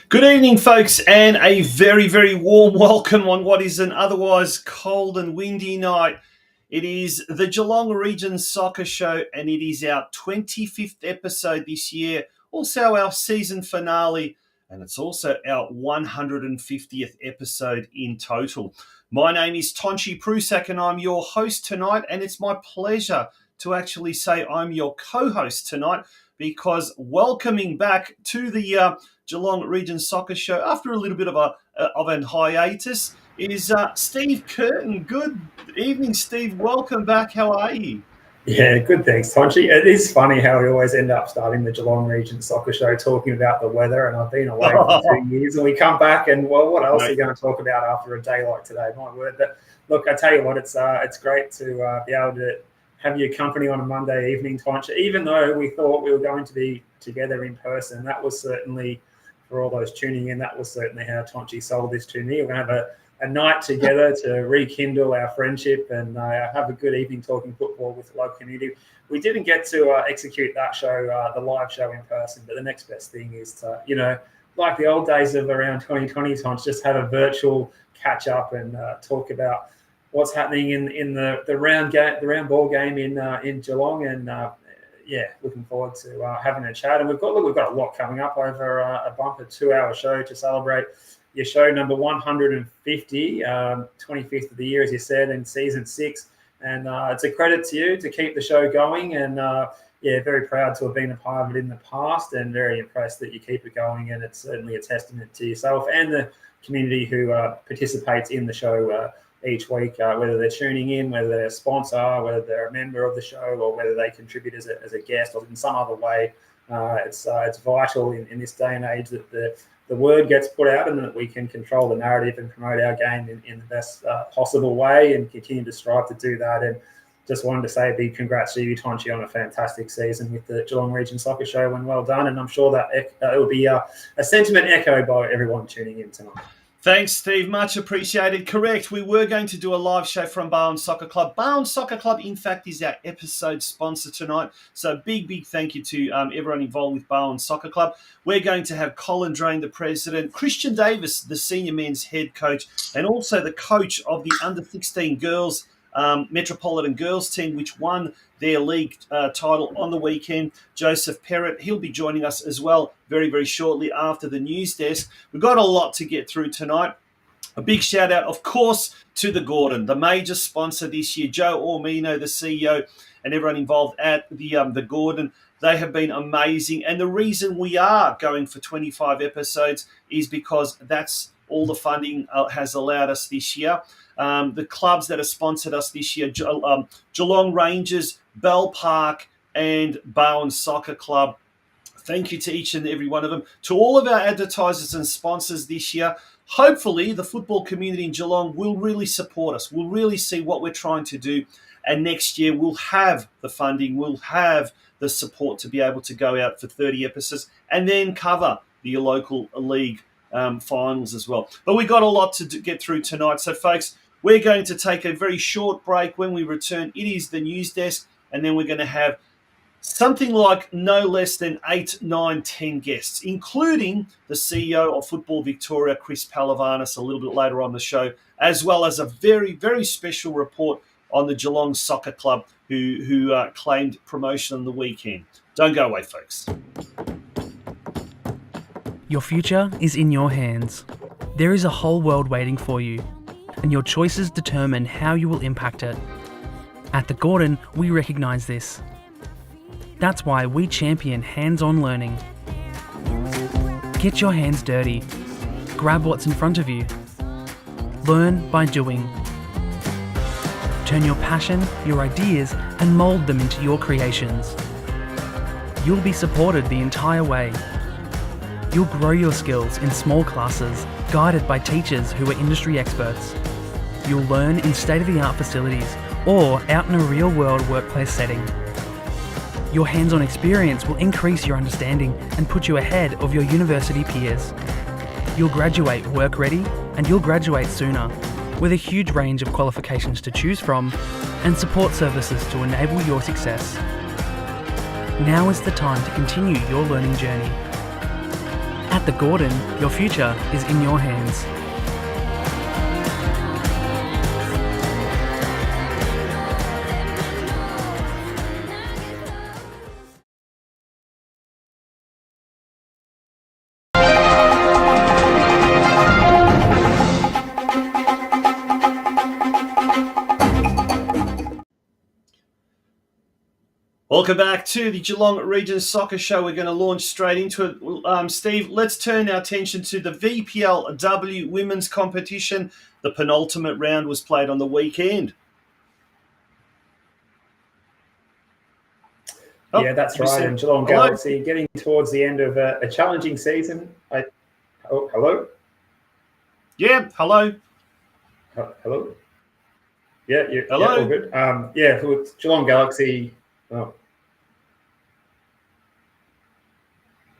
Good evening, folks, and a very, very warm welcome on what is an otherwise cold and windy night. It is the Geelong Region Soccer Show, and it is our 25th episode this year, also our season finale, and it's also our 150th episode in total. My name is Tonchi Prusak, and I'm your host tonight, and it's my pleasure to actually say I'm your co-host tonight, because welcoming back to the Geelong Region Soccer Show after a little bit of an hiatus is Steve Curtin. Good evening, Steve. Welcome back. How are you? Yeah, good. Thanks, Tonchi. It is funny how we always end up starting the Geelong Region Soccer Show talking about the weather, and I've been away for 2 years, and we come back and, well, what else are you going to talk about after a day like today? My word. But look, I tell you what, it's great to be able to have your company on a Monday evening, Tonchi. Even though we thought we were going to be together in person, that was certainly, for all those tuning in, that was certainly how Tonchi sold this to me. We're going to have a night together to rekindle our friendship and have a good evening talking football with the local community. We didn't get to execute that show, the live show in person, but the next best thing is to, like the old days of around 2020, Tonch, just have a virtual catch up and talk about what's happening in the round ball game in Geelong, and looking forward to having a chat. And we've got a lot coming up over a bumper 2-hour show to celebrate your show number 150, 25th of the year, as you said, in season 6. And it's a credit to you to keep the show going. And very proud to have been a part of it in the past, and very impressed that you keep it going. And it's certainly a testament to yourself and the community who participates in the show each week, whether they're tuning in, whether they're a sponsor, whether they're a member of the show, or whether they contribute as a guest or in some other way. It's vital in this day and age that the word gets put out, and that we can control the narrative and promote our game in the best possible way, and continue to strive to do that. And just wanted to say a big congrats to you, Tonchi, on a fantastic season with the Geelong Region Soccer Show, and well done. And I'm sure that it will be a sentiment echoed by everyone tuning in tonight. Thanks, Steve. Much appreciated. Correct. We were going to do a live show from Bowen Soccer Club. Bowen Soccer Club, in fact, is our episode sponsor tonight. So big thank you to everyone involved with Bowen Soccer Club. We're going to have Colin Drain, the president, Christian Davis, the senior men's head coach, and also the coach of the under-16 girls Metropolitan girls team, which won their league title on the weekend, Joseph Perrett. He'll be joining us as well very, very shortly after the news desk. We've got a lot to get through tonight. A big shout out, of course, to the Gordon, the major sponsor this year, Joe Ormino, the CEO, and everyone involved at the Gordon. They have been amazing. And the reason we are going for 25 episodes is because that's all the funding has allowed us this year. The clubs that have sponsored us this year, Geelong Rangers, Bell Park, and Bowen Soccer Club. Thank you to each and every one of them. To all of our advertisers and sponsors this year, hopefully the football community in Geelong will really support us. We'll really see what we're trying to do. And next year we'll have the funding, we'll have the support to be able to go out for 30 episodes and then cover the local league finals as well. But we got a lot to get through tonight. So, folks, we're going to take a very short break. When we return, it is the news desk, and then we're going to have something like no less than 8, 9, 10 guests, including the CEO of Football Victoria, Chris PEHLIVANIS, a little bit later on the show, as well as a very, very special report on the Geelong Soccer Club who claimed promotion on the weekend. Don't go away, folks. Your future is in your hands. There is a whole world waiting for you, and your choices determine how you will impact it. At the Gordon, we recognise this. That's why we champion hands-on learning. Get your hands dirty. Grab what's in front of you. Learn by doing. Turn your passion, your ideas, and mould them into your creations. You'll be supported the entire way. You'll grow your skills in small classes, guided by teachers who are industry experts. You'll learn in state-of-the-art facilities or out in a real-world workplace setting. Your hands-on experience will increase your understanding and put you ahead of your university peers. You'll graduate work-ready, and you'll graduate sooner, with a huge range of qualifications to choose from and support services to enable your success. Now is the time to continue your learning journey. At the Gordon, your future is in your hands. Welcome back to the Geelong Region Soccer Show. We're going to launch straight into it. Steve, let's turn our attention to the VPLW women's competition. The penultimate round was played on the weekend. Yeah, that's right. And Geelong Galaxy getting towards the end of a challenging season. Hello? Yeah, hello. Hello? Yeah, hello. Yeah, all good. For Geelong Galaxy...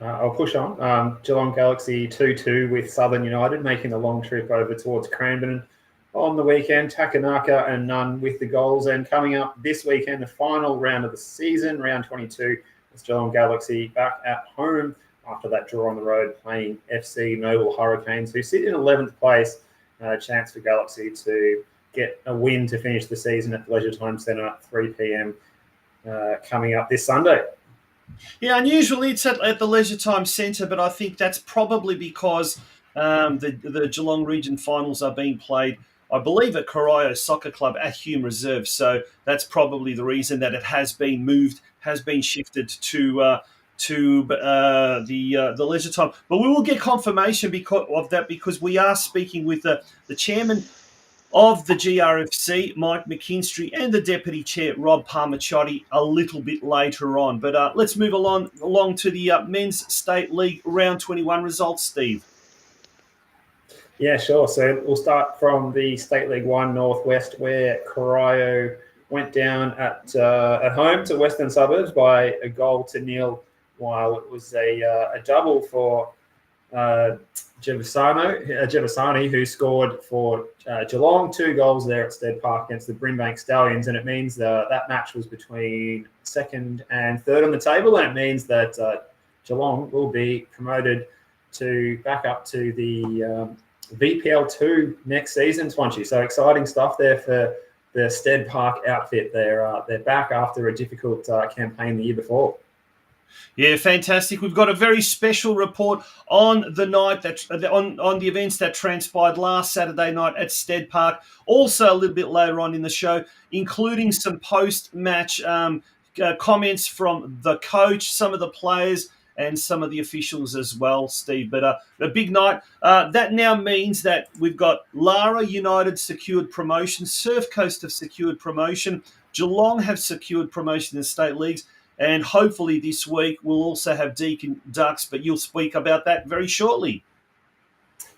I'll push on. Geelong Galaxy 2-2 with Southern United, making the long trip over towards Cranbourne on the weekend. Takanaka and Nunn with the goals. And coming up this weekend, the final round of the season, round 22, is Geelong Galaxy back at home after that draw on the road, playing FC Noble Hurricanes, who sit in 11th place. Chance for Galaxy to get a win to finish the season at the Leisure Time Centre at 3 p.m. Coming up this Sunday. Yeah, unusually it's at the Leisure Time Centre, but I think that's probably because the Geelong Region finals are being played, I believe, at Corio Soccer Club at Hume Reserve. So that's probably the reason that it has been moved, has been shifted to the Leisure Time. But we will get confirmation of that because we are speaking with the chairman of the GRFC, Mike McKINSTRY, and the Deputy Chair, Rob PALMARCIOTTI, a little bit later on. But let's move along to the Men's State League Round 21 results, Steve. Yeah, sure. So we'll start from the State League 1 Northwest, where Corio went down at home to Western Suburbs by 1-0, while it was a double for Jevasani, who scored for Geelong, 2 goals there at Stead Park against the Brimbank Stallions. And it means that match was between second and third on the table. And it means that Geelong will be promoted back up to the VPL2 next season, Swansea. So exciting stuff there for the Stead Park outfit. They're back after a difficult campaign the year before. Yeah, fantastic. We've got a very special report on the night on the events that transpired last Saturday night at Stead Park. Also a little bit later on in the show, including some post-match comments from the coach, some of the players, and some of the officials as well, Steve. But a big night. That now means that we've got Lara United secured promotion, Surf Coast have secured promotion, Geelong have secured promotion in the state leagues, and hopefully this week we'll also have Deakin Ducks, but you'll speak about that very shortly.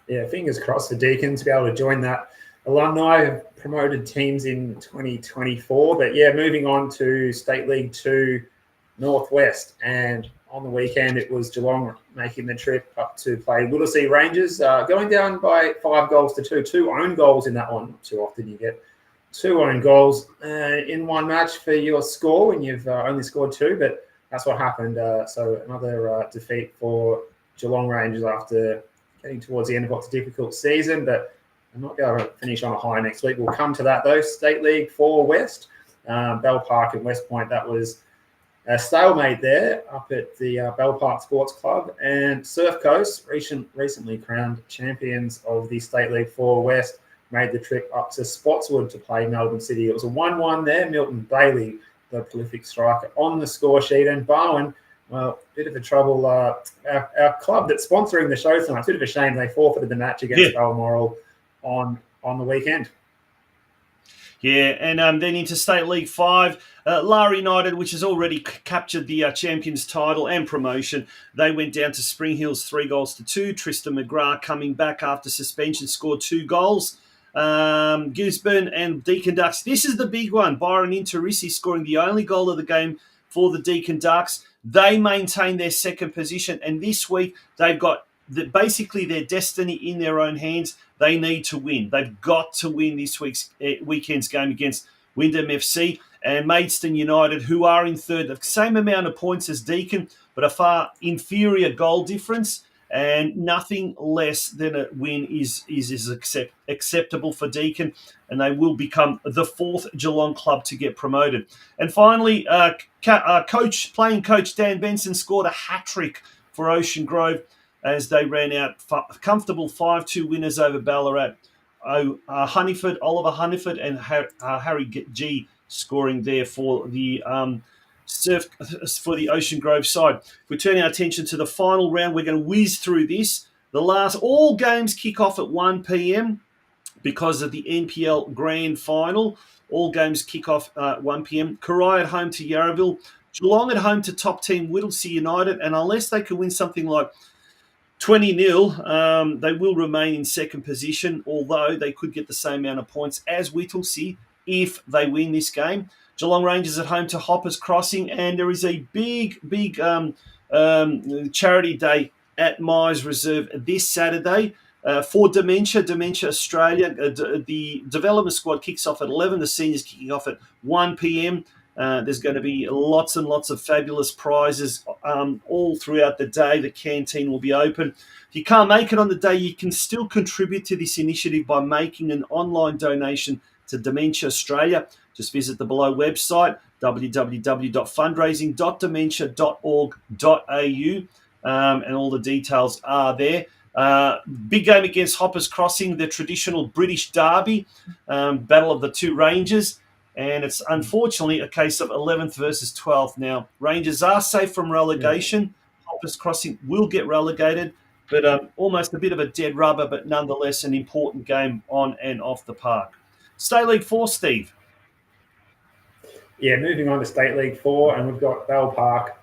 Yeah, fingers crossed for Deakin to be able to join that. Alumni have promoted teams in 2024. But yeah, moving on to State League 2 Northwest. And on the weekend, it was Geelong making the trip up to play Whittlesea Rangers, going down by 5-2. 2 own goals in that one. Not too often you get 2 own goals in one match for your score when you've only scored 2, but that's what happened. So another defeat for Geelong Rangers after getting towards the end of what's a difficult season, but I'm not going to finish on a high next week. We'll come to that, though. State League 4 West, Bell Park and West Point, that was a stalemate there up at the Bell Park Sports Club. And Surf Coast, recently crowned champions of the State League 4 West, made the trip up to Spotswood to play Melbourne City. It was a 1-1 there. Milton Bailey, the prolific striker, on the score sheet. And Barwon, well, bit of a trouble. Our club that's sponsoring the show tonight, it's a bit of a shame they forfeited the match against Balmoral on the weekend. Yeah, and then into State League 5, Lara United, which has already captured the champions title and promotion, they went down to Spring Hills 3-2. Tristan McGrath coming back after suspension scored 2 goals. Gisborne and Deakin Ducks. This is the big one. Byron Interisi scoring the only goal of the game for the Deakin Ducks. They maintain their second position, and this week they've got basically their destiny in their own hands. They need to win. They've got to win this weekend's game against Wyndham FC and Maidstone United, who are in third, the same amount of points as Deakin, but a far inferior goal difference. and nothing less than a win is acceptable for Deakin, and they will become the 4th Geelong club to get promoted. And finally, playing coach Dan Benson scored a hat-trick for Ocean Grove as they ran out comfortable 5-2 winners over Ballarat. Oliver Honeyford and Harry G scoring there for the Ocean Grove side. We're turning our attention to the final round. We're going to whiz through this. All games kick off at 1 p.m. because of the NPL Grand Final. All games kick off at 1 p.m. Corai at home to Yarraville. Geelong at home to top team Whittlesea United. And unless they can win something like 20-0, they will remain in second position, although they could get the same amount of points as Whittlesea if they win this game. Geelong Rangers at home to Hoppers Crossing, and there is a big charity day at Myers Reserve this Saturday for Dementia Australia. The development squad kicks off at 11, the seniors kicking off at 1 p.m. There's going to be lots and lots of fabulous prizes all throughout the day. The canteen will be open. If you can't make it on the day, you can still contribute to this initiative by making an online donation to Dementia Australia. Just visit the below website, www.fundraising.dementia.org.au, and all the details are there. Big game against Hoppers Crossing, the traditional British derby, battle of the two Rangers. And it's unfortunately a case of 11th versus 12th. Now, Rangers are safe from relegation. Yeah. Hoppers Crossing will get relegated, but almost a bit of a dead rubber, but nonetheless an important game on and off the park. State League 4, Steve. Yeah, moving on to State League 4, and we've got Bell Park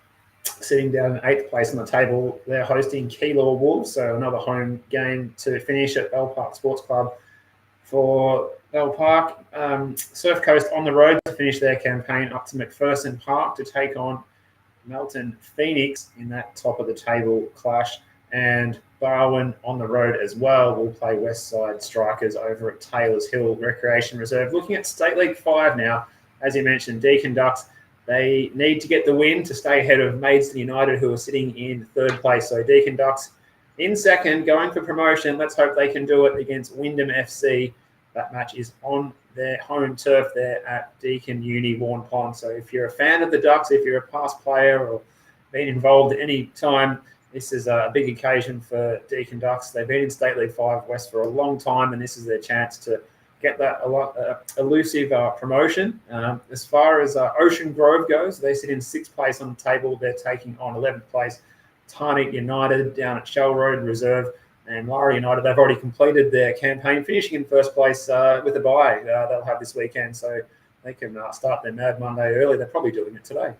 sitting down in 8th place on the table. They're hosting Keilor Wolves, so another home game to finish at Bell Park Sports Club for Bell Park. Surf Coast on the road to finish their campaign up to McPherson Park to take on Melton Phoenix in that top of the table clash. And Barwon on the road as well will play Westside Strikers over at Taylors Hill Recreation Reserve. Looking at State League 5 now, as you mentioned, Deakin Ducks, they need to get the win to stay ahead of Maidstone United, who are sitting in 3rd place. So Deakin Ducks in 2nd, going for promotion. Let's hope they can do it against Wyndham FC. That match is on their home turf there at Deakin Uni Warn Pond. So if you're a fan of the Ducks, if you're a past player or been involved at any time, this is a big occasion for Deakin Ducks. They've been in State League 5 West for a long time, and this is their chance to get that elusive promotion. As far as Ocean Grove goes, they sit in 6th place on the table. They're taking on 11th place Tarnik United down at Shell Road Reserve. And Lara United, they've already completed their campaign, finishing in 1st place with a bye they'll have this weekend. So they can start their Mad Monday early. They're probably doing it today.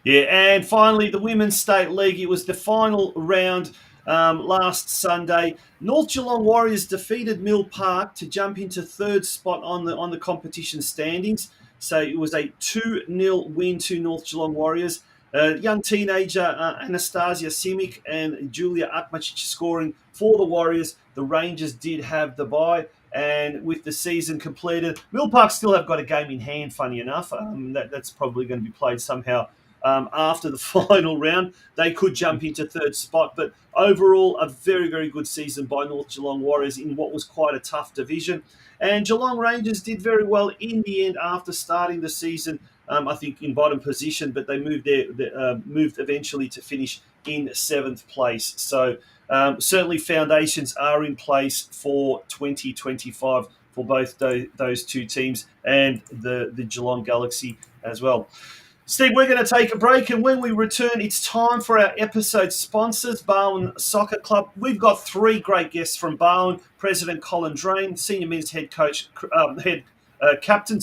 Yeah, and finally, the Women's State League. It was the final round last Sunday. North Geelong Warriors defeated Mill Park to jump into 3rd spot on the competition standings. So it was a 2-0 win to North Geelong Warriors. Young teenager Anastasia Simic and Julia Akmacic scoring for the Warriors. The Rangers did have the bye, and with the season completed, Mill Park still have got a game in hand, funny enough. That's probably going to be played somehow after the final round. They could jump into 3rd spot, but overall a very, very good season by North Geelong Warriors in what was quite a tough division. And Geelong Rangers did very well in the end after starting the season, I think in bottom position, but they moved moved eventually to finish in 7th place. So certainly foundations are in place for 2025 for both those two teams and the Geelong Galaxy as well. Steve, we're going to take a break, and when we return, it's time for our episode sponsors, Barwon Soccer Club. We've got 3 great guests from Barwon: President Colin Drain, Senior Men's Captain,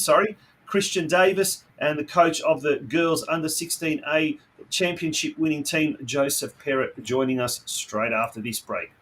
Christian Davis, and the coach of the girls under 16A championship winning team, Joseph Perrett, joining us straight after this break.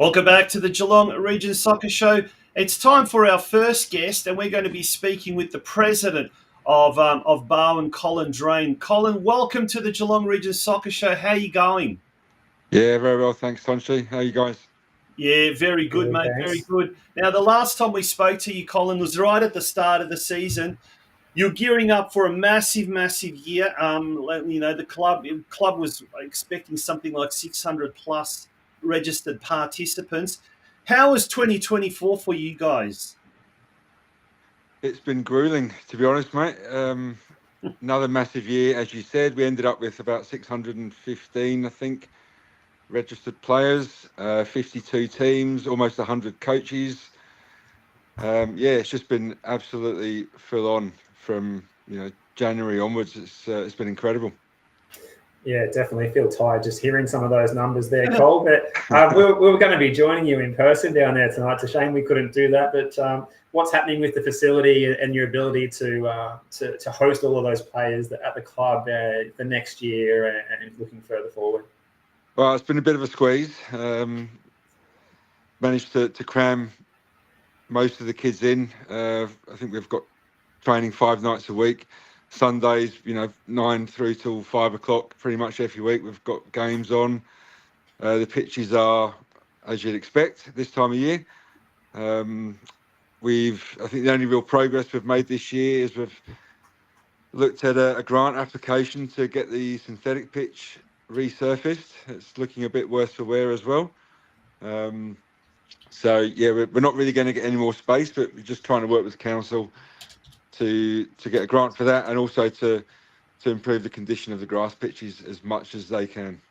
Welcome back to the Geelong Region Soccer Show. It's time for our first guest, and we're going to be speaking with the president of Bowen, Colin Drain. Colin, welcome to the Geelong Region Soccer Show. How are you going? Yeah, very well, thanks, Tonchi. How are you guys? Yeah, very good, mate. Thanks. Very good. Now, the last time we spoke to you, Colin, was right at the start of the season. You're gearing up for a massive, massive year. The club was expecting something like 600 plus registered participants. How is 2024 for you guys? It's been grueling, to be honest, mate. Another massive year, as you said. We ended up with about 615, I think, registered players, 52 teams, almost 100 coaches. It's just been absolutely full on from January onwards. It's been incredible. Yeah, definitely feel tired just hearing some of those numbers there, Cole. But we were going to be joining you in person down there tonight. It's a shame we couldn't do that. But what's happening with the facility and your ability to host all of those players at the club the next year and looking further forward? Well, it's been a bit of a squeeze. Managed to cram most of the kids in. I think we've got training 5 nights a week. Sundays, 9 through till 5 o'clock, pretty much every week. We've got games on. The pitches are, as you'd expect, this time of year. I think the only real progress we've made this year is we've looked at a grant application to get the synthetic pitch resurfaced. It's looking a bit worse for wear as well. We're not really going to get any more space, but we're just trying to work with council to get a grant for that, and also to improve the condition of the grass pitches as much as they can.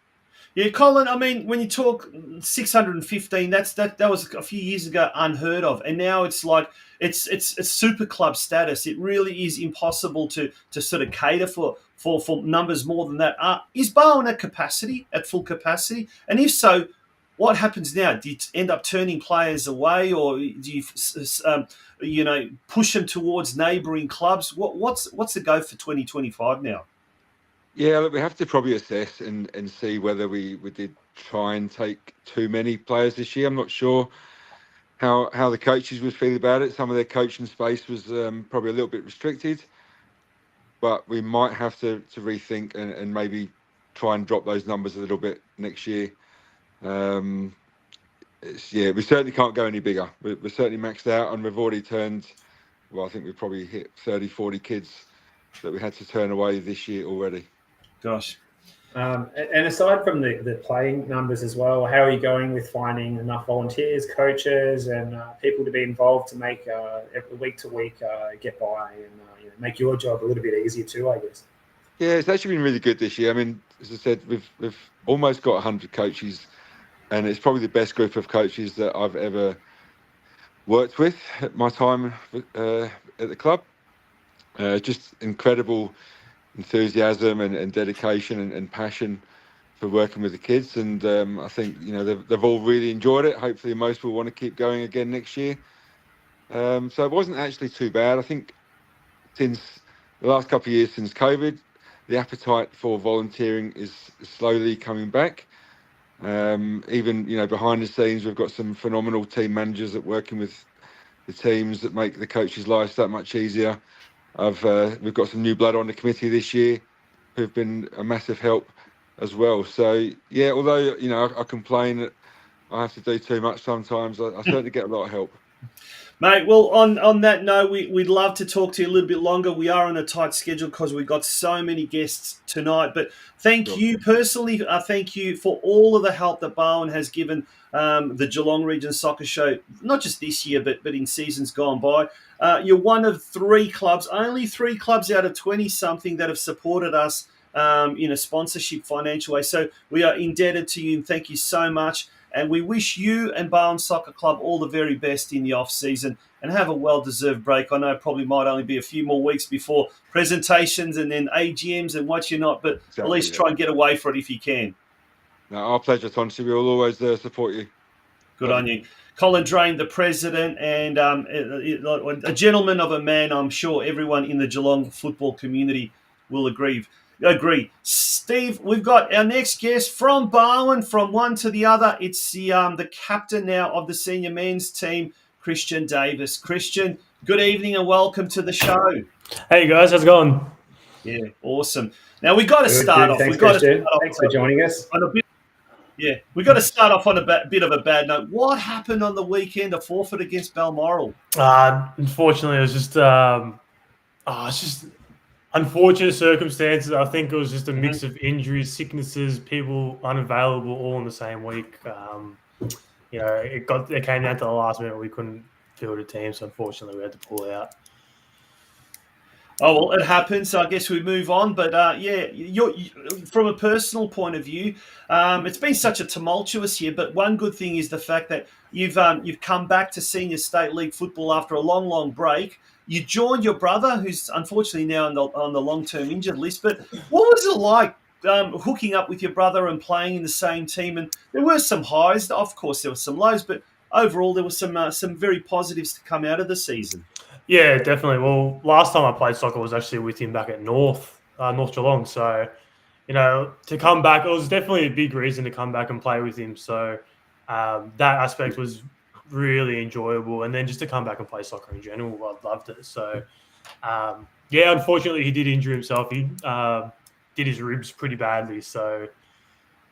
Yeah, Colin, I mean, when you talk 615, that was a few years ago unheard of, and now it's like it's super club status. It really is impossible to sort of cater for numbers more than that. Is Bowen at full capacity? And if so, what happens now? Do you end up turning players away, or do you push them towards neighbouring clubs? What's the go for 2025 now? Yeah, look, we have to probably assess and see whether we did try and take too many players this year. I'm not sure how the coaches would feel about it. Some of their coaching space was probably a little bit restricted, but we might have to rethink and maybe try and drop those numbers a little bit next year. We certainly can't go any bigger. We're certainly maxed out, and we've already turned, I think we've probably hit 30, 40 kids that we had to turn away this year already. Gosh. And aside from the playing numbers as well, how are you going with finding enough volunteers, coaches, and people to be involved to make week to week get by and make your job a little bit easier too, I guess? Yeah, it's actually been really good this year. I mean, as I said, we've almost got 100 coaches, and it's probably the best group of coaches that I've ever worked with at my time at the club. Just incredible enthusiasm and dedication and passion for working with the kids, and I think they've all really enjoyed it. Hopefully most will want to keep going again next year. So it wasn't actually too bad. I think since the last couple of years since COVID, the appetite for volunteering is slowly coming back. Even behind the scenes, we've got some phenomenal team managers that working with the teams that make the coaches' lives that much easier. We've got some new blood on the committee this year who've been a massive help as well. So yeah, although I complain that I have to do too much sometimes, I certainly get a lot of help. Mate, well, on that note, we'd love to talk to you a little bit longer. We are on a tight schedule because we've got so many guests tonight. But thank you personally. Thank you for all of the help that Bowen has given the Geelong Region Soccer Show, not just this year, but in seasons gone by. You're one of 3 clubs, only 3 clubs out of 20-something that have supported us in a sponsorship financial way. So we are indebted to you, and thank you so much. And we wish you and Bowen Soccer Club all the very best in the off-season, and have a well-deserved break. I know it probably might only be a few more weeks before presentations and then AGMs and what you're not, but exactly, at least try and get away for it if you can. No, our pleasure, Tonchi. We'll always support you. Good on you. Colin Drain, the president, and a gentleman of a man. I'm sure everyone in the Geelong football community will agree. Agree. Steve, we've got our next guest from Barwon, from one to the other. It's the captain now of the senior men's team, Christian Davis. Christian, good evening and welcome to the show. Hey guys, how's it going? Yeah, awesome. Now we got to Good, start good. off. Thanks, We've got to Christian. start off Thanks for joining us. on a bit. Yeah, we got to start off on a bit of a bad note. What happened on the weekend? A forfeit against Balmoral. Unfortunately, it was just unfortunate circumstances. I think it was just a mix of injuries, sicknesses, people unavailable all in the same week. It came down to the last minute. We couldn't field a team, so unfortunately we had to pull out. Oh, well, it happens. So I guess we move on. But from a personal point of view, it's been such a tumultuous year. But one good thing is the fact that you've come back to senior state league football after a long, long break. You joined your brother, who's unfortunately now on the long-term injured list. But what was it like hooking up with your brother and playing in the same team? And there were some highs. Of course, there were some lows. But overall, there were some very positives to come out of the season. Yeah, definitely. Well, last time I played soccer was actually with him back at North Geelong. So, to come back, it was definitely a big reason to come back and play with him. So that aspect was really enjoyable. And then just to come back and play soccer in general, I loved it. So, unfortunately, he did injure himself. He did his ribs pretty badly. So,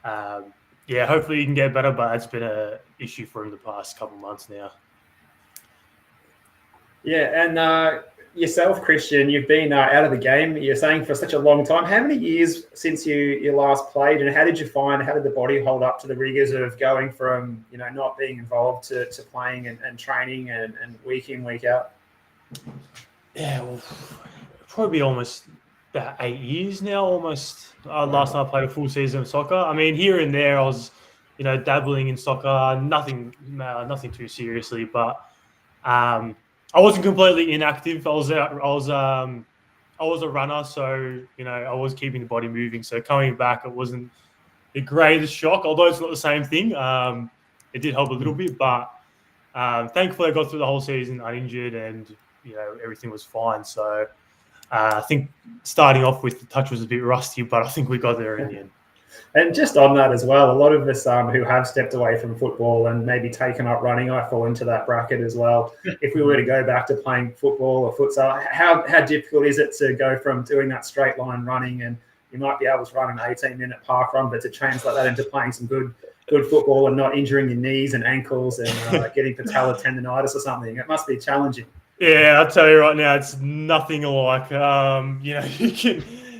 hopefully he can get better, but it's been an issue for him the past couple of months now. Yeah, and yourself, Christian, you've been out of the game, you're saying, for such a long time. How many years since you last played, and how did the body hold up to the rigours of going from, not being involved to playing and training and week in, week out? Yeah, well, probably almost about 8 years now, almost. Last time I played a full season of soccer. I mean, here and there I was, dabbling in soccer, nothing too seriously, but I wasn't completely inactive. I was a runner, so I was keeping the body moving. So coming back, it wasn't the greatest shock, although it's not the same thing. It did help a little bit, but thankfully I got through the whole season uninjured, and everything was fine. So I think starting off with the touch was a bit rusty, but I think we got there in the end. And just on that as well, a lot of us who have stepped away from football and maybe taken up running, I fall into that bracket as well. If we were to go back to playing football or futsal, how difficult is it to go from doing that straight line running, and you might be able to run an 18-minute park run, but to translate that into playing some good football and not injuring your knees and ankles and getting patellar tendonitis or something? It must be challenging. Yeah, I'll tell you right now, it's nothing alike.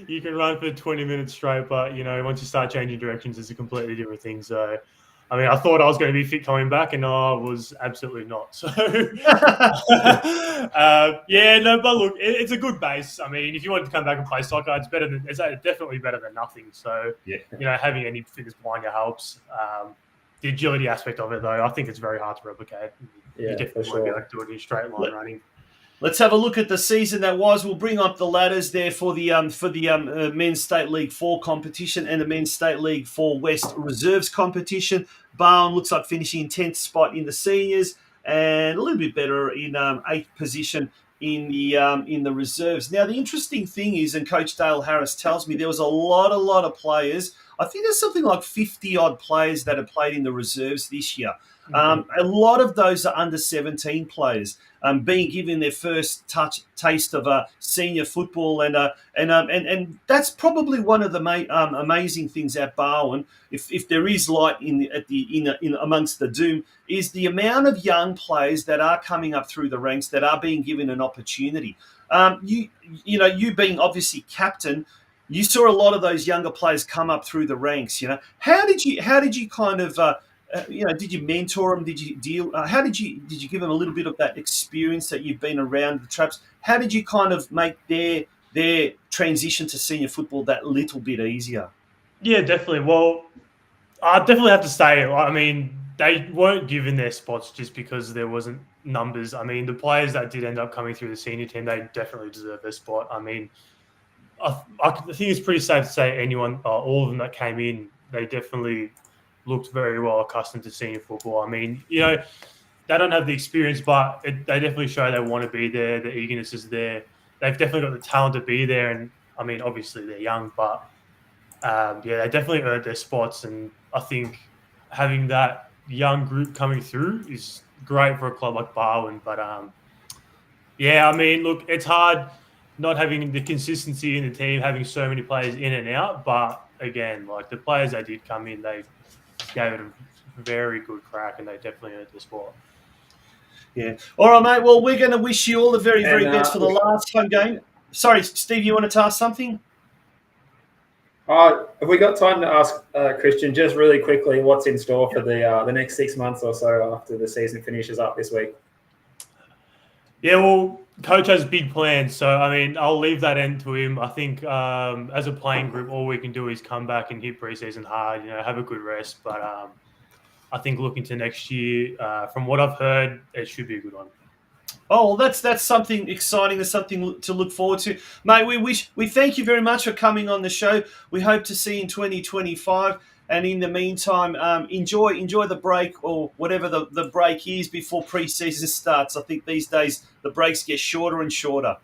You can run for 20 minutes straight, but, once you start changing directions, it's a completely different thing. So, I mean, I thought I was going to be fit coming back, and I was absolutely not. So, but look, it's a good base. I mean, if you wanted to come back and play soccer, it's definitely better than nothing. So, having any fitness behind you helps. The agility aspect of it, though, I think it's very hard to replicate. Yeah, you definitely won't be able to do it in straight line running. Let's have a look at the season that was. We'll bring up the ladders there for the Men's State League 4 competition and the Men's State League 4 West Reserves competition. Barwon looks like finishing in 10th spot in the seniors and a little bit better in 8th position in the reserves. Now, the interesting thing is, and Coach Dale Harris tells me, there was a lot of players. I think there's something like 50-odd players that have played in the reserves this year. A lot of those are under 17 players, being given their first taste of senior football, and that's probably one of the amazing things at Barwon. If there is light in amongst the doom, is the amount of young players that are coming up through the ranks that are being given an opportunity. You being obviously captain, you saw a lot of those younger players come up through the ranks. How did you kind of did you mentor them? Did you deal? How did you give them a little bit of that experience that you've been around the traps? How did you kind of make their transition to senior football that little bit easier? Yeah, definitely. Well, I definitely have to say, I mean, they weren't given their spots just because there wasn't numbers. I mean, the players that did end up coming through the senior team, they definitely deserve their spot. I mean, I think it's pretty safe to say all of them that came in, they definitely looked very well accustomed to senior football. I mean, they don't have the experience, but they definitely show they want to be there. The eagerness is there. They've definitely got the talent to be there. And I mean, obviously they're young, but yeah, they definitely earned their spots. And I think having that young group coming through is great for a club like Barwon. But yeah, I mean, look, it's hard not having the consistency in the team, having so many players in and out. But again, like the players that did come in, they gave it a very good crack, and they definitely earned the spot. Yeah. All right, mate. Well, we're going to wish you all the very, very best for the last home game. Sorry, Steve, you want to ask something? Have we got time to ask Christian just really quickly what's in store for the next 6 months or so after the season finishes up this week? Yeah, well, coach has big plans, so I mean, I'll leave that end to him. I think as a playing group, all we can do is come back and hit preseason hard. Have a good rest. But I think looking to next year, from what I've heard, it should be a good one. Oh, well, that's something exciting. There's something to look forward to, mate. We thank you very much for coming on the show. We hope to see you in 2025. And in the meantime, enjoy the break or whatever the break is before pre-season starts. I think these days the breaks get shorter and shorter.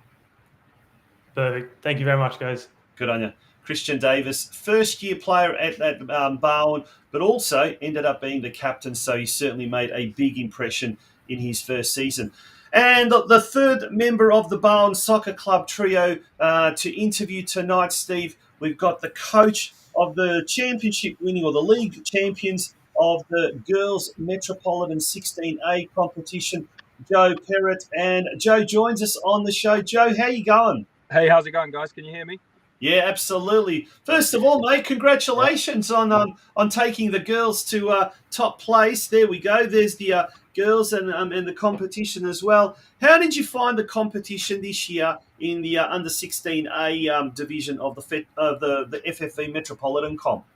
Perfect. Thank you very much, guys. Good on you. Christian Davis, first-year player at Barwon, but also ended up being the captain, so he certainly made a big impression in his first season. And the third member of the Barwon Soccer Club trio to interview tonight, Steve, we've got the coach of the championship winning, or the league champions of the Girls Metropolitan 16A competition, Joe Perrett. And Joe joins us on the show. Joe, how you going? Hey, how's it going, guys? Can you hear me? Yeah, absolutely. First of all, mate, congratulations on taking the girls to top place. There we go. There's the girls and the competition as well. How did you find the competition this year in the under 16A division of the FFV Metropolitan Comp?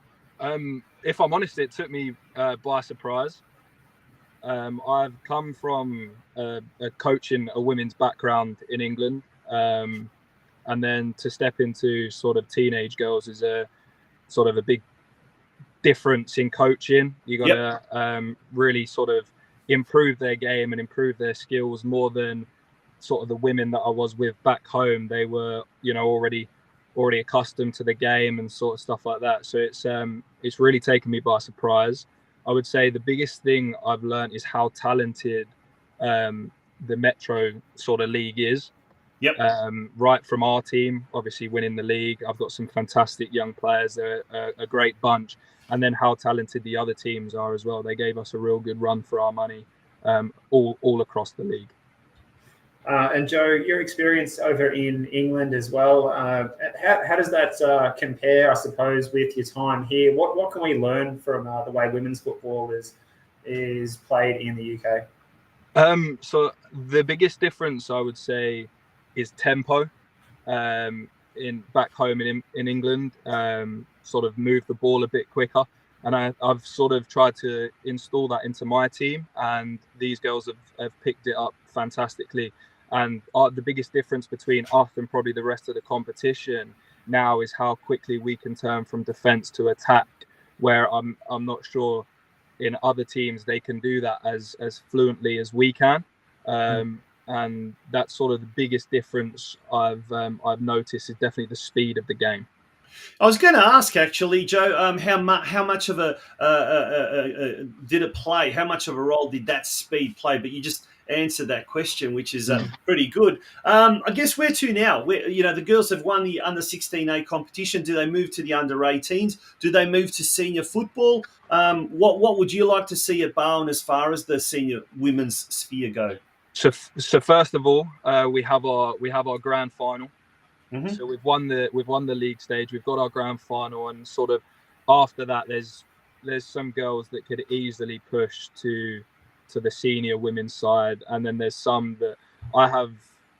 If I'm honest, it took me by surprise. I've come from a coaching a women's background in England. And then to step into sort of teenage girls is a sort of a big difference in coaching. You got to really sort of improve their game and improve their skills more than sort of the women that I was with back home. They were, already accustomed to the game and sort of stuff like that. So it's really taken me by surprise. I would say the biggest thing I've learned is how talented the Metro sort of league is. Yep. Right from our team, obviously winning the league. I've got some fantastic young players. They're a great bunch. And then how talented the other teams are as well. They gave us a real good run for our money all across the league. And Joe, your experience over in England as well, how does that compare, I suppose, with your time here? What can we learn from the way women's football is played in the UK? So the biggest difference, I would say, is tempo. In back home in England, sort of move the ball a bit quicker, and I've sort of tried to install that into my team, and these girls have picked it up fantastically. And the biggest difference between us and probably the rest of the competition now is how quickly we can turn from defense to attack, where I'm not sure in other teams they can do that as fluently as we can. And that's sort of the biggest difference I've noticed is definitely the speed of the game. I was going to ask, actually, Joe, how much of a did it play? How much of a role did that speed play? But you just answered that question, which is pretty good. I guess where to now? The girls have won the under 16A competition. Do they move to the under 18s? Do they move to senior football? What would you like to see at Barwon as far as the senior women's sphere go? So first of all, we have our grand final. Mm-hmm. So we've won the league stage. We've got our grand final, and sort of after that, there's some girls that could easily push to the senior women's side, and then there's some that I have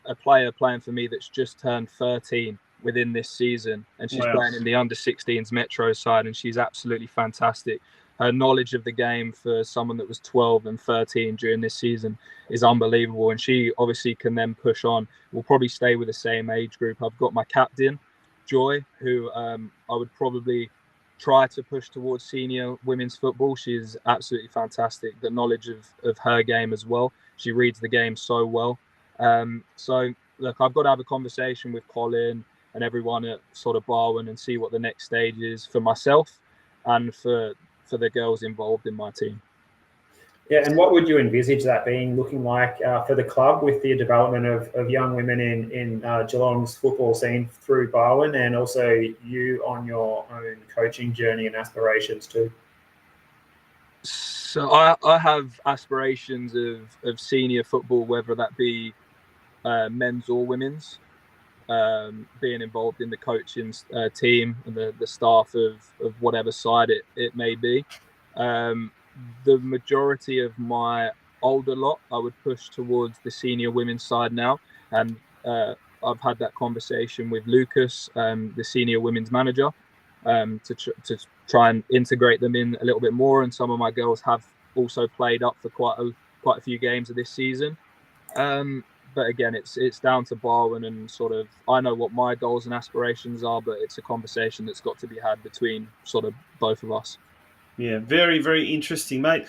a player playing for me that's just turned 13 within this season, and she's playing in the under 16s Metro side, and she's absolutely fantastic. Her knowledge of the game for someone that was 12 and 13 during this season is unbelievable. And she obviously can then push on. We'll probably stay with the same age group. I've got my captain, Joy, who I would probably try to push towards senior women's football. She's absolutely fantastic. The knowledge of her game as well. She reads the game so well. So, look, I've got to have a conversation with Colin and everyone at sort of Barwon and see what the next stage is for myself and for the girls involved in my team. Yeah, and what would you envisage that being looking like for the club with the development of young women in Geelong's football scene through Barwon, and also you on your own coaching journey and aspirations too? So I have aspirations of senior football, whether that be men's or women's, being involved in the coaching team and the staff of whatever side it may be. The majority of my older lot, I would push towards the senior women's side now. And I've had that conversation with Lucas, the senior women's manager, to try and integrate them in a little bit more. And some of my girls have also played up for quite a few games of this season. But again, it's down to Barwon, and sort of, I know what my goals and aspirations are, but it's a conversation that's got to be had between sort of both of us. Yeah, very, very interesting, mate.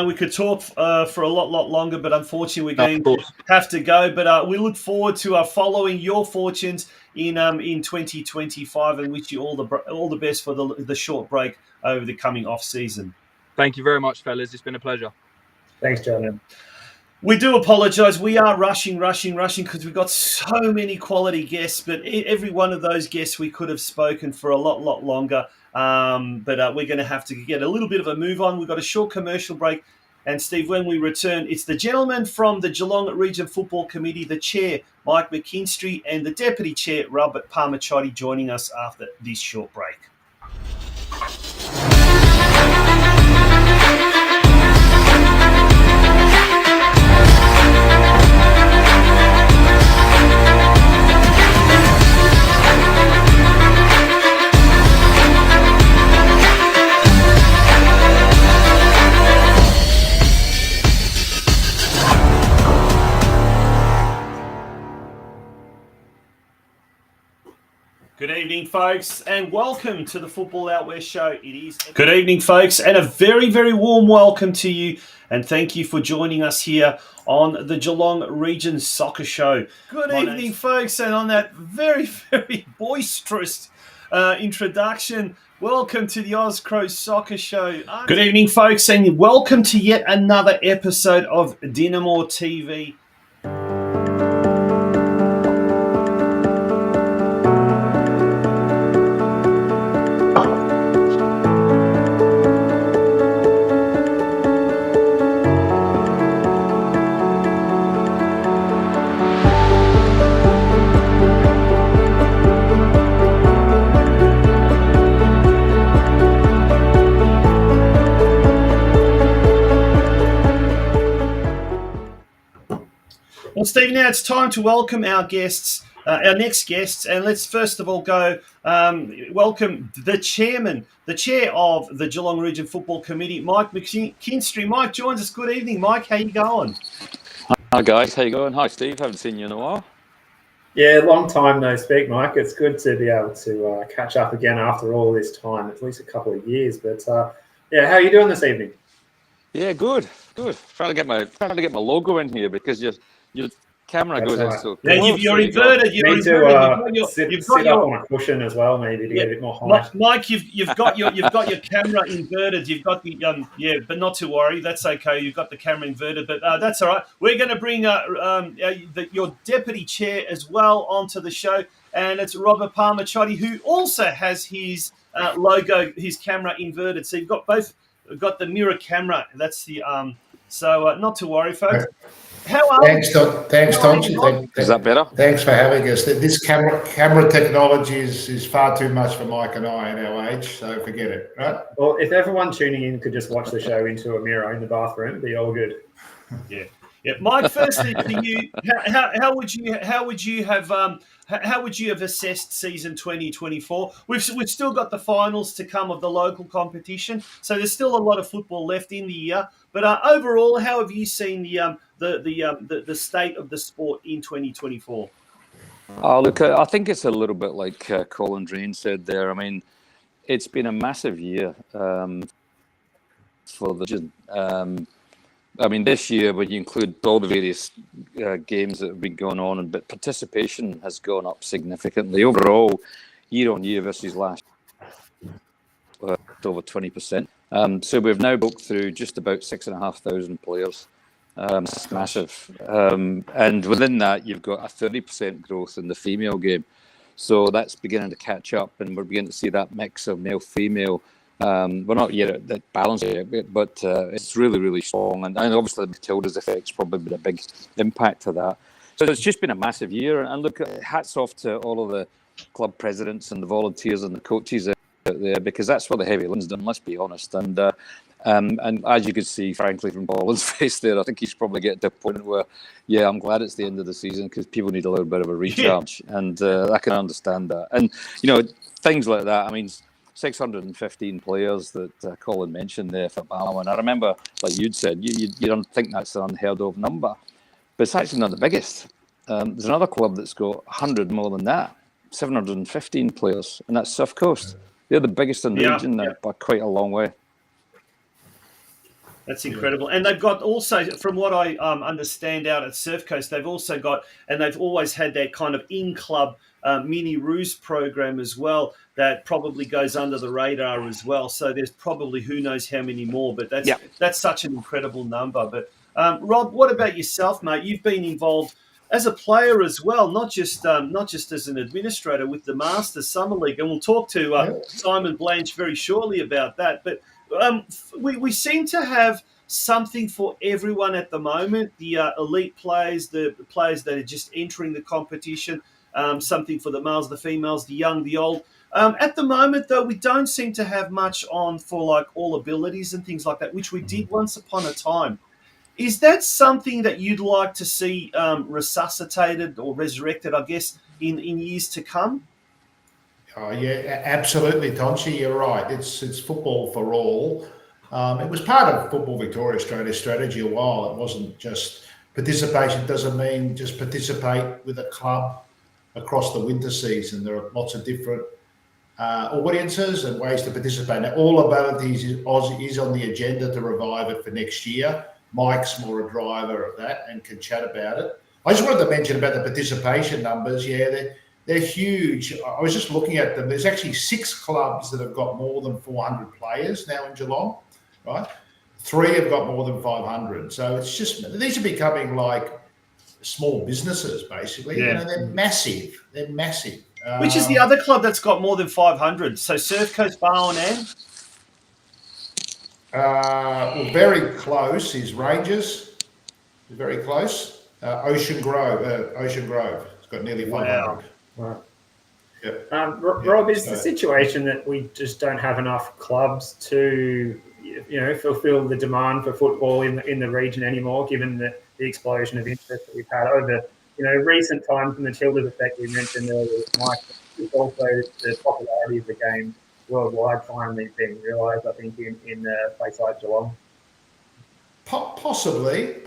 We could talk for a lot longer, but unfortunately we're going to have to go. But we look forward to following your fortunes in 2025, and wish you all the best for the short break over the coming off season. Thank you very much, fellas. It's been a pleasure. Thanks, John. We do apologise. We are rushing because we've got so many quality guests, but every one of those guests we could have spoken for a lot longer. But we're going to have to get a little bit of a move on. We've got a short commercial break. And Steve, when we return, it's the gentleman from the Geelong Region Football Committee, the Chair, Mike McKINSTRY, and the Deputy Chair, Robert PALMARCIOTTI, joining us after this short break. Good evening, folks, and welcome to the Football Out West Show. It is good evening, folks, and a very, very warm welcome to you, and thank you for joining us here on the Geelong Region Soccer Show. Good evening, folks, and on that very, very boisterous introduction, welcome to the Oz Crows Soccer Show. Good evening, folks, and welcome to yet another episode of Dynamo TV. Well, Steve, now it's time to welcome our guests, our next guests, and let's first of all go welcome the chairman, the chair of the Geelong Region Football Committee, Mike McKINSTRY. Mike joins us. Good evening, Mike. How you going? Hi, guys. How you going? Hi, Steve. Haven't seen you in a while. Yeah, long time no speak, Mike. It's good to be able to catch up again after all this time, at least a couple of years. But yeah, how are you doing this evening? Yeah, good. Trying to get my logo in here because your camera goes in so close. Yeah, you're inverted. You've got up on a cushion as well, maybe to get a bit more height. Mike, you've got your camera inverted. You've got the but not to worry, that's okay. You've got the camera inverted, but that's all right. We're going to bring your deputy chair as well onto the show, and it's Robert PALMARCIOTTI, who also has his logo, his camera inverted. So you've got both. We've got the mirror camera. That's the so not to worry, folks. How are Thanks, Tonchi. Is that better? Thanks for having us. This camera technology is far too much for Mike and I at our age, so forget it, right? Well, if everyone tuning in could just watch the show into a mirror in the bathroom, it'd be all good. Yeah. Mike, firstly to you, how would you have assessed season 2024? We've still got the finals to come of the local competition, so there's still a lot of football left in the year. But overall, how have you seen the state of the sport in 2024? Oh, look, I think it's a little bit like Colin Dreen said there. I mean, it's been a massive year for the I mean, this year, when you include all the various games that have been going on, but participation has gone up significantly overall, year on year versus last over 20%. So we've now booked through just about 6,500 players. It's massive. And within that, you've got a 30% growth in the female game. So that's beginning to catch up, and we're beginning to see that mix of male-female. We're not yet at that balance yet, but it's really, really strong. And obviously, the Matilda's effect's probably been a big impact to that. So it's just been a massive year. And look, hats off to all of the club presidents and the volunteers and the coaches out there, because that's what the heavy lifting's done, let's be honest. And as you could see, frankly, from Colin's face there, I think he's probably getting to a point where, yeah, I'm glad it's the end of the season because people need a little bit of a recharge. Yeah. And I can understand that. And, things like that, I mean, 615 players that Colin mentioned there for Balmain. I remember, like you'd said, you don't think that's an unheard of number, but it's actually not the biggest. There's another club that's got 100 more than that, 715 players, and that's South Coast. They're the biggest in the region now by quite a long way. That's incredible. And they've got also, from what I understand out at Surf Coast, they've also got, and they've always had that kind of in-club mini roost program as well that probably goes under the radar as well. So there's probably who knows how many more, but that's such an incredible number. But Rob, what about yourself, mate? You've been involved as a player as well, not just as an administrator with the Masters Summer League, and we'll talk to Simon Blanche very shortly about that. But we seem to have something for everyone at the moment. The elite players, the players that are just entering the competition, something for the males, the females, the young, the old. At the moment, though, we don't seem to have much on for like all abilities and things like that, which we did once upon a time. Is that something that you'd like to see resuscitated or resurrected, I guess, in years to come? Oh, yeah, absolutely, Tonchi. You're right. It's football for all. It was part of Football Victoria Australia's strategy a while. It wasn't just participation. Doesn't mean just participate with a club across the winter season. There are lots of different audiences and ways to participate. Now, all abilities is on the agenda to revive it for next year. Mike's more a driver of that and can chat about it. I just wanted to mention about the participation numbers. Yeah, they're huge. I was just looking at them. There's actually 6 clubs that have got more than 400 players now in Geelong, right? 3 have got more than 500. So it's just, these are becoming like small businesses, basically. Yeah. They're massive. They're massive. Which is the other club that's got more than 500? So Surf Coast, Barwon and? Well, very close is Rangers. Very close. Ocean Grove. It's got nearly 500. Wow. Yep. Rob, is the situation that we just don't have enough clubs to, fulfil the demand for football in the region anymore, given the explosion of interest that we've had over, recent times, the Matilda's effect we mentioned earlier, Mike, it's also the popularity of the game worldwide finally being realised, I think, in a place like Geelong. Possibly.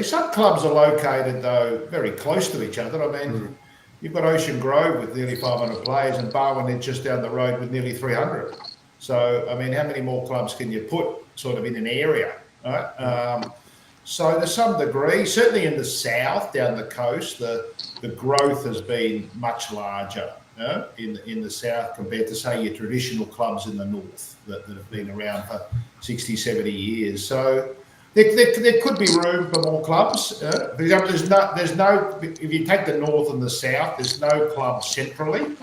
Some clubs are located, though, very close to each other. I mean, you've got Ocean Grove with nearly 500 players and Barwon is just down the road with nearly 300. So, I mean, how many more clubs can you put sort of in an area, right? So there's some degree, certainly in the south, down the coast, the growth has been much larger in the south compared to, say, your traditional clubs in the north that have been around for 60, 70 years. So there could be room for more clubs. For example, there's no, if you take the north and the south, there's no clubs centrally.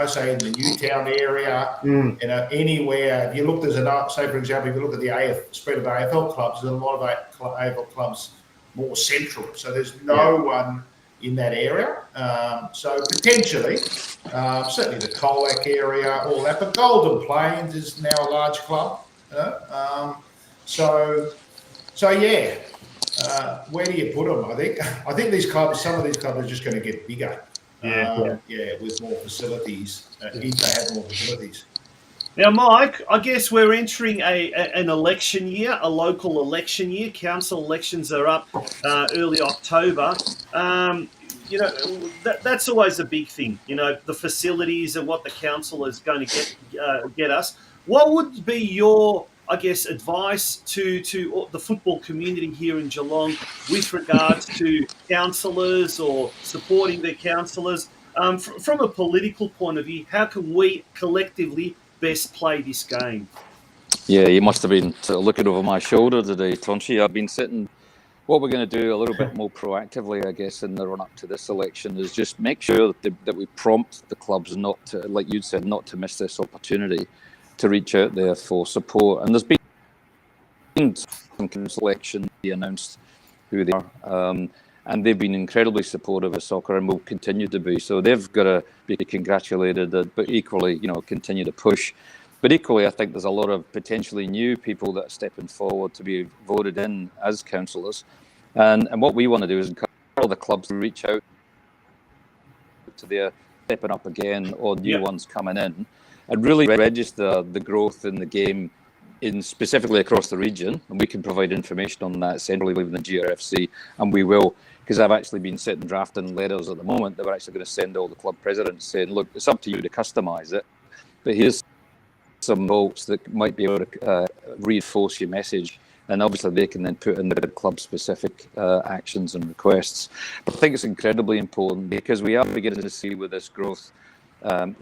Say in the Newtown area, anywhere. If you look, say for example, if you look at the spread of AFL clubs, there's a lot of AFL clubs more central. So there's no one in that area. So potentially, certainly the Colac area, all that. But Golden Plains is now a large club. So yeah. Where do you put them? I think these clubs, some of these clubs are just going to get bigger. With more facilities, if they have more facilities. Now, Mike, I guess we're entering an election year, a local election year. Council elections are up early October. That's always a big thing, the facilities and what the council is going to get us. What would be your I guess, advice to the football community here in Geelong with regards to councillors or supporting their councillors? From a political point of view, how can we collectively best play this game? Yeah, you must have been sort of looking over my shoulder today, Tonchi. I've been sitting. What we're going to do a little bit more proactively, I guess, in the run-up to this election is just make sure that we prompt the clubs not to, like you'd said, not to miss this opportunity to reach out there for support. And there's been some selection announced who they are. And they've been incredibly supportive of soccer and will continue to be. So they've got to be congratulated, but equally, continue to push. But equally, I think there's a lot of potentially new people that are stepping forward to be voted in as councillors. And what we want to do is encourage all the clubs to reach out to their stepping up again or new ones coming in and really register the growth in the game specifically across the region. And we can provide information on that centrally within the GRFC, and we will. Because I've actually been sitting drafting letters at the moment that we're actually going to send all the club presidents saying, look, it's up to you to customise it, but here's some votes that might be able to reinforce your message. And obviously they can then put in the club-specific actions and requests. But I think it's incredibly important because we are beginning to see with this growth,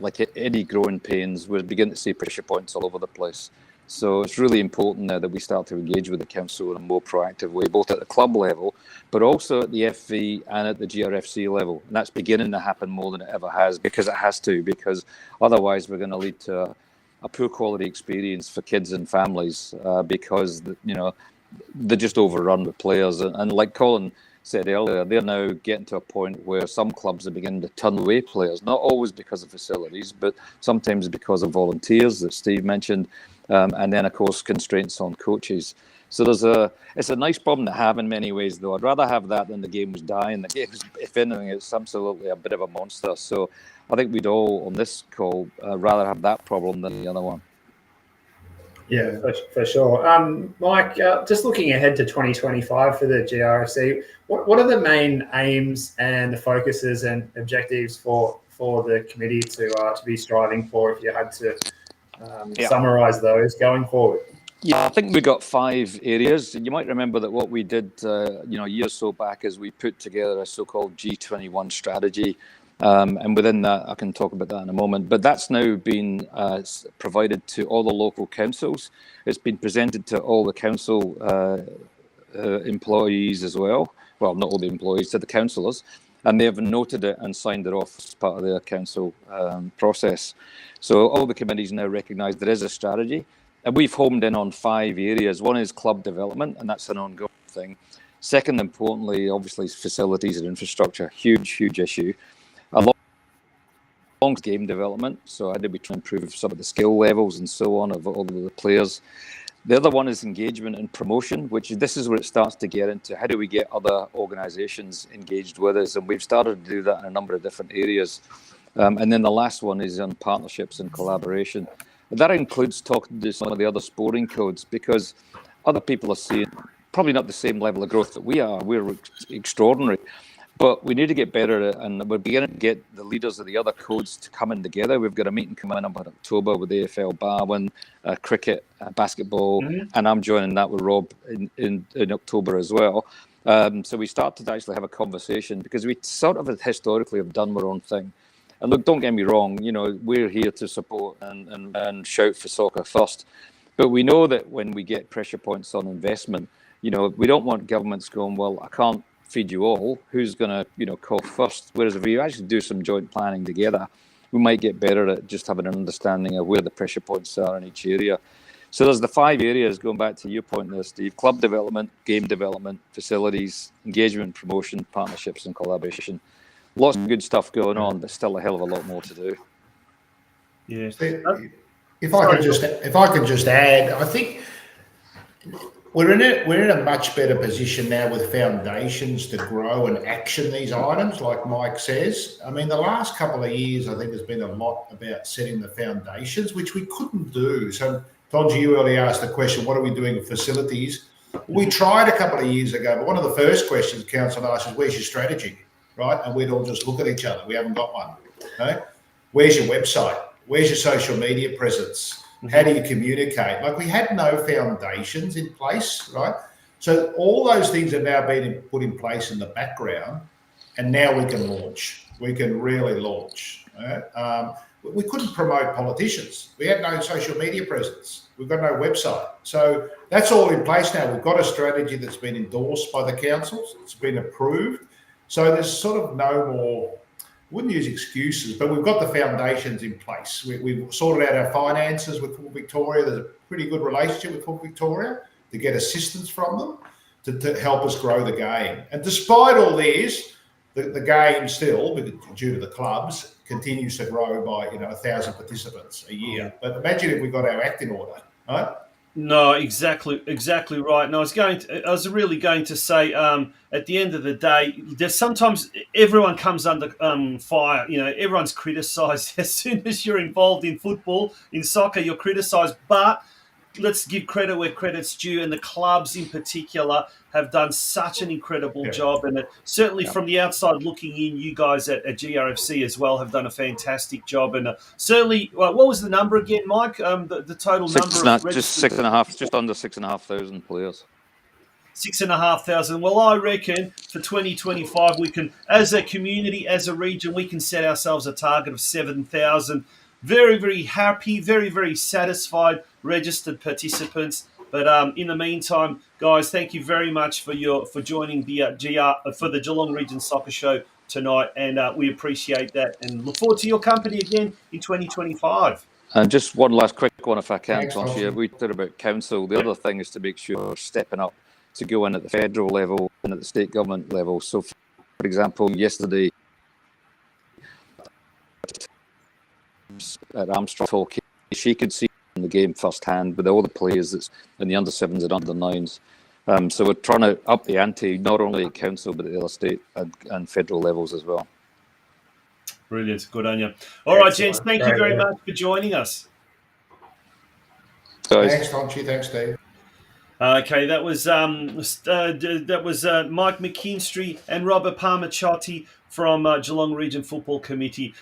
like any growing pains, we're beginning to see pressure points all over the place. So it's really important now that we start to engage with the council in a more proactive way, both at the club level, but also at the FV and at the GRFC level. And that's beginning to happen more than it ever has, because it has to, because otherwise we're going to lead to a poor quality experience for kids and families because, they're just overrun with players. And like Colin said earlier, they're now getting to a point where some clubs are beginning to turn away players, not always because of facilities, but sometimes because of volunteers that Steve mentioned. And then, of course, constraints on coaches. So it's a nice problem to have in many ways, though. I'd rather have that than the game was dying. The game, if anything, it's absolutely a bit of a monster. So I think we'd all, on this call, rather have that problem than the other one. Yeah, for sure. Mike, just looking ahead to 2025 for the GRFC, what are the main aims and the focuses and objectives for the committee to be striving for, if you had to summarise those going forward? Yeah, I think we got 5 areas. And you might remember that what we did, a year or so back is we put together a so-called G21 strategy. And within that, I can talk about that in a moment. But that's now been provided to all the local councils. It's been presented to all the council employees as well. Well, not all the employees, to the councillors. And they have noted it and signed it off as part of their council process. So all the committees now recognise there is a strategy. And we've homed in on 5 areas. One is club development, and that's an ongoing thing. Second, importantly, obviously, is facilities and infrastructure. Huge issue. Along game development. So how do we try and improve some of the skill levels and so on of all of the players? The other one is engagement and promotion, this is where it starts to get into how do we get other organisations engaged with us? And we've started to do that in a number of different areas. And then the last one is on partnerships and collaboration. That includes talking to some of the other sporting codes, because other people are seeing probably not the same level of growth that we are. We're extraordinary. But we need to get better, and we're beginning to get the leaders of the other codes to come in together. We've got a meeting coming up in October with AFL Barwon, cricket, basketball, and I'm joining that with Rob in October as well. So we started to actually have a conversation, because we sort of historically have done our own thing. And look, don't get me wrong, we're here to support and shout for soccer first. But we know that when we get pressure points on investment, we don't want governments going, well, I can't feed you all. Who's going to, call first? Whereas if we actually do some joint planning together, we might get better at just having an understanding of where the pressure points are in each area. So there's the 5 areas, going back to your point there, Steve: club development, game development, facilities, engagement, promotion, partnerships and collaboration. Lots of good stuff going on, but still a hell of a lot more to do. Yes. If I could just add, I think we're in a much better position now with foundations to grow and action these items, like Mike says. I mean, the last couple of years, I think there's been a lot about setting the foundations, which we couldn't do. So, Tonji, you earlier asked the question, what are we doing with facilities? We tried a couple of years ago, but one of the first questions council asked is, where's your strategy, right? And we'd all just look at each other. We haven't got one. Okay? Where's your website? Where's your social media presence? How do you communicate? Like, we had no foundations in place, right? So all those things have now been put in place in the background, and now we can launch. We can really launch. Right? We couldn't promote politicians. We had no social media presence. We've got no website. So that's all in place now. We've got a strategy that's been endorsed by the councils. It's been approved. So there's sort of no more, wouldn't use excuses, but we've got the foundations in place. We've sorted out our finances with Full Victoria. There's a pretty good relationship with Full Victoria to get assistance from them to help us grow the game. And despite all this, the game still, due to the clubs, continues to grow by 1,000 participants a year. But imagine if we got our act in order, right? No, exactly right. And I was really going to say, at the end of the day, there's sometimes everyone comes under fire. Everyone's criticised as soon as you're involved in football, in soccer, you're criticised. But let's give credit where credit's due, and the clubs in particular have done such an incredible job. And certainly from the outside looking in, you guys at GRFC as well have done a fantastic job. And certainly, what was the number again, Mike? The total number of just 6,500, just under 6,500 players. 6,500. Well, I reckon for 2025 we can, as a community, as a region, we can set ourselves a target of 7,000. Very, very happy, very, very satisfied registered participants. But in the meantime, guys, thank you very much for joining the for the Geelong Region Soccer Show tonight, and we appreciate that and look forward to your company again in 2025. And just one last quick one, if I can, Tonchi. We talked about council. The other thing is to make sure we're stepping up to go in at the federal level and at the state government level. So, for example, yesterday at Armstrong Talk, she could see the game firsthand with all the players that's in the under-7s and under-9s. So we're trying to up the ante, not only at council, but at the other state and federal levels as well. Brilliant. Good on you. All right, gents, thank you very much for joining us. Thanks, Tonchi. Thanks, Steve. Okay, that was Mike McKINSTRY and Robert PALMARCIOTTI from Geelong Region Football Committee.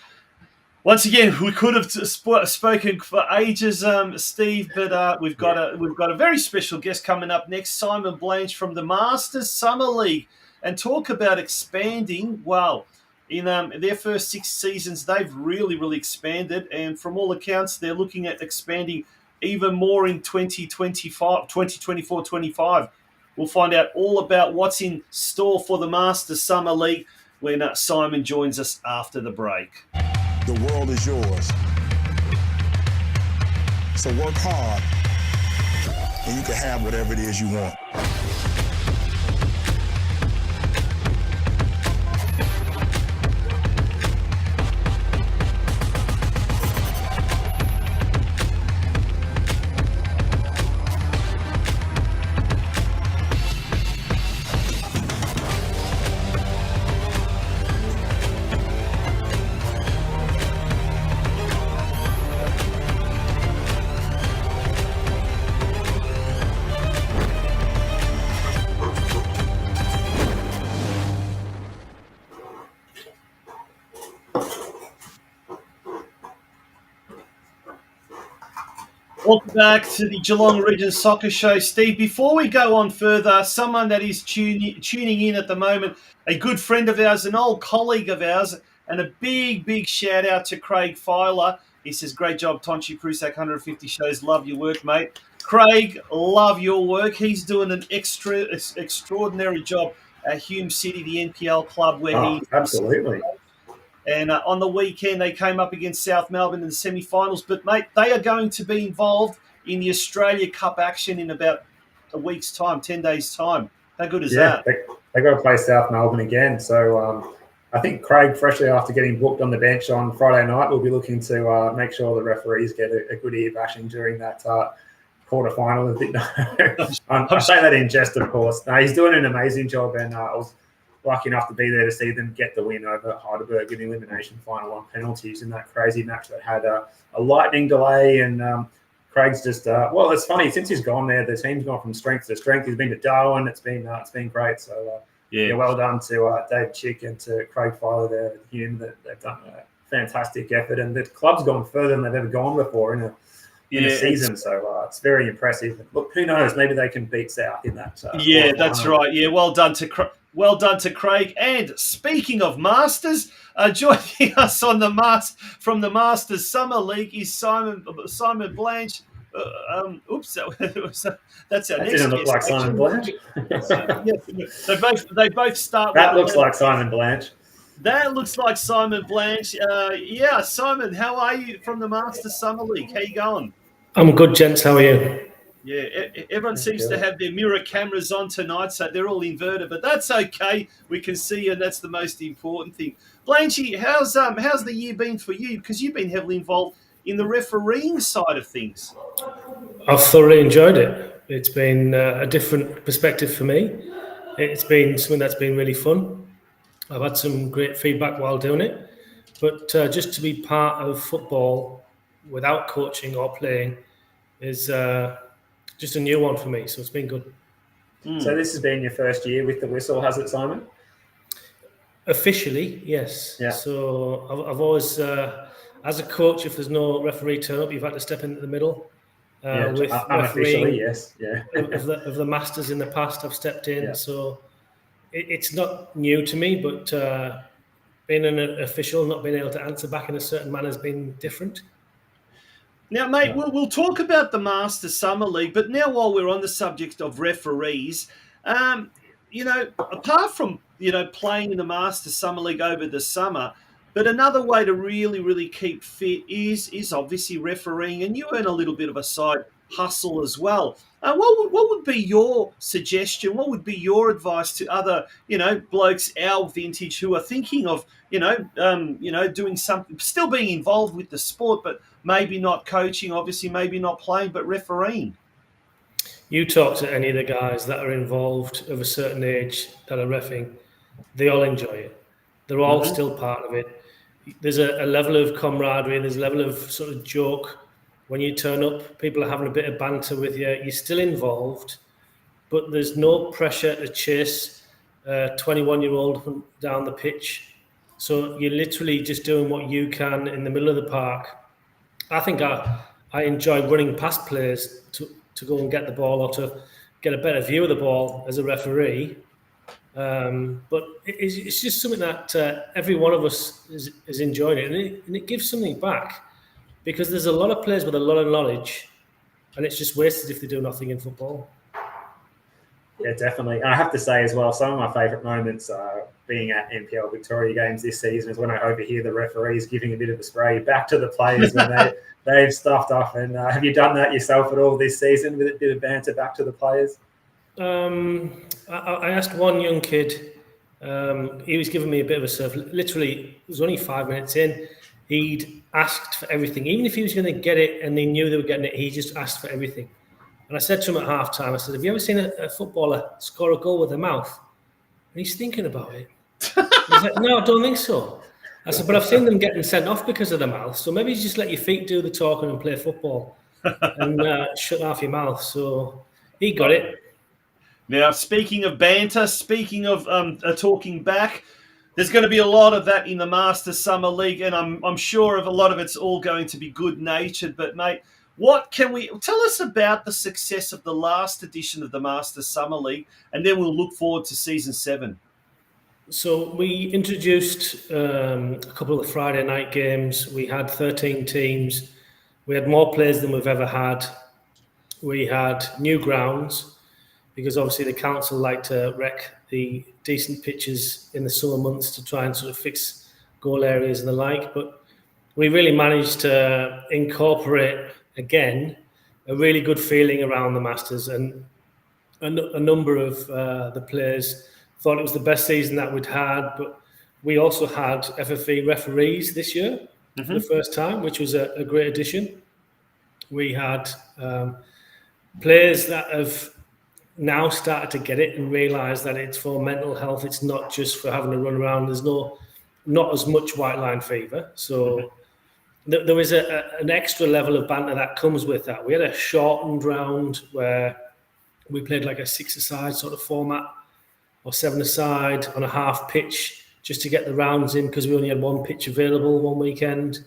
Once again, we could have spoken for ages, Steve, but we've got a very special guest coming up next, Simon Blanche from the Masters Summer League, and talk about expanding. Well, in their first 6 seasons, they've really expanded, and from all accounts, they're looking at expanding even more in 2024-25. We'll find out all about what's in store for the Masters Summer League when Simon joins us after the break. The world is yours. So work hard, and you can have whatever it is you want. Welcome back to the Geelong Region Soccer Show. Steve, before we go on further, someone that is tuning in at the moment, a good friend of ours, an old colleague of ours, and a big shout out to Craig Filer. He says, great job, Tonchi Prusak, 150 shows. Love your work, mate. Craig, love your work. He's doing an extraordinary job at Hume City, the NPL club where absolutely. And on the weekend, they came up against South Melbourne in the semi-finals. But, mate, they are going to be involved in the Australia Cup action in about a week's time, 10 days' time. How good is that? They got to play South Melbourne again. So I think Craig, freshly after getting booked on the bench on Friday night, will be looking to make sure the referees get a good ear bashing during that quarterfinal. I'm saying that in jest, of course. No, he's doing an amazing job, and I was lucky enough to be there to see them get the win over Heidelberg in the elimination final on penalties in that crazy match that had a lightning delay. And Craig's just well, it's funny, since he's gone there, the team's gone from strength to strength. He's been to Darwin. It's been great. So well done to Dave Chick and to Craig Filer there at Hume. They've done a fantastic effort, and the club's gone further than they've ever gone before in in the season. So it's very impressive. Look, who knows? Maybe they can beat South in that. That's right. Yeah, well done to Craig. And speaking of Masters, joining us on the from the Masters Summer League is Simon Blanch. That's our next. Didn't look like Simon Blanch. They both start. That looks like Simon Blanch. That looks like Simon Blanch. Simon, how are you from the Masters Summer League? How you going? I'm good, gents. How are you? Yeah, everyone seems to have their mirror cameras on tonight, so they're all inverted, but that's okay. We can see you, and that's the most important thing. Blanchy, how's the year been for you? Because you've been heavily involved in the refereeing side of things. I've thoroughly enjoyed it. It's been a different perspective for me. It's been something that's been really fun. I've had some great feedback while doing it, but just to be part of football without coaching or playing is just a new one for me, so it's been good. So this has been your first year with the whistle, has it, Simon? Officially, yes. Yeah. So I've always, as a coach, if there's no referee turn up, you've had to step into the middle. With unofficially, yes. Yeah. of the Masters in the past, I've stepped in. Yeah. So it's not new to me, but being an official, not being able to answer back in a certain manner has been different. Now, mate, we'll talk about the Masters Summer League, but now while we're on the subject of referees, apart from, playing in the Masters Summer League over the summer, but another way to really, really keep fit is obviously refereeing, and you earn a little bit of a side hustle as well. What would be your suggestion? What would be your advice to other, blokes our vintage who are thinking of, doing something, still being involved with the sport, but maybe not coaching, obviously, maybe not playing, but refereeing? You talk to any of the guys that are involved of a certain age that are reffing, they all enjoy it. They're all still part of it. There's a level of camaraderie, there's a level of sort of joke. When you turn up, people are having a bit of banter with you. You're still involved, but there's no pressure to chase a 21-year-old down the pitch. So you're literally just doing what you can in the middle of the park. I think I enjoy running past players to go and get the ball or to get a better view of the ball as a referee. But it's just something that every one of us is enjoying it, and it gives something back. Because there's a lot of players with a lot of knowledge, and it's just wasted if they do nothing in football. Yeah, definitely. I have to say as well, some of my favourite moments being at NPL Victoria games this season is when I overhear the referees giving a bit of a spray back to the players when they've stuffed off. And have you done that yourself at all this season with a bit of banter back to the players? I asked one young kid, he was giving me a bit of a serve. Literally, it was only 5 minutes in. He'd asked for everything. Even if he was going to get it and they knew they were getting it, he just asked for everything. And I said to him at half-time, I said, have you ever seen a footballer score a goal with their mouth? And he's thinking about it. He's like, no, I don't think so. I said, but I've seen them getting sent off because of their mouth. So maybe you just let your feet do the talking and play football and shut off your mouth. So he got it. Now, speaking of banter, speaking of talking back, there's going to be a lot of that in the Masters Summer League, and I'm sure of a lot of it's all going to be good-natured. But, mate, what can we tell us about the success of the last edition of the Masters Summer League, and then we'll look forward to Season 7. So we introduced a couple of the Friday night games. We had 13 teams. We had more players than we've ever had. We had new grounds, because obviously the council like to wreck the decent pitches in the summer months to try and sort of fix goal areas and the like. But we really managed to incorporate, again, a really good feeling around the Masters. And a number of the players thought it was the best season that we'd had. But we also had FFE referees this year for the first time, which was a great addition. We had players that have now started to get it and realise that it's for mental health. It's not just for having to run around. There's not as much white line fever. So there was an extra level of banter that comes with that. We had a shortened round where we played like a 6-a-side sort of format or 7-a-side on a half pitch just to get the rounds in, because we only had one pitch available one weekend.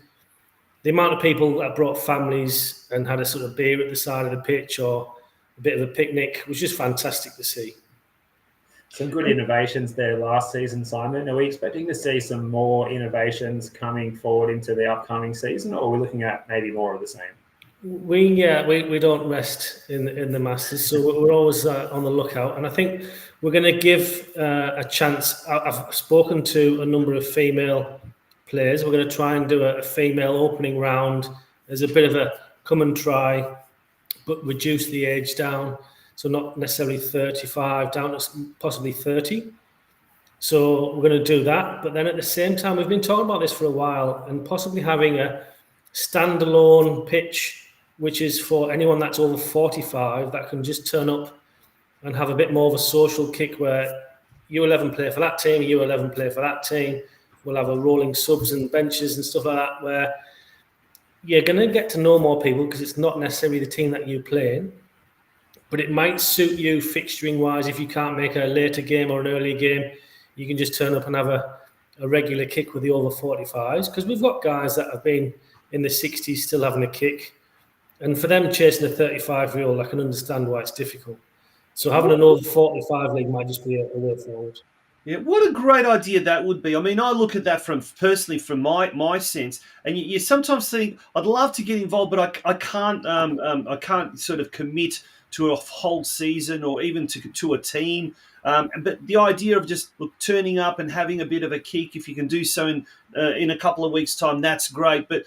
the amount of people that brought families and had a sort of beer at the side of the pitch or a bit of a picnic was just fantastic to see. Some good innovations there last season, Simon. Are we expecting to see some more innovations coming forward into the upcoming season, or are we looking at maybe more of the same? We don't rest in the Masters, so we're always on the lookout. And I think we're going to give a chance. I've spoken to a number of female players. We're going to try and do a female opening round as a bit of a come and try, but reduce the age down. So not necessarily 35, down to possibly 30. So we're going to do that. But then at the same time, we've been talking about this for a while and possibly having a standalone pitch, which is for anyone that's over 45 that can just turn up and have a bit more of a social kick where U11 play for that team, U11 play for that team. We'll have a rolling subs and benches and stuff like that where you're going to get to know more people because it's not necessarily the team that you play in. But it might suit you fixturing-wise if you can't make a later game or an early game. You can just turn up and have a regular kick with the over 45s because we've got guys that have been in the 60s still having a kick. And for them chasing a 35-year-old, I can understand why it's difficult. So having an over 45 league might just be a way forward. Yeah, what a great idea that would be. I mean, I look at that from my sense, and you sometimes think I'd love to get involved, but I can't sort of commit to a whole season or even to a team. But the idea of just turning up and having a bit of a kick, if you can do so in a couple of weeks' time, that's great. But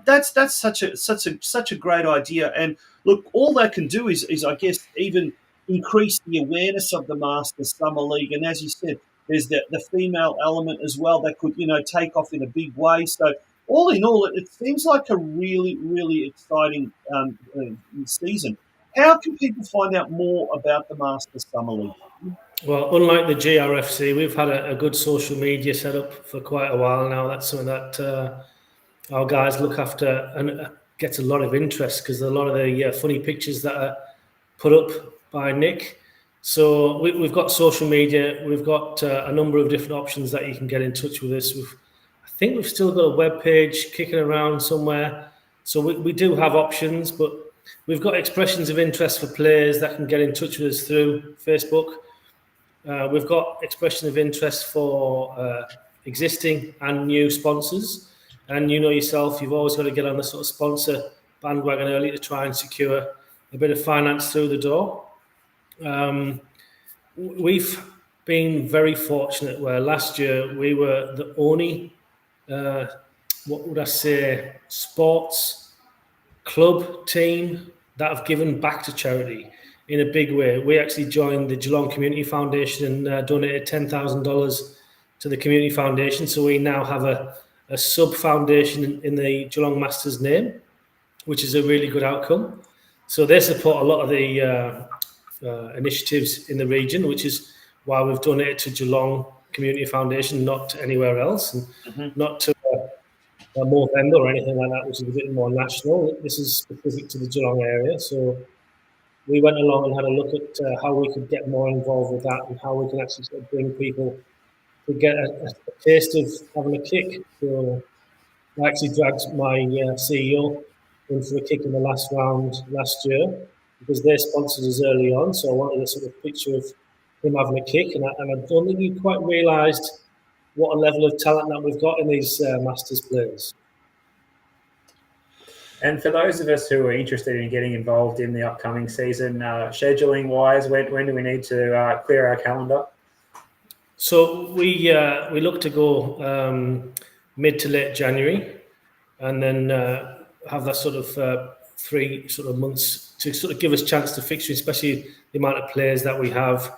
that's such a great idea. And look, all that can do is I guess even increase the awareness of the Masters Summer League. And as you said, there's the female element as well that could take off in a big way. So all in all, it seems like a really, really exciting season. How can people find out more about the Masters Summer League? Well, unlike the GRFC, we've had a good social media set up for quite a while now. That's something that our guys look after and gets a lot of interest because a lot of the funny pictures that are put up by Nick. So we've got social media. We've got a number of different options that you can get in touch with us. I think we've still got a web page kicking around somewhere. So we do have options, but we've got expressions of interest for players that can get in touch with us through Facebook. We've got expression of interest for existing and new sponsors. And you know yourself, you've always got to get on the sort of sponsor bandwagon early to try and secure a bit of finance through the door. We've been very fortunate where last year we were the only, sports club team that have given back to charity in a big way. We actually joined the Geelong Community Foundation and donated $10,000 to the Community Foundation. So we now have a sub-foundation in the Geelong Masters name, which is a really good outcome. So they support a lot of the initiatives in the region, which is why we've donated to Geelong Community Foundation, not to anywhere else, and not to a more vendor or anything like that, which is a bit more national. This is specific to the Geelong area. So we went along and had a look at how we could get more involved with that and how we can actually sort of bring people to get a taste of having a kick. So I actually dragged my CEO in for a kick in the last round last year because they sponsored us early on. So I wanted a sort of picture of him having a kick. And I don't think he quite realised what a level of talent that we've got in these Masters players. And for those of us who are interested in getting involved in the upcoming season, scheduling-wise, when do we need to clear our calendar? So we look to go mid to late January, and then have that sort of 3 sort of months to sort of give us a chance to fixture, especially the amount of players that we have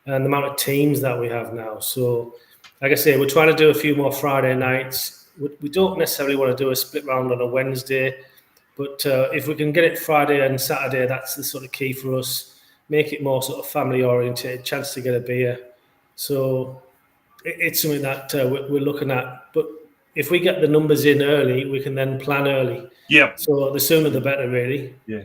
and the amount of teams that we have now. So, like I say, we're trying to do a few more Friday nights. We don't necessarily want to do a split round on a Wednesday, but if we can get it Friday and Saturday, that's the sort of key for us. Make it more sort of family oriented, chance to get a beer. So it's something that we're looking at. But if we get the numbers in early, we can then plan early. Yeah. So the sooner the better, really. Yeah.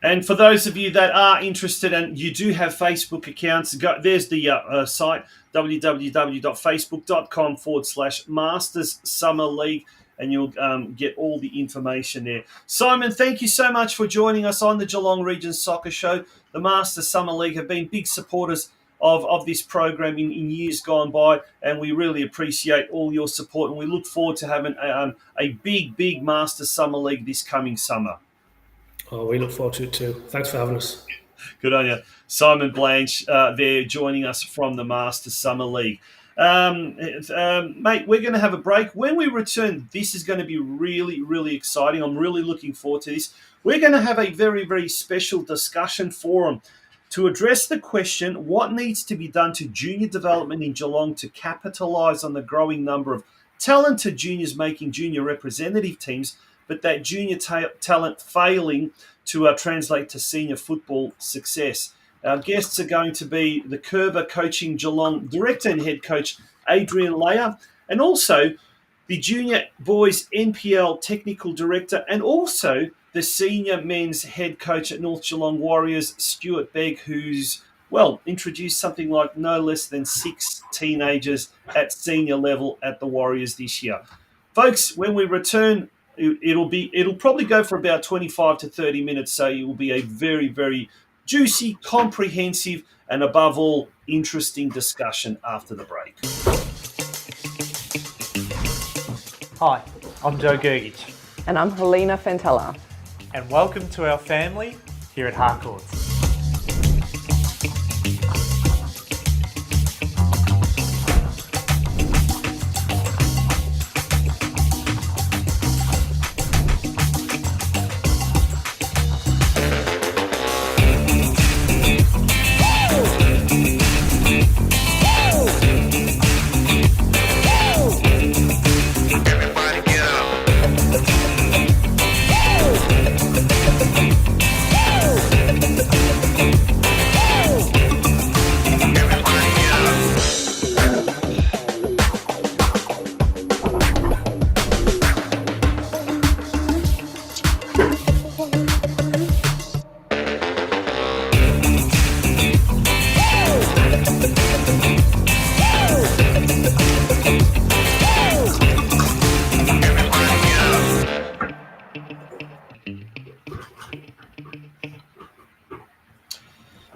And for those of you that are interested and you do have Facebook accounts, there's the site, www.facebook.com/Masters Summer League. and you'll get all the information there. Simon, thank you so much for joining us on the Geelong Region Soccer Show. The Masters Summer League have been big supporters of this program in years gone by, and we really appreciate all your support, and we look forward to having a big Masters Summer League this coming summer. Oh, we look forward to it too. Thanks for having us. Good on you. Simon Blanche there joining us from the Masters Summer League. Mate, we're going to have a break. When we return, this is going to be really exciting. I'm really looking forward to this. We're going to have a very special discussion forum to address the question, what needs to be done to junior development in Geelong to capitalise on the growing number of talented juniors making junior representative teams, but that junior talent failing to translate to senior football success. Our guests are going to be the Coerver Coaching Geelong Director and Head Coach ADRIAN, and also the Junior Boys NPL Technical Director, and also the Senior Men's Head Coach at North Geelong Warriors, Stuart BEGG, who's, introduced something like no less than 6 teenagers at senior level at the Warriors this year. Folks, when we return, it'll probably go for about 25 to 30 minutes, so it will be a very juicy, comprehensive, and above all, interesting discussion after the break. Hi, I'm Joe Gergich. And I'm Helena Fantella. And welcome to our family here at Harcourts.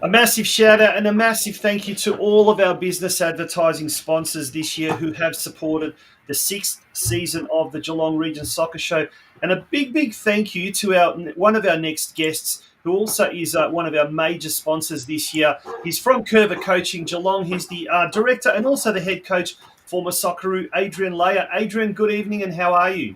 A massive shout out and a massive thank you to all of our business advertising sponsors this year who have supported the 6th season of the Geelong Region Soccer Show. And a big thank you to one of our next guests, who also is one of our major sponsors this year. He's from Coerver Coaching Geelong. He's the director and also the head coach, former Socceroo, ADRIAN. ADRIAN, good evening, and how are you?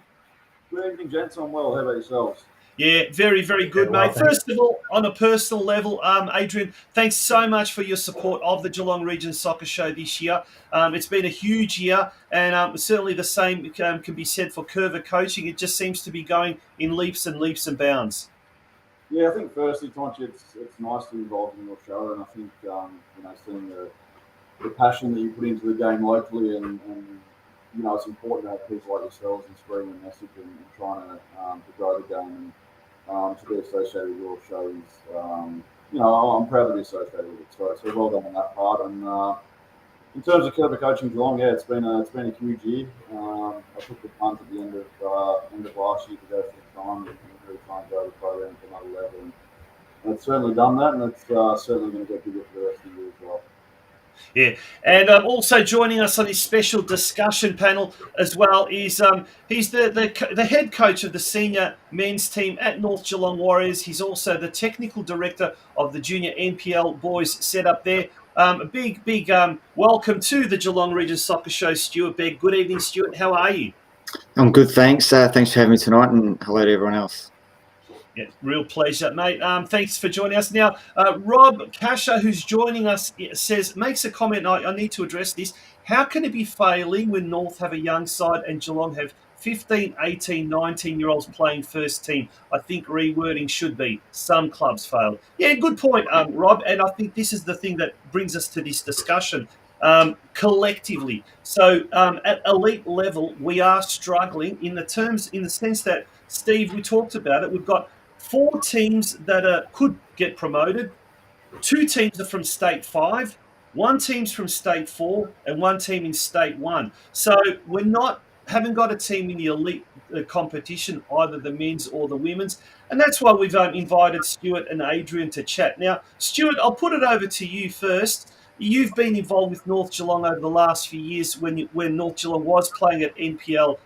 Good evening, gents. I'm well. How about yourselves? Yeah, very good, mate. First of all, on a personal level, ADRIAN, thanks so much for your support of the Geelong Region Soccer Show this year. It's been a huge year, and certainly the same can be said for Coerver Coaching. It just seems to be going in leaps and bounds. Yeah, I think firstly, Tonchi, it's nice to be involved in your show, and I think seeing the passion that you put into the game locally, and it's important to have people like yourselves and spreading the message and trying to grow the game. And to be associated with your show is, I'm proud to be associated with it. So well done on that part. And in terms of Coerver Coaching Geelong, yeah, it's been a huge year. I took the punt at the end of last year to go full time and really try and grow the program to another level. And it's certainly done that, and it's certainly going to get bigger for the rest of the year as well. Yeah, and also joining us on this special discussion panel as well is he's the head coach of the senior men's team at North Geelong Warriors. He's also the technical director of the junior NPL boys set up there. A big welcome to the Geelong Region Soccer Show, Stuart BEGG. Good evening, Stuart. How are you? I'm good, thanks. Thanks for having me tonight, and hello to everyone else. Yeah, real pleasure, mate. Thanks for joining us. Now, Rob Kasha, who's joining us, makes a comment. I need to address this. How can it be failing when North have a young side and Geelong have 15, 18, 19-year-olds playing first team? I think rewording should be some clubs fail. Yeah, good point, Rob. And I think this is the thing that brings us to this discussion collectively. So at elite level, we are struggling in the sense that, Steve, we talked about it. We've got 4 teams that could get promoted. 2 teams are from State 5, 1 team's from State 4, and 1 team in State 1. So we're not haven't got a team in the elite competition, either the men's or the women's. And that's why we've invited Stuart and Adrian to chat. Now, Stuart, I'll put it over to you first. You've been involved with North Geelong over the last few years when North Geelong was playing at NPL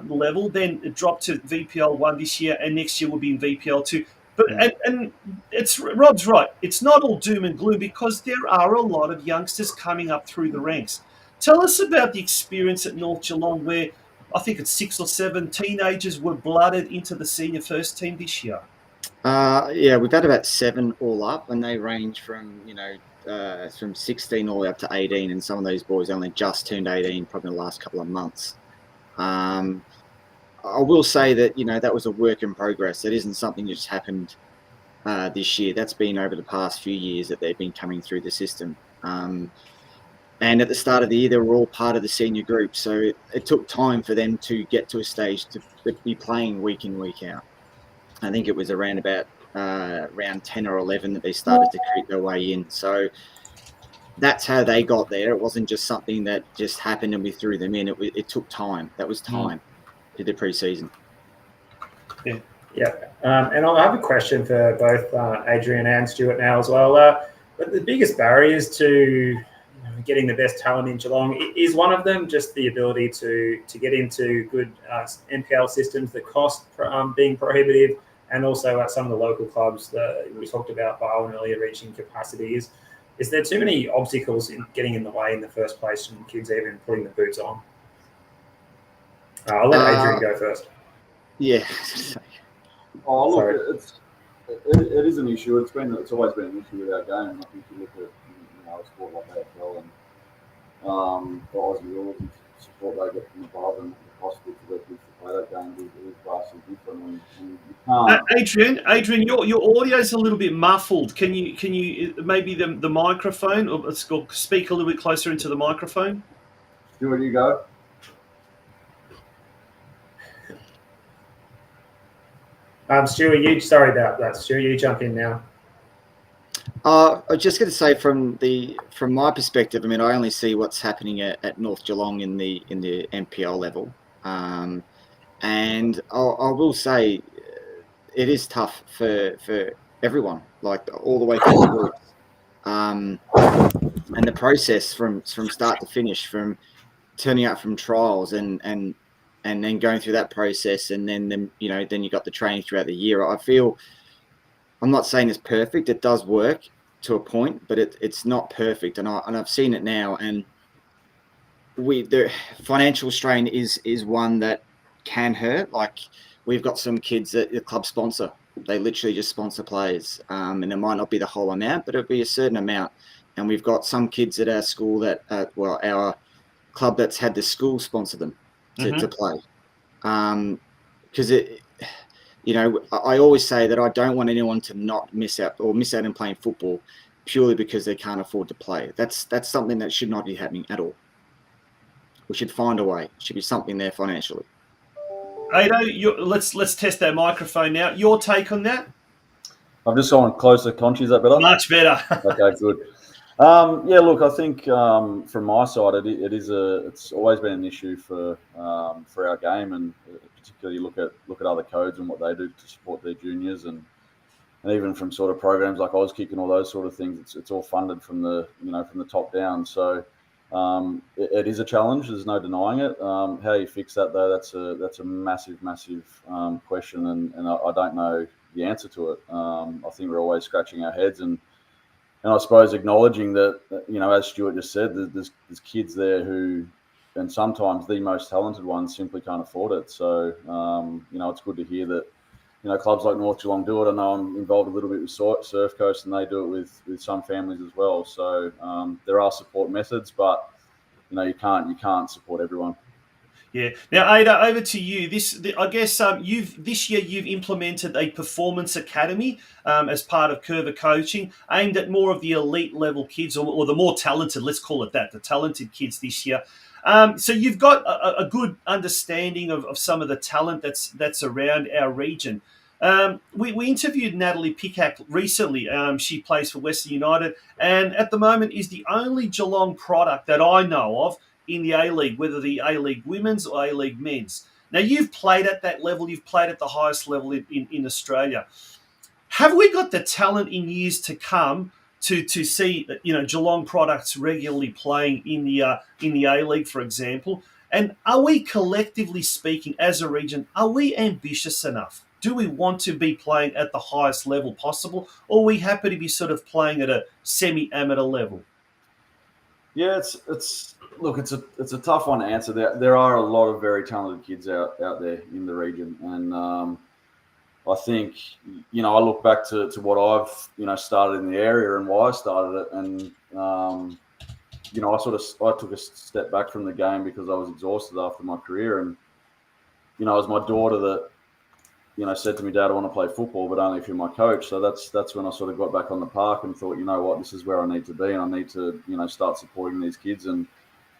level. Then it dropped to VPL 1 this year, and next year will be in VPL 2. But and it's Rob's right. It's not all doom and gloom because there are a lot of youngsters coming up through the ranks. Tell us about the experience at North Geelong where I think it's 6 or 7 teenagers were blooded into the senior first team this year. Yeah, we've had about 7 all up, and they range from, from 16 all the way up to 18, and some of those boys only just turned 18 probably in the last couple of months. I will say that, that was a work in progress. It isn't something that just happened this year. That's been over the past few years that they've been coming through the system. And at the start of the year, they were all part of the senior group. So it took time for them to get to a stage to be playing week in, week out. I think it was around about round 10 or 11 that they started to create their way in. So that's how they got there. It wasn't just something that just happened and we threw them in. It took time. That was time to the pre-season. Yeah. And I have a question for both Adrian and Stuart now as well. But the biggest barriers to getting the best talent in Geelong, is one of them just the ability to get into good NPL systems, the cost being prohibitive, and also at some of the local clubs that we talked about Barwon earlier reaching capacity. Is there too many obstacles in getting in the way in the first place and kids even putting the boots on? I'll let Adrian go first. Yeah. Oh, look, it is an issue. It's always been an issue with our game. I think you look at a sport like AFL and the Aussie rules and support they get from above and the possibility for their kids to play that game is vastly different. And you can't. Adrian, your audio is a little bit muffled. Can you maybe the microphone, or let's go speak a little bit closer into the microphone? Stuart, you go. Stuart, sorry about that. Stuart, you jump in now. I was just going to say from my perspective, I only see what's happening at North Geelong in the NPL level, and I will say it is tough for everyone, like all the way through the groups, and the process from start to finish, from turning out from trials and then going through that process, and then you got the training throughout the year. I feel, I'm not saying it's perfect. It does work to a point, but it's not perfect. And I've seen it now. And the financial strain is one that can hurt. Like we've got some kids that the club sponsor. They literally just sponsor players. And it might not be the whole amount, but it'll be a certain amount. And we've got some kids at our school our club that's had the school sponsor them to play. Because I always say that I don't want anyone to not miss out on playing football purely because they can't afford to play. That's something that should not be happening at all. We should find a way. It should be something there financially. Ado, let's test that microphone now. Your take on that? I've just gone closer. Conchi, is that better? Much better. Okay, good. Yeah, look, I think from my side, it's always been an issue for our game, and particularly look at other codes and what they do to support their juniors, and even from sort of programs like Auskick and all those sort of things. It's all funded from the top down. So it is a challenge. There's no denying it. How you fix that though? That's a massive question, and I don't know the answer to it. I think we're always scratching our heads and I suppose acknowledging that, as Stuart just said, there's kids there who, and sometimes the most talented ones, simply can't afford it. So, it's good to hear that, clubs like North Geelong do it. I know I'm involved a little bit with Surf Coast, and they do it with some families as well. So there are support methods, but, you can't support everyone. Yeah. Now, Ada, over to you. I guess this year you've implemented a performance academy as part of Coerver coaching, aimed at more of the elite level kids, or the more talented. Let's call it that, the talented kids this year. So you've got a good understanding of some of the talent that's around our region. We interviewed Natalie Pickhack recently. She plays for Western United, and at the moment is the only Geelong product that I know of in the A-League, whether the A-League women's or A-League men's. Now, you've played at that level. You've played at the highest level in Australia. Have we got the talent in years to come to see, Geelong products regularly playing in the A-League, for example? And are we, collectively speaking, as a region, are we ambitious enough? Do we want to be playing at the highest level possible, or are we happy to be sort of playing at a semi-amateur level? Yeah, it's a tough one to answer. There are a lot of very talented kids out there in the region, and I think I look back to what I've started in the area and why I started it, and I took a step back from the game because I was exhausted after my career, and it was my daughter that said to me, "Dad, I want to play football, but only if you're my coach." So that's when I sort of got back on the park and thought, you know what, this is where I need to be, and I need to start supporting these kids and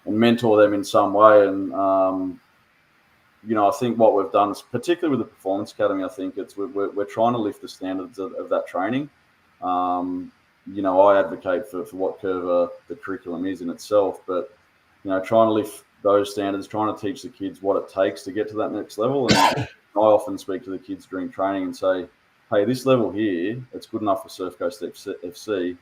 mentor them in some way. And I think what we've done, particularly with the Performance Academy, I think we're trying to lift the standards of that training. I advocate for what Coerver the curriculum is in itself, but trying to lift those standards, trying to teach the kids what it takes to get to that next level. And I often speak to the kids during training and say, hey, this level here, it's good enough for Surf Coast FC,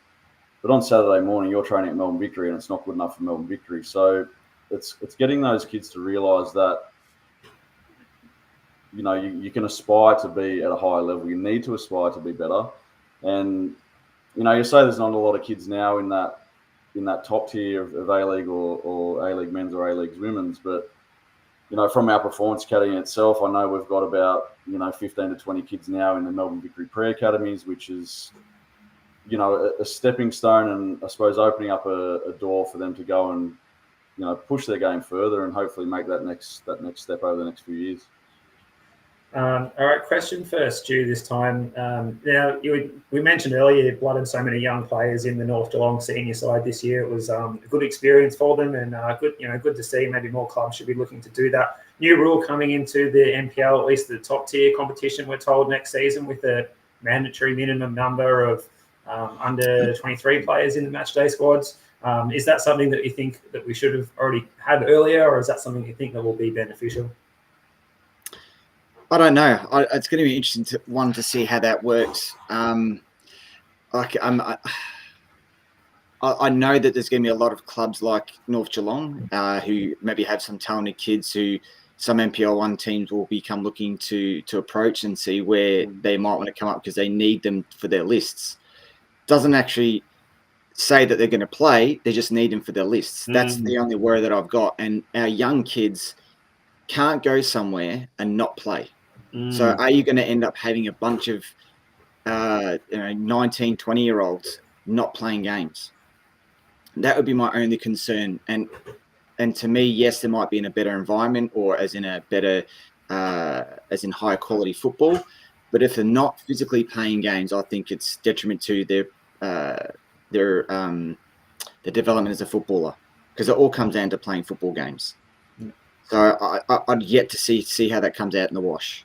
but on Saturday morning you're training at Melbourne Victory and it's not good enough for Melbourne Victory. So it's getting those kids to realise that you can aspire to be at a higher level. You need to aspire to be better. And you say there's not a lot of kids now in that top tier of A-League or A-League men's or A-League women's, but from our Performance Academy itself, I know we've got about 15 to 20 kids now in the Melbourne Victory Pre-Academies, which is a stepping stone, and I suppose opening up a door for them to go and push their game further and hopefully make that next step over the next few years. All right, question for Stu this time. Now, we mentioned earlier you blooded so many young players in the North Geelong senior side this year. It was a good experience for them, and good to see. Maybe more clubs should be looking to do that. New rule coming into the NPL, at least the top tier competition, we're told, next season, with a mandatory minimum number of under 23 players in the matchday squads. Is that something that you think that we should have already had earlier, or is that something you think that will be beneficial? I don't know. It's going to be interesting to see how that works. I know that there's going to be a lot of clubs like North Geelong who maybe have some talented kids who some NPL1 teams will become looking to approach and see where they might want to come up because they need them for their lists. Doesn't actually say that they're going to play. They just need them for their lists. That's the only worry that I've got. And our young kids can't go somewhere and not play. So are you going to end up having a bunch of 19, 20-year-olds not playing games? That would be my only concern. And to me, yes, there might be in a better environment or as in a better, as in higher quality football. But if they're not physically playing games, I think it's detriment to their development as a footballer, because it all comes down to playing football games. So I'd yet to see how that comes out in the wash.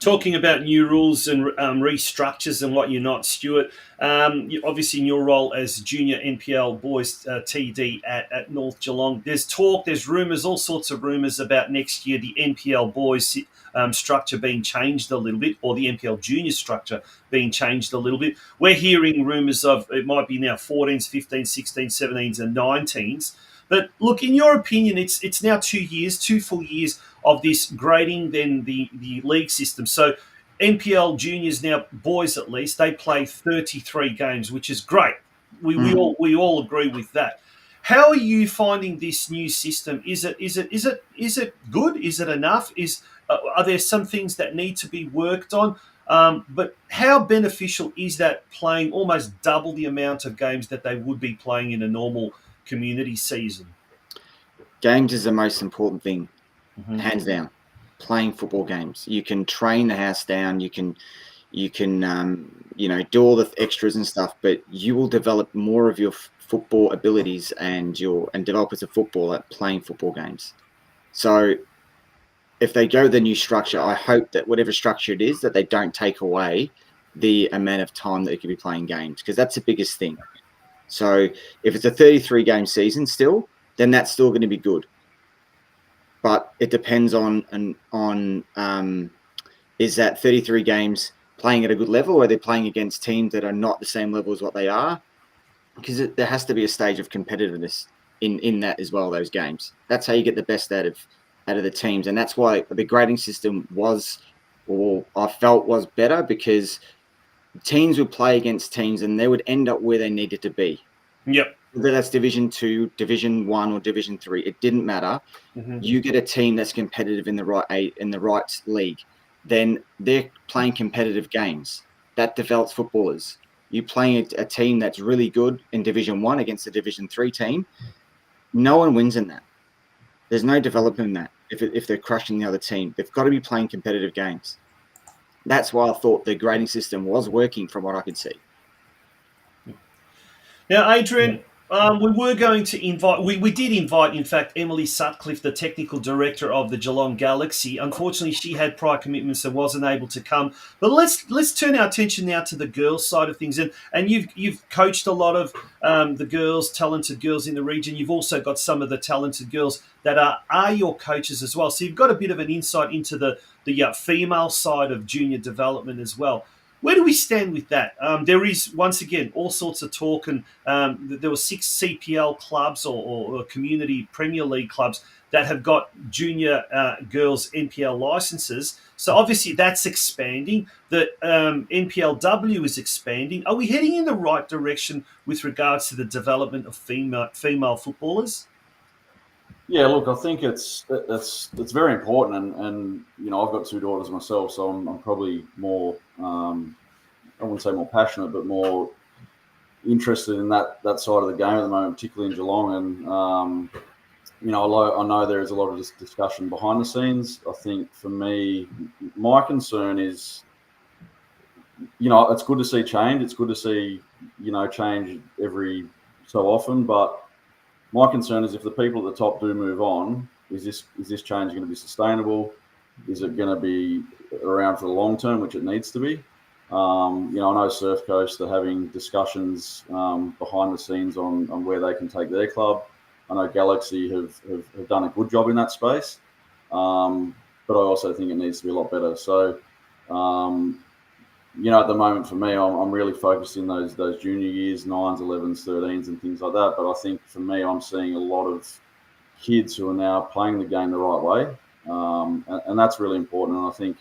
Talking about new rules and restructures and what you're not, Stuart, obviously in your role as junior NPL boys TD at North Geelong, there's talk, there's rumours, all sorts of rumours about next year the NPL boys structure being changed a little bit, or the NPL junior structure being changed a little bit. We're hearing rumours of it might be now 14s, 15s, 16s, 17s and 19s. But look, in your opinion, it's now 2 full years of this grading, then the league system. So NPL juniors now, boys at least, they play 33 games, which is great. We all agree with that. How are you finding this new system? Is it good? Is it enough? Are there some things that need to be worked on? But how beneficial is that, playing almost double the amount of games that they would be playing in a normal community season? Games is the most important thing, hands down. Playing football games, you can train the house down, you can do all the extras and stuff, but you will develop more of your football abilities and develop as a footballer playing football games. So if they go the new structure, I hope that whatever structure it is, that they don't take away the amount of time that they could be playing games, because that's the biggest thing. So if it's a 33-game season still, then that's still going to be good. But it depends on is that 33 games playing at a good level, or are they playing against teams that are not the same level as what they are? Because there has to be a stage of competitiveness in that as well, those games. That's how you get the best out of the teams. And that's why the grading system was, or I felt was better, because teams would play against teams and they would end up where they needed to be. Yep. Whether that's Division 2, Division 1 or Division 3, it didn't matter. You get a team that's competitive in the right league, then they're playing competitive games. That develops footballers. You playing a team that's really good in Division 1 against a Division 3 team, no one wins in that. There's no development in that. If they're crushing the other team, they've got to be playing competitive games. That's why I thought the grading system was working from what I could see. Now, Adrian, we were going to invite, we did invite, in fact, Emily Sutcliffe, the technical director of the Geelong Galaxy. Unfortunately, she had prior commitments and wasn't able to come. But let's turn our attention now to the girls' side of things. And you've coached a lot of the girls, talented girls in the region. You've also got some of the talented girls that are your coaches as well. So you've got a bit of an insight into the female side of junior development as well. Where do we stand with that? There is, once again, all sorts of talk, and there were 6 CPL clubs or community Premier League clubs that have got junior girls NPL licenses. So obviously that's expanding. The NPLW is expanding. Are we heading in the right direction with regards to the development of female footballers? Yeah, look, I think it's very important, and you know, I've got 2 daughters myself, so I'm probably more I wouldn't say more passionate, but more interested in that side of the game at the moment, particularly in Geelong. And you know, I know there is a lot of discussion behind the scenes. I think for me, my concern is, you know, it's good to see change. It's good to see, you know, change every so often, but my concern is if the people at the top do move on, is this change going to be sustainable? Is it going to be around for the long term, which it needs to be? You know, I know Surf Coast are having discussions behind the scenes on where they can take their club. I know Galaxy have done a good job in that space, but I also think it needs to be a lot better. So, you know, at the moment for me, I'm really focused in those junior years, 9s, 11s, 13s, and things like that. But I think for me, I'm seeing a lot of kids who are now playing the game the right way, and that's really important. And I think,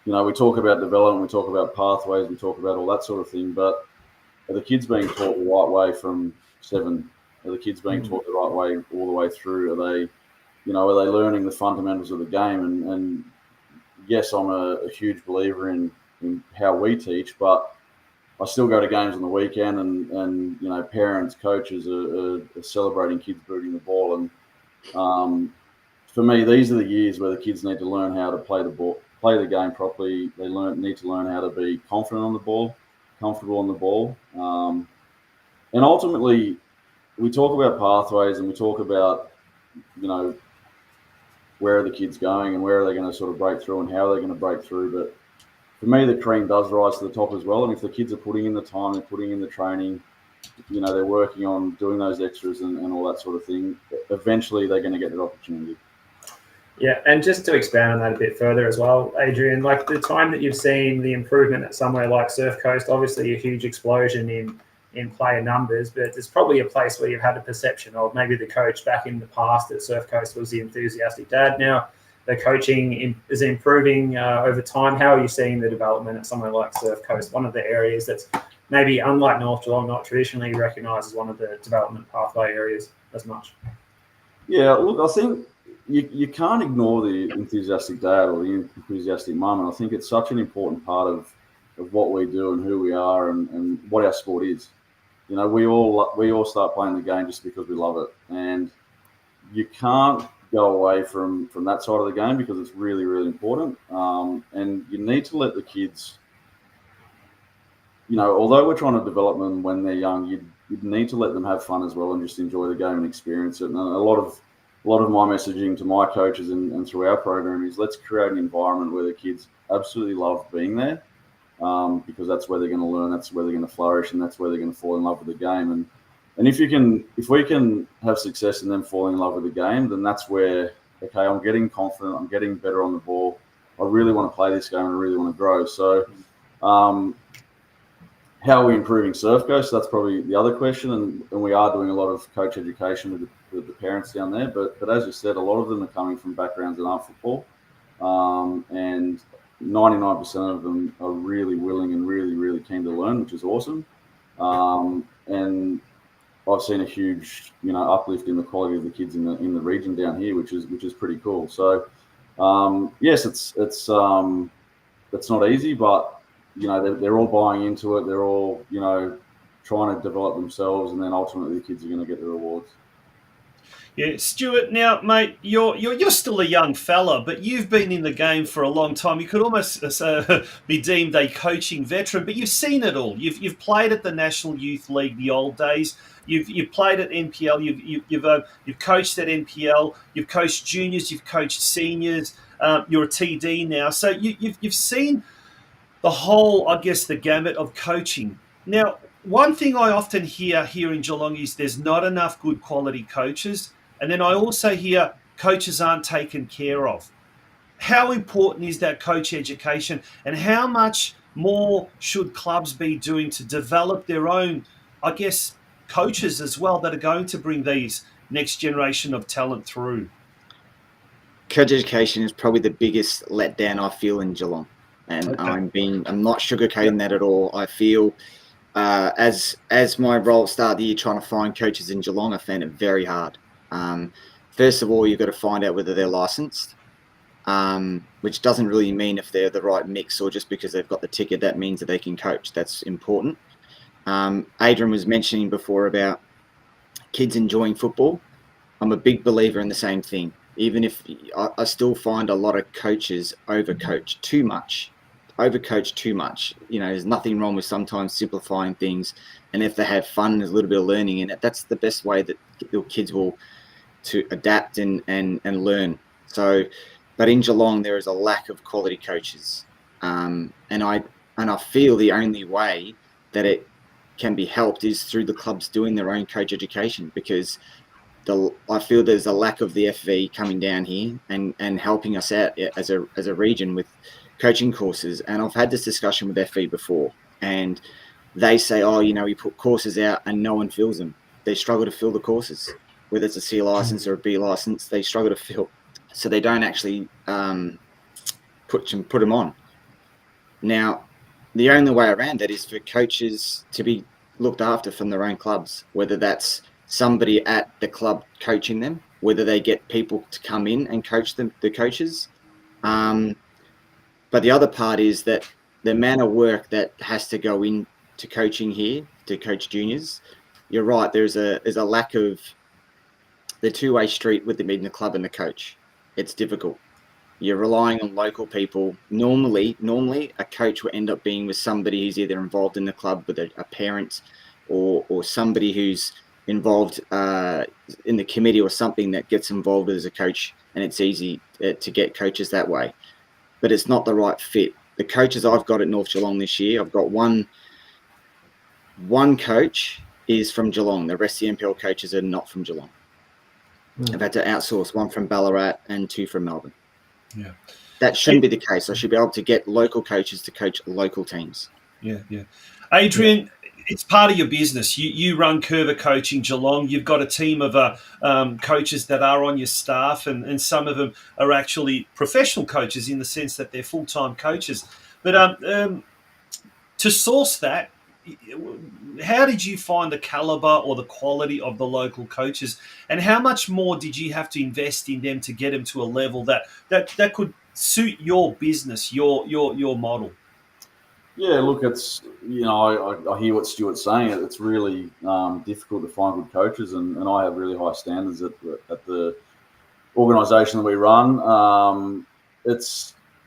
you know, we talk about development, we talk about pathways, we talk about all that sort of thing, but are the kids being taught the right way from 7? Are the kids being taught the right way all the way through? Are they learning the fundamentals of the game? And yes, I'm a huge believer in how we teach, but I still go to games on the weekend, and you know, parents, coaches are celebrating kids booting the ball. And for me, these are the years where the kids need to learn how to play the game properly. They need to learn how to be confident on the ball, comfortable on the ball, and ultimately, we talk about pathways and we talk about, you know, where are the kids going and where are they going to sort of break through and how are they going to break through. But for me, the cream does rise to the top as well. And if the kids are putting in the time, they're putting in the training, you know, they're working on doing those extras and all that sort of thing, eventually they're going to get that opportunity. Yeah, and just to expand on that a bit further as well, Adrian, like the time that you've seen the improvement at somewhere like Surf Coast, obviously a huge explosion in player numbers, but there's probably a place where you've had a perception of maybe the coach back in the past at Surf Coast was the enthusiastic dad. Now the coaching is improving over time. How are you seeing the development at somewhere like Surf Coast, one of the areas that's maybe, unlike North Geelong, not traditionally recognised as one of the development pathway areas as much? Yeah, look, I think you can't ignore the enthusiastic dad or the enthusiastic mum, and I think it's such an important part of what we do and who we are and what our sport is. You know, we all start playing the game just because we love it, and you can't go away from that side of the game because it's really, really important. And you need to let the kids, you know, although we're trying to develop them when they're young, you need to let them have fun as well and just enjoy the game and experience it. And a lot of my messaging to my coaches and through our program is let's create an environment where the kids absolutely love being there. Because that's where they're going to learn, that's where they're going to flourish, and that's where they're going to fall in love with the game. And And if we can have success in them falling in love with the game, then that's where, okay, I'm getting confident, I'm getting better on the ball. I really want to play this game and I really want to grow. So how are we improving Surf Coast? That's probably the other question. And we are doing a lot of coach education with the parents down there. But as you said, a lot of them are coming from backgrounds that aren't football. And 99% of them are really willing and really, really keen to learn, which is awesome. And I've seen a huge, uplift in the quality of the kids in the region down here, which is pretty cool. So, yes, it's not easy, but they're all buying into it. They're all trying to develop themselves, and then ultimately the kids are going to get the rewards. Yeah, Stuart. Now, mate, you're still a young fella, but you've been in the game for a long time. You could almost be deemed a coaching veteran, but you've seen it all. You've played at the National Youth League the old days. You've played at NPL. You've coached at NPL. You've coached juniors. You've coached seniors. You're a TD now, so you've seen the whole, I guess, the gamut of coaching. Now, one thing I often hear here in Geelong is there's not enough good quality coaches. And then I also hear coaches aren't taken care of. How important is that coach education, and how much more should clubs be doing to develop their own, I guess, coaches as well that are going to bring these next generation of talent through? Coach education is probably the biggest letdown I feel in Geelong. And Okay. I'm not sugarcoating that at all. I feel as my role started the year trying to find coaches in Geelong, I found it very hard. First of all, you've got to find out whether they're licensed, which doesn't really mean if they're the right mix or just because they've got the ticket, that means that they can coach. That's important. Adrian was mentioning before about kids enjoying football. I'm a big believer in the same thing. Even if I still find a lot of coaches overcoach too much. There's nothing wrong with sometimes simplifying things. And if they have fun, there's a little bit of learning in it. That's the best way that your kids will to adapt and learn. So, but in Geelong, there is a lack of quality coaches. And I feel the only way that it can be helped is through the clubs doing their own coach education, because I feel there's a lack of the FV coming down here and helping us out as a region with coaching courses. And I've had this discussion with FV before, and they say, we put courses out and no one fills them. They struggle to fill the courses, whether it's a C license or a B license, they struggle to fill. So they don't actually put them on. Now, the only way around that is for coaches to be looked after from their own clubs, whether that's somebody at the club coaching them, whether they get people to come in and coach them, the coaches. But the other part is that the amount of work that has to go into coaching here to coach juniors. You're right. There's a lack of the two-way street with the club and the coach. It's difficult. You're relying on local people. Normally a coach will end up being with somebody who's either involved in the club with a parent or somebody who's involved in the committee or something that gets involved as a coach, and it's easy to get coaches that way. But it's not the right fit. The coaches I've got at North Geelong this year, I've got one coach is from Geelong. The rest of the NPL coaches are not from Geelong. I've had to outsource one from Ballarat and two from Melbourne. Yeah, that shouldn't be the case. I should be able to get local coaches to coach local teams. Yeah. Adrian, it's part of your business. You run Coerver Coaching Geelong. You've got a team of coaches that are on your staff, and some of them are actually professional coaches in the sense that they're full-time coaches. But to source that, how did you find the caliber or the quality of the local coaches, and how much more did you have to invest in them to get them to a level that could suit your business, your model? Yeah, look, it's I hear what Stuart's saying. It's really difficult to find good coaches, and I have really high standards at the organisation that we run.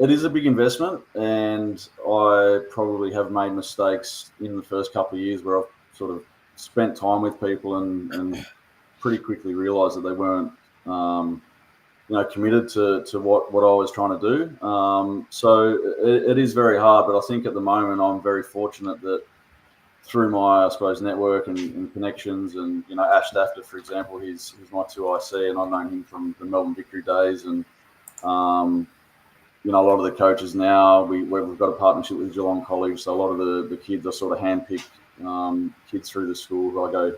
It is a big investment, and I probably have made mistakes in the first couple of years where I've sort of spent time with people and pretty quickly realised that they weren't committed to what I was trying to do. So it is very hard, but I think at the moment I'm very fortunate that through my, I suppose, network and connections, and Ash Dafter, for example, he's my 2IC, and I've known him from the Melbourne Victory days, and a lot of the coaches now, we've got a partnership with Geelong College, so a lot of the kids are sort of handpicked kids through the school. I go,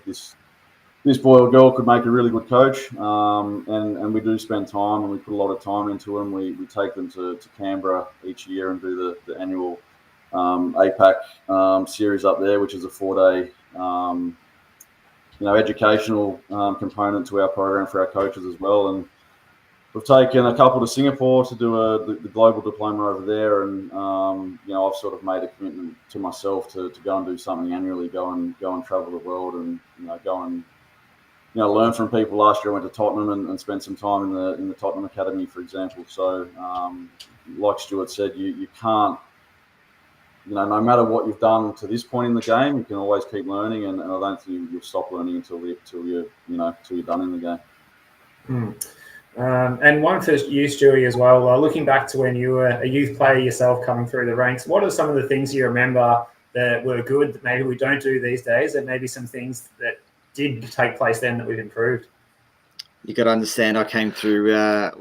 this boy or girl could make a really good coach, and we do spend time, and we put a lot of time into them. We take them to Canberra each year and do the annual APAC series up there, which is a 4-day educational component to our program for our coaches as well. And we've taken a couple to Singapore to do the global diploma over there, and I've sort of made a commitment to myself to go and do something annually, go and travel the world, and go and learn from people. Last year I went to Tottenham and spent some time in the Tottenham Academy, for example. So like Stuart said, you can't, no matter what you've done to this point in the game, you can always keep learning, and I don't think you'll stop learning until you're done in the game. And one for you, Stewie, as well. Looking back to when you were a youth player yourself coming through the ranks, what are some of the things you remember that were good that maybe we don't do these days, and maybe some things that did take place then that we've improved? You got to understand, I came through, I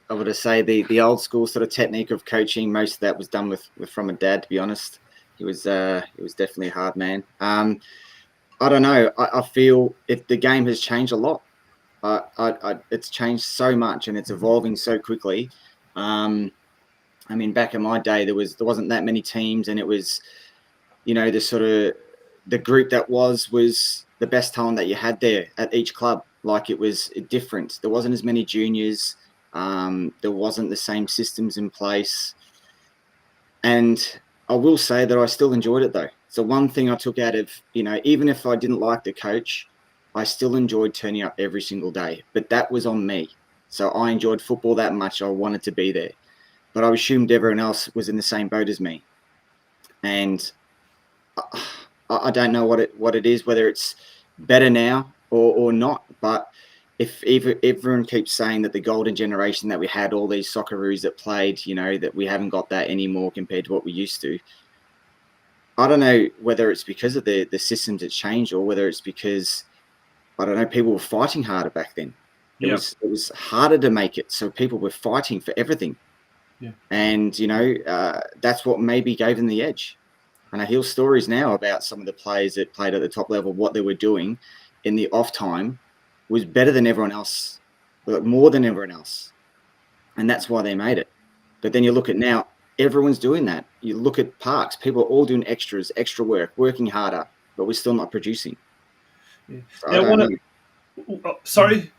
would say, the old school sort of technique of coaching. Most of that was done with from a dad, to be honest. He was definitely a hard man. I don't know. I feel the game has changed a lot. It's changed so much, and it's evolving so quickly. I mean, back in my day, there wasn't that many teams, and it was, the sort of the group that was the best talent that you had there at each club. Like, it was different. There wasn't as many juniors. There wasn't the same systems in place. And I will say that I still enjoyed it, though. So one thing I took out of, even if I didn't like the coach, I still enjoyed turning up every single day. But that was on me. So I enjoyed football that much. I wanted to be there. But I assumed everyone else was in the same boat as me. And I don't know what it is, whether it's better now or not. But if everyone keeps saying that the golden generation that we had, all these Socceroos that played, that we haven't got that anymore compared to what we used to, I don't know whether it's because of the systems that changed, or whether it's because, I don't know, people were fighting harder back then. It was harder to make it, so people were fighting for everything. Yeah. And, that's what maybe gave them the edge. And I hear stories now about some of the players that played at the top level, what they were doing in the off time was better than everyone else, more than everyone else. And that's why they made it. But then you look at now, everyone's doing that. You look at parks, people are all doing extras, extra work, working harder, but we're still not producing. Yeah. So sorry?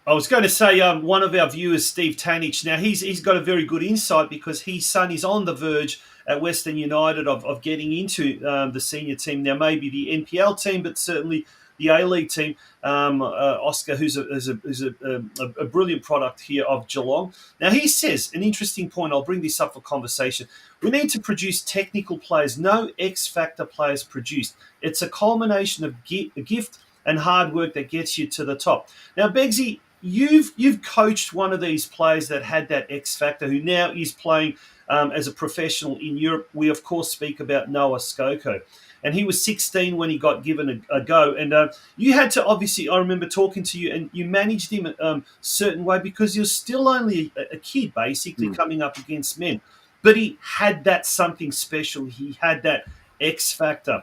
I was going to say, one of our viewers, Steve Tanich, now he's got a very good insight, because his son is on the verge at Western United of getting into the senior team. Now, maybe the NPL team, but certainly the A-League team. Oscar, who's a brilliant product here of Geelong. Now, he says, an interesting point, I'll bring this up for conversation. We need to produce technical players, no X-factor players produced. It's a culmination of gift and hard work that gets you to the top. Now, Beggsy, you've coached one of these players that had that X factor, who now is playing as a professional in Europe. We, of course, speak about Noah Skoko. And he was 16 when he got given a go. And you had to, obviously, I remember talking to you, and you managed him a certain way, because you're still only a kid, basically, coming up against men. But he had that something special. He had that X factor.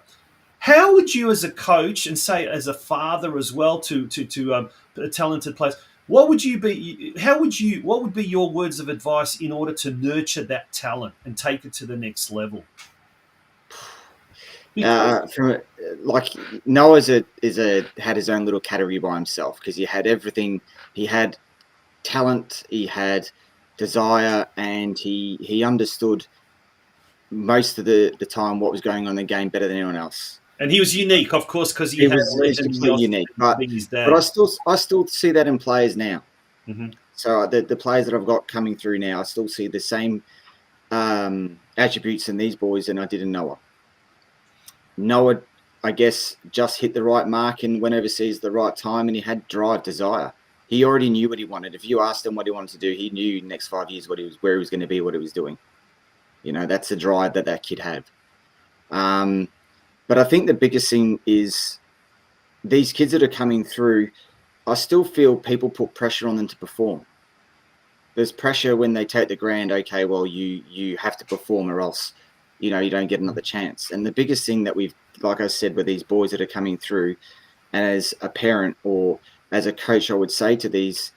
How would you, as a coach, and say as a father as well to talented players, what would be your words of advice in order to nurture that talent and take it to the next level? Noah had his own little category by himself, because he had everything. He had talent, he had desire, and he understood most of the time what was going on in the game better than anyone else. And he was unique, of course, because he was completely unique. But I still see that in players now. Mm-hmm. So the players that I've got coming through now, I still see the same attributes in these boys than I did in Noah. Noah, I guess, just hit the right mark and went overseas at the right time, and he had drive, desire. He already knew what he wanted. If you asked him what he wanted to do, he knew next 5 years where he was going to be, what he was doing. That's the drive that kid had. But I think the biggest thing is these kids that are coming through, I still feel people put pressure on them to perform. There's pressure when they take the grand, okay, well, you have to perform or else, you don't get another chance. And the biggest thing that we've, like I said, with these boys that are coming through, and as a parent or as a coach, I would say to these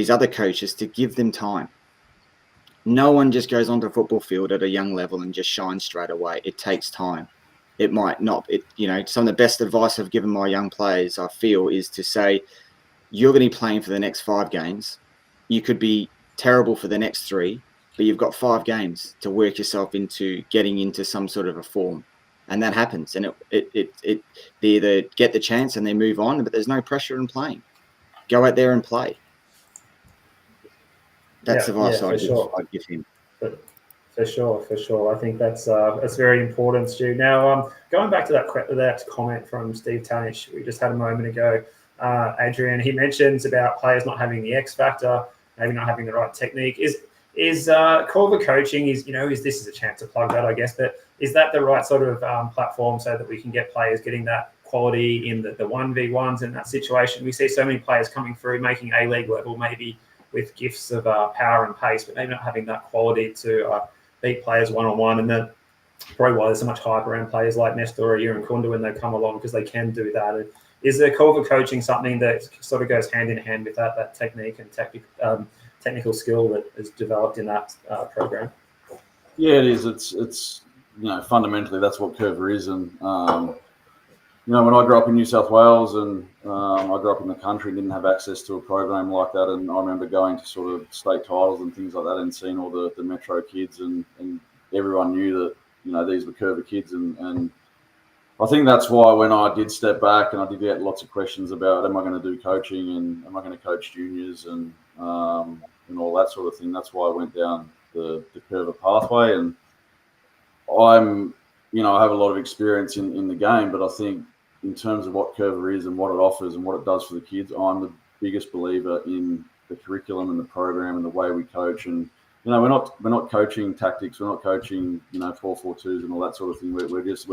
other coaches to give them time. No one just goes onto a football field at a young level and just shines straight away. It takes time. It might not. Some of the best advice I've given my young players, I feel, is to say, you're going to be playing for the next 5 games. You could be terrible for the next 3, but you've got 5 games to work yourself into getting into some sort of a form. And that happens. And they either get the chance and they move on, but there's no pressure in playing. Go out there and play. That's the advice I'd give him. For sure. I think that's very important, Stu. Now, going back to that comment from Steve Tanich we just had a moment ago, Adrian, he mentions about players not having the X factor, maybe not having the right technique. Is Coerver coaching is this is a chance to plug that, I guess, but is that the right sort of platform so that we can get players getting that quality in the 1v1s in that situation? We see so many players coming through making A-League level, maybe with gifts of power and pace, but maybe not having that quality to beat players one-on-one, and then probably why there's so much hype around players like Nestor or Yuran Kunda when they come along, because they can do that. And is the Coerver coaching something that sort of goes hand in hand with that technique and technical skill that is developed in that program? Yeah, it is. It's fundamentally that's what Coerver is, and when I grew up in New South Wales and I grew up in the country and didn't have access to a program like that, and I remember going to sort of state titles and things like that and seeing all the Metro kids and everyone knew that these were Coerver kids, and I think that's why when I did step back and I did get lots of questions about am I going to do coaching and am I going to coach juniors and all that sort of thing, that's why I went down the Coerver pathway. And I have a lot of experience in the game, but I think in terms of what Coerver is and what it offers and what it does for the kids, I'm the biggest believer in the curriculum and the program and the way we coach. And we're not coaching tactics, we're not coaching 4-4-2s and all that sort of thing. We're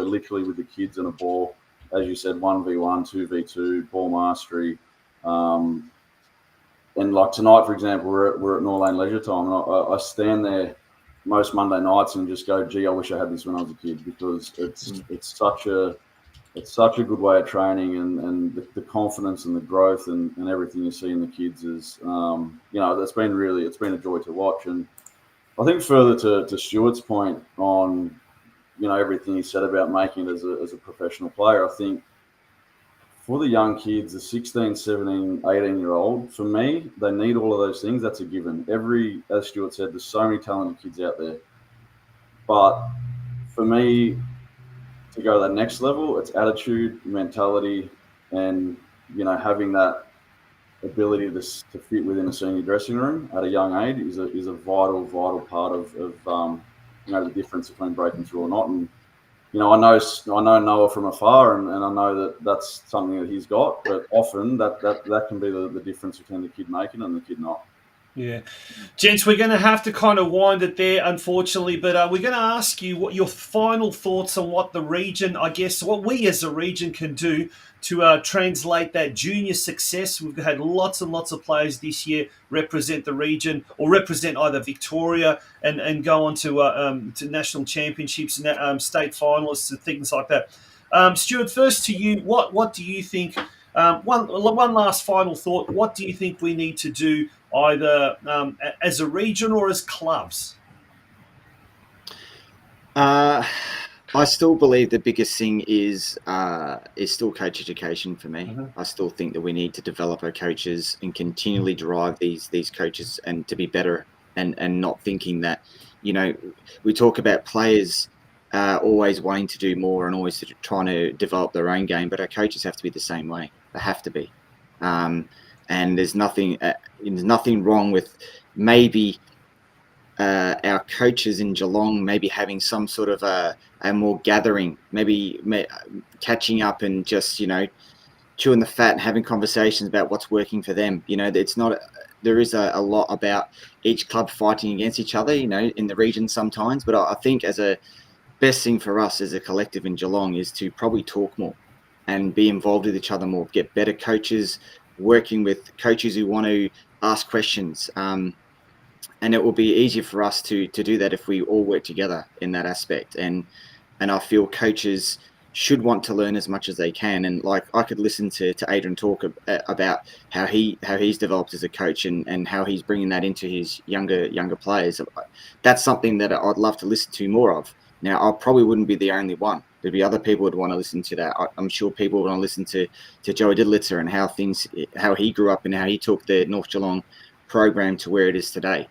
literally with the kids and a ball, as you said, 1v1, 2v2, ball mastery. And like tonight, for example, we're at Norlane Leisure Time, and I stand there most Monday nights and just go, gee, I wish I had this when I was a kid, because it's such a good way of training, and the confidence and the growth and everything you see in the kids is, it's been a joy to watch. And I think further to Stuart's point on, everything he said about making it as a professional player, I think for the young kids, the 16, 17, 18-year-old, for me, they need all of those things. That's a given. As Stuart said, there's so many talented kids out there. But for me, to go to that next level, it's attitude, mentality, and having that ability to fit within a senior dressing room at a young age is a vital part of the difference between breaking through or not. And I know Noah from afar, and I know that that's something that he's got, but often that can be the difference between the kid making and the kid not. Yeah. Gents, we're going to have to kind of wind it there, unfortunately, but we're going to ask you what your final thoughts on what the region, I guess, what we as a region can do to translate that junior success. We've had lots and lots of players this year represent the region or represent either Victoria and go on to national championships and state finalists and things like that. Stuart, first to you, what do you think? One last final thought. What do you think we need to do either as a region or as clubs? I still believe the biggest thing is still coach education for me. I still think that we need to develop our coaches and continually drive these coaches and to be better and not thinking that, we talk about players always wanting to do more and always trying to develop their own game, but our coaches have to be the same way. They have to be. And there's nothing wrong with maybe our coaches in Geelong maybe having some sort of a more gathering, maybe catching up and just, chewing the fat and having conversations about what's working for them. It's not, there is a lot about each club fighting against each other, in the region sometimes, but I think as a best thing for us as a collective in Geelong is to probably talk more and be involved with each other more, get better coaches, working with coaches who want to ask questions. And it will be easier for us to do that if we all work together in that aspect. And I feel coaches should want to learn as much as they can. And like, I could listen to Adrian talk about how he's developed as a coach and how he's bringing that into his younger players. That's something that I'd love to listen to more of. Now, I probably wouldn't be the only one. There'd be other people who'd want to listen to that. I'm sure people would want to listen to Joey Didlitzer and how he grew up and how he took the North Geelong program to where it is today.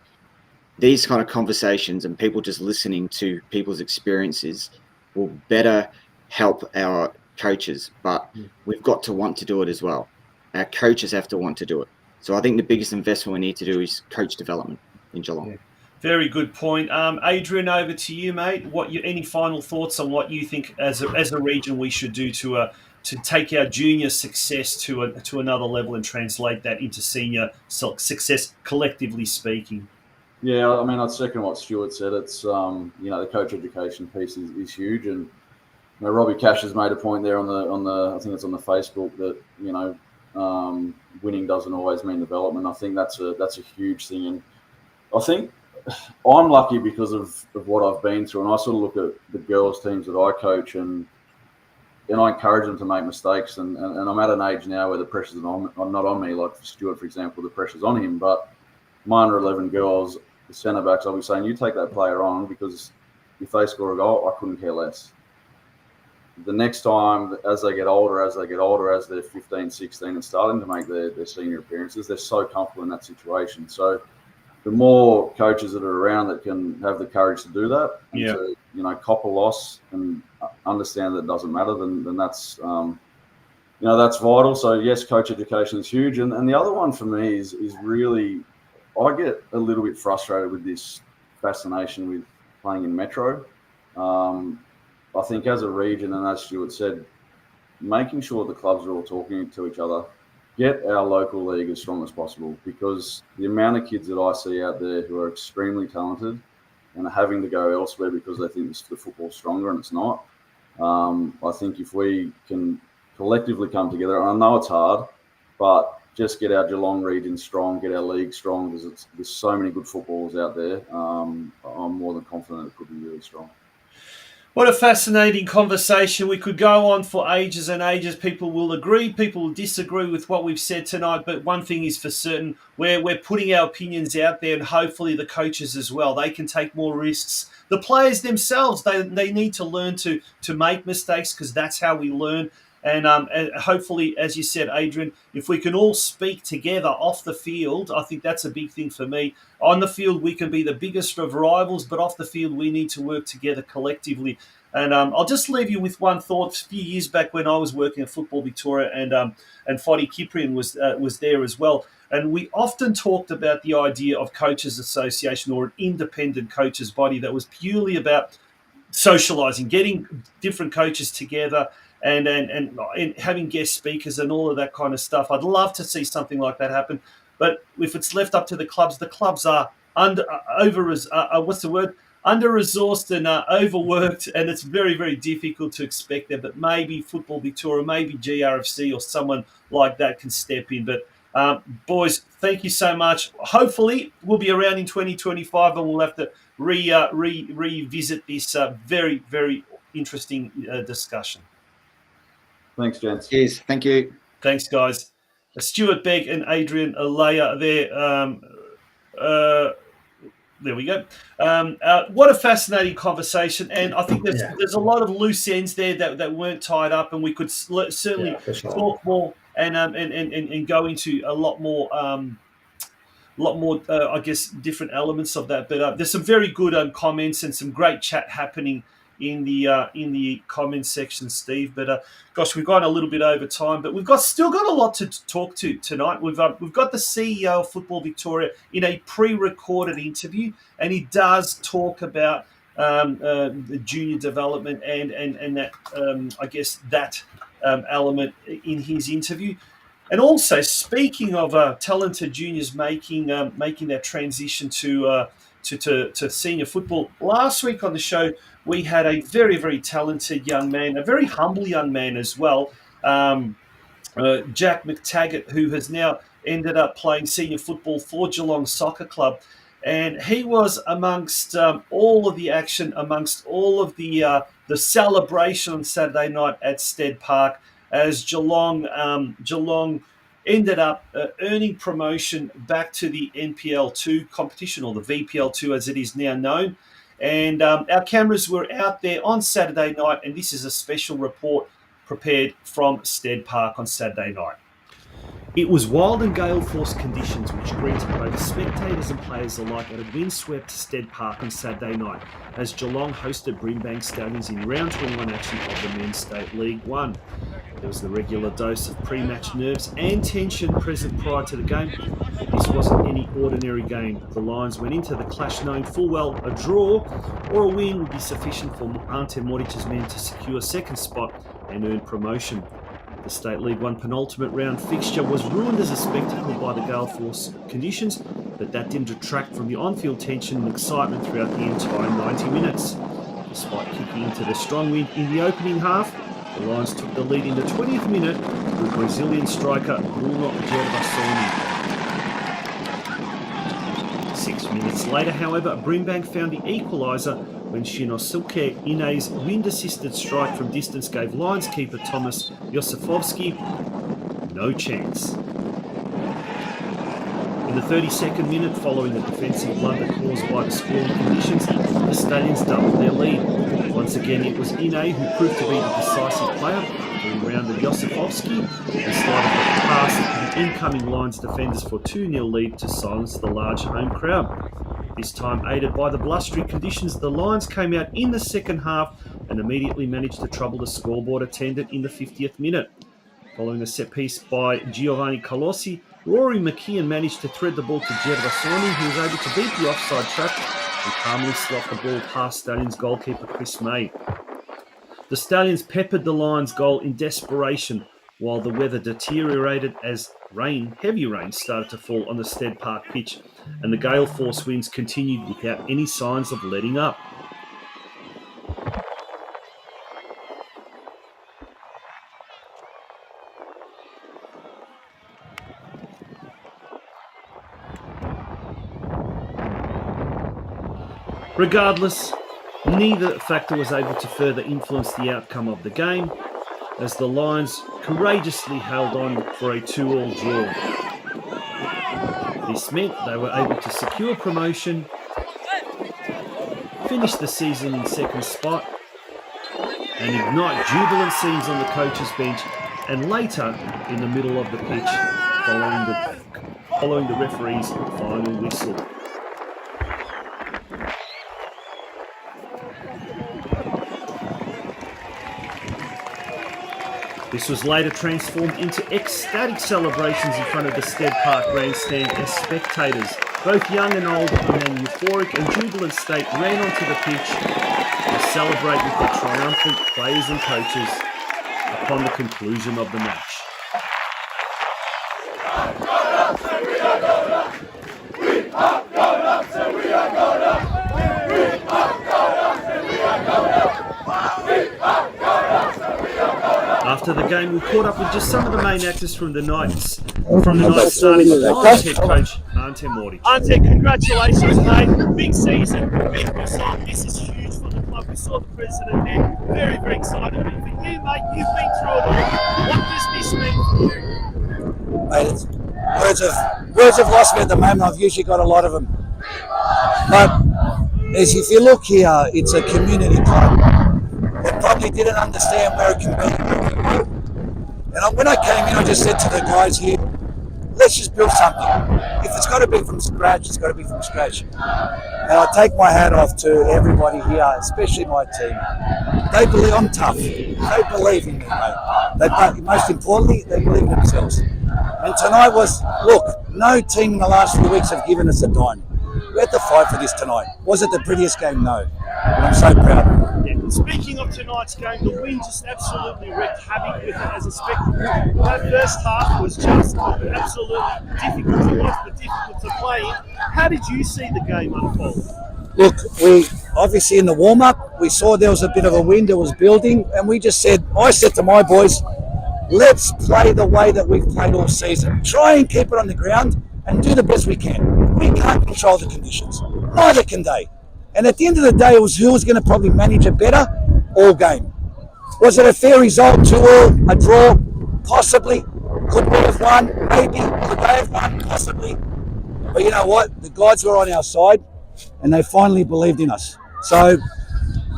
These kind of conversations and people just listening to people's experiences will better help our coaches, but we've got to want to do it as well. Our coaches have to want to do it. So I think the biggest investment we need to do is coach development in Geelong. Yeah. Very good point. Adrian, over to you, mate. Any final thoughts on what you think as a region we should do to take our junior success to another level and translate that into senior success, collectively speaking? Yeah, I mean, I'd second what Stuart said. It's the coach education piece is huge, and Robbie Cash has made a point there on the I think it's on the Facebook that winning doesn't always mean development. I think that's a huge thing, and I think I'm lucky because of what I've been through, and I sort of look at the girls' teams that I coach, and I encourage them to make mistakes, and I'm at an age now where the pressure's not on me, like Stuart, for example, the pressure's on him, but my under 11 girls, the centre backs, I'll be saying, you take that player on, because if they score a goal, I couldn't care less. The next time, as they get older, as they're 15, 16 and starting to make their senior appearances, they're so comfortable in that situation. So the more coaches that are around that can have the courage to do that, and to, cop a loss and understand that it doesn't matter, then that's that's vital. So yes, coach education is huge. And the other one for me is really, I get a little bit frustrated with this fascination with playing in Metro. I think as a region, and as Stuart said, making sure the clubs are all talking to each other, get our local league as strong as possible, because the amount of kids that I see out there who are extremely talented and are having to go elsewhere because they think the football's stronger and it's not. I think if we can collectively come together, and I know it's hard, but just get our Geelong region strong, get our league strong, because there's so many good footballers out there. I'm more than confident it could be really strong. What a fascinating conversation. We could go on for ages and ages. People will agree, people will disagree with what we've said tonight, but one thing is for certain, we're putting our opinions out there, and hopefully the coaches as well. They can take more risks. The players themselves, they need to learn to make mistakes, because that's how we learn. And hopefully, as you said, Adrian, if we can all speak together off the field, I think that's a big thing for me. On the field, we can be the biggest of rivals, but off the field, we need to work together collectively. And I'll just leave you with one thought. A few years back when I was working at Football Victoria, and Foddy Kiprian was there as well. And we often talked about the idea of Coaches Association, or an independent coaches body that was purely about socialising, getting different coaches together, and having guest speakers and all of that kind of stuff. I'd love to see something like that happen. But if it's left up to the clubs are under-resourced and overworked, and it's very, very difficult to expect that. But maybe Football Victoria, maybe GRFC or someone like that can step in. But boys, thank you so much. Hopefully we'll be around in 2025 and we'll have to revisit this very, very interesting discussion. Thanks, gents. Cheers. Thank you. Thanks, guys. Stuart Begg and Adrian Leia there. There we go. What a fascinating conversation. And I think there's a lot of loose ends there that weren't tied up, and we could certainly talk more and go into a lot more, I guess, different elements of that. But there's some very good comments and some great chat happening in the comments section, Steve. But gosh, we've gone a little bit over time, but we've still got a lot to talk to tonight. We've got the CEO of Football Victoria in a pre-recorded interview, and he does talk about the junior development and that I guess that element in his interview. And also, speaking of talented juniors making that transition to to senior football. Last week on the show, we had a very, very talented young man, a very humble young man as well, Jack McTaggart, who has now ended up playing senior football for Geelong Soccer Club. And he was amongst all of the action, amongst all of the celebration on Saturday night at Stead Park, as Geelong ended up earning promotion back to the NPL2 competition, or the VPL2 as it is now known. And our cameras were out there on Saturday night, and this is a special report prepared from Stead Park on Saturday night. It was wild and gale-force conditions which greeted both spectators and players alike at a windswept Stead Park on Saturday night, as Geelong hosted Brimbank Stallions in round 21 action of the Men's State League 1. There was the regular dose of pre-match nerves and tension present prior to the game. This wasn't any ordinary game. The Lions went into the clash knowing full well a draw or a win would be sufficient for Ante Moric's men to secure second spot and earn promotion. The State League 1 penultimate round fixture was ruined as a spectacle by the gale force conditions, but that didn't detract from the on-field tension and excitement throughout the entire 90 minutes. Despite kicking into the strong wind in the opening half, the Lions took the lead in the 20th minute with Brazilian striker Bruno Gervasoni. 6 minutes later, however, Brimbank found the equaliser when Shinosuke Ine's wind-assisted strike from distance gave Lions keeper Thomas Josefowski no chance. In the 32nd minute, following a defensive blunder caused by the squally conditions, the Stallions doubled their lead. Once again, it was Ine who proved to be the decisive player. He rounded Josefowski and slided past the incoming Lions defenders for 2-0 lead to silence the large home crowd. This time, aided by the blustery conditions, the Lions came out in the second half and immediately managed to trouble the scoreboard attendant in the 50th minute. Following a set piece by Giovanni Colossi, Rory McKeon managed to thread the ball to Gervasoni, who was able to beat the offside trap and calmly slot the ball past Stallions goalkeeper Chris May. The Stallions peppered the Lions goal in desperation, while the weather deteriorated as heavy rain started to fall on the Stead Park pitch, and the gale force winds continued without any signs of letting up. Regardless, neither factor was able to further influence the outcome of the game, as the Lions courageously held on for a 2-2 draw. This meant they were able to secure promotion, finish the season in second spot, and ignite jubilant scenes on the coach's bench and later in the middle of the pitch following the referee's final whistle. This was later transformed into ecstatic celebrations in front of the Stead Park grandstand as spectators, both young and old, in an euphoric and jubilant state, ran onto the pitch to celebrate with the triumphant players and coaches upon the conclusion of the match. After the game, we caught up with just some of the main actors from the night, starting with Lions head coach Ante Moric. Ante, congratulations, mate. Big season, big result. This is huge for the club. We saw the president there. Very, very excited. But for you, mate, you've been through it all. What does this mean for you? Mate, it's words of lost me at the moment. I've usually got a lot of them. But as if you look here, it's a community club. They probably didn't understand where a community was. And when I came in, I just said to the guys here, let's just build something. If it's got to be from scratch, it's got to be from scratch. And I take my hat off to everybody here, especially my team. They believe I'm tough. They believe in me, mate. Most importantly, they believe in themselves. And tonight was, look, no team in the last few weeks have given us a dime. We had to fight for this tonight. Was it the prettiest game? No. But I'm so proud of it. Speaking of tonight's game, the wind just absolutely wreaked havoc with it as a spectacle. That first half was just absolutely difficult to watch, but difficult to play in. How did you see the game unfold? Look, we obviously in the warm-up, we saw there was a bit of a wind that was building, and I said to my boys, let's play the way that we've played all season. Try and keep it on the ground and do the best we can. We can't control the conditions. Neither can they. And at the end of the day, it was who was going to probably manage it better all game. Was it a fair result? 2-2, a draw? Possibly. Could we have won? Maybe. Could they have won? Possibly. But you know what? The guys were on our side, and they finally believed in us. So,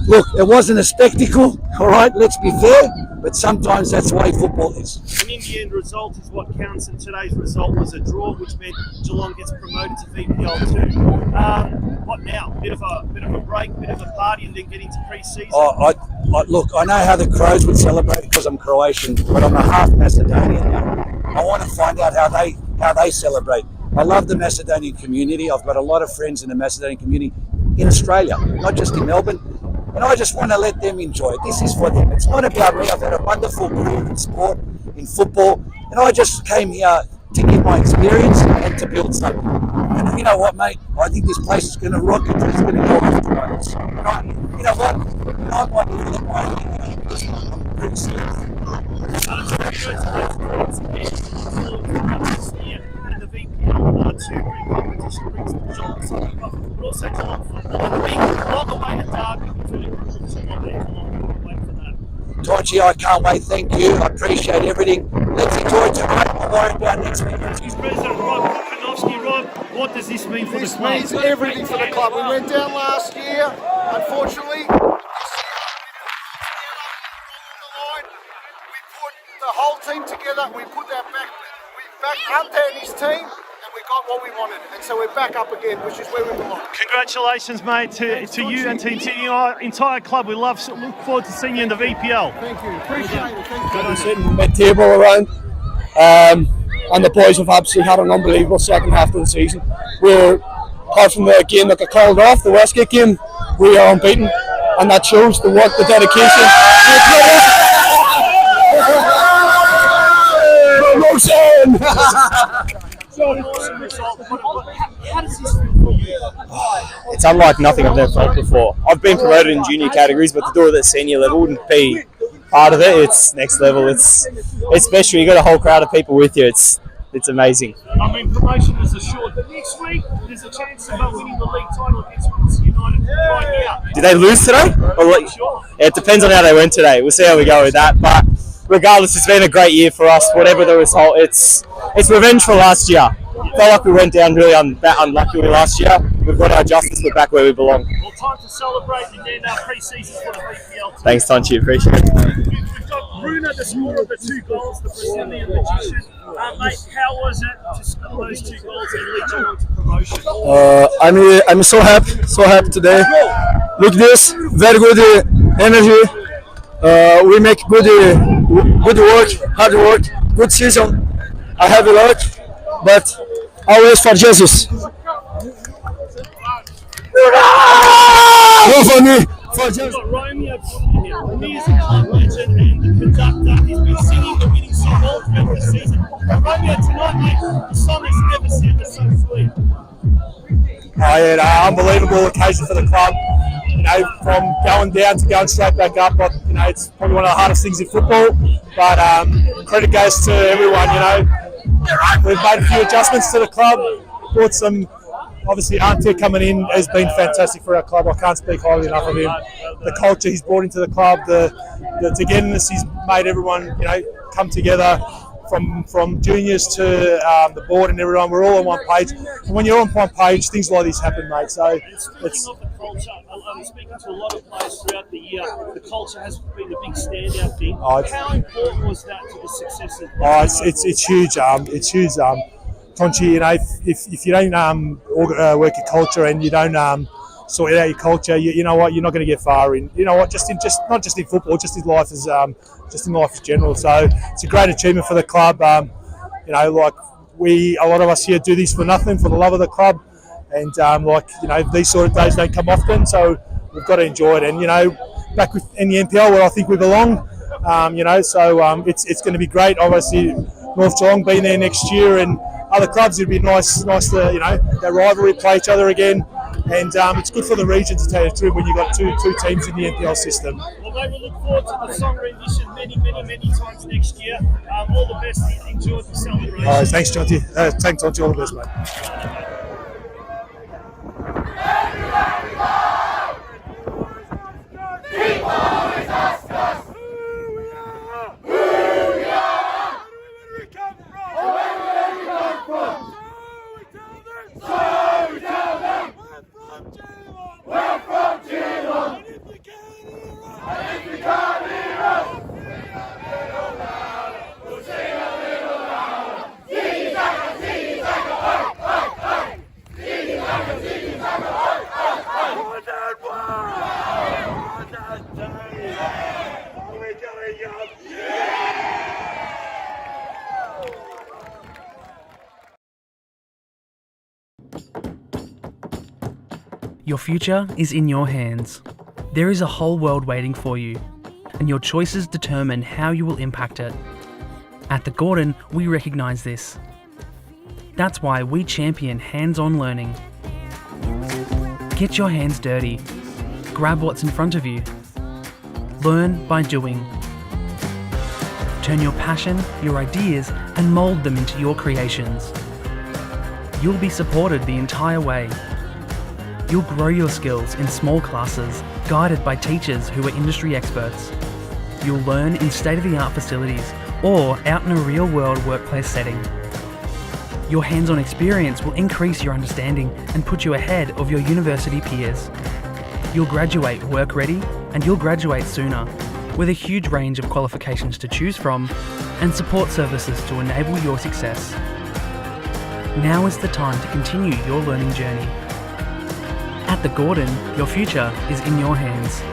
look, it wasn't a spectacle, all right, let's be fair, but sometimes that's the way football is. And in the end, result is what counts, and today's result was a draw, which meant Geelong gets promoted to VPL 2. What now? Bit of a break, bit of a party, and then get into pre-season? Look, I know how the Crows would celebrate because I'm Croatian, but I'm a half Macedonian now. I want to find out how they celebrate. I love the Macedonian community. I've got a lot of friends in the Macedonian community in Australia, not just in Melbourne. And I just want to let them enjoy it. This is for them. It's not about me. I've had a wonderful career in sport, in football, and I just came here to give my experience and to build something. And you know what, mate? I think this place is going to rock it. It's going to go afterwards. You know what? I might even let my hand because I'm pretty serious. And the VPL 2 competition brings the Geelong Soccer Club, but also Geelong football. And the big long awaited derby between Geelong and Geelong. Wait for that. Tonchi, I can't wait. Thank you. I appreciate everything. Let's enjoy tonight. I'll worry about next week. He's President Rob Kukanovsky. Rob, what does this mean for the club? This means everything for the club. We went down last year, unfortunately. The whole team together, we put that back. We backed up there in his team, and we got what we wanted. And so we're back up again, which is where we belong. Congratulations, mate, to you and Team Sydney, our entire club. We look forward to seeing you in the VPL. Thank you. Appreciate it. Thank you. Been sitting mid-table around, and the boys have absolutely had an unbelievable second half of the season. Apart from the game that got called off, the Westgate game, we are unbeaten, and that shows the work, the dedication. Promotion! How does this feel for you? It's unlike nothing I've ever felt before. I've been promoted in junior categories, but to do it at senior level and be part of it, it's next level. It's special. You got a whole crowd of people with you. It's amazing. I mean, promotion is assured, but next week there's a chance about winning the league title against Windsor United right now. Did they lose today? Sure. It depends on how they went today. We'll see how we go with that. But regardless, it's been a great year for us. Whatever the result, it's revenge for last year. Felt like we went down really unluckily last year. We've got our justice. We're back where we belong. Well, time to celebrate and then pre-season for the VPL. Thanks, Tonchi. Appreciate it. We've got Bruno, the scorer of the 2 goals, the Brazilian magician. Mate, how was it to score those 2 goals and lead Geelong to promotion? I'm so happy today. Look this, very good energy. We make good work, hard work, good season. I have a lot, but always for Jesus. Go for me, for Jesus. We've got Romeo here. He is a club legend and the conductor. He's been singing the winning song all throughout the season. And Romeo, tonight, mate, the song is never said, it's so sweet. Unbelievable occasion for the club. You know, from going down to going straight back up. But, you know, it's probably one of the hardest things in football. But credit goes to everyone. You know, we've made a few adjustments to the club. Brought some. Obviously, Ante coming in has been fantastic for our club. I can't speak highly enough of him. The culture he's brought into the club, the togetherness he's made everyone, you know, come together. From juniors to the board and everyone, we're all on one page. And when you're on one page, things like this happen, mate. So it's of the culture. I'm speaking to a lot of players throughout the year. The culture has been a big standout thing. How important was that to the success of? It's huge. It's huge. Tonchi, you know, if you don't work your culture and you don't sort out your culture, you know what, you're not going to get far in. You know what, not just in football, just in life as general. So it's a great achievement for the club. You know, like a lot of us here do this for nothing, for the love of the club, and like, you know, these sort of days don't come often, so we've got to enjoy it. And you know, back in the NPL where I think we belong. So it's going to be great. Obviously, North Geelong being there next year, and other clubs. It'd be nice to that rivalry, play each other again, and it's good for the region, to tell you the truth, when you've got two teams in the NPL system. Well, mate, we look forward to the song rendition many times next year. All the best. Enjoy the celebration. All right, thanks, Jonty. Thanks, Jonty. All the best, mate. We're from Geelong, and if we can't hear us, we'll sing a little louder. Ziggy-zagga, ziggy-zagga, oi, oi, oi. Ziggy-zagga, ziggy-zagga, oi, oi, oi. One and one, and two. Are we going up? Yeah! Your future is in your hands. There is a whole world waiting for you, and your choices determine how you will impact it. At the Gordon, we recognise this. That's why we champion hands-on learning. Get your hands dirty. Grab what's in front of you. Learn by doing. Turn your passion, your ideas, and mould them into your creations. You'll be supported the entire way. You'll grow your skills in small classes, guided by teachers who are industry experts. You'll learn in state-of-the-art facilities or out in a real-world workplace setting. Your hands-on experience will increase your understanding and put you ahead of your university peers. You'll graduate work-ready, and you'll graduate sooner, with a huge range of qualifications to choose from and support services to enable your success. Now is the time to continue your learning journey. At the Gordon, your future is in your hands.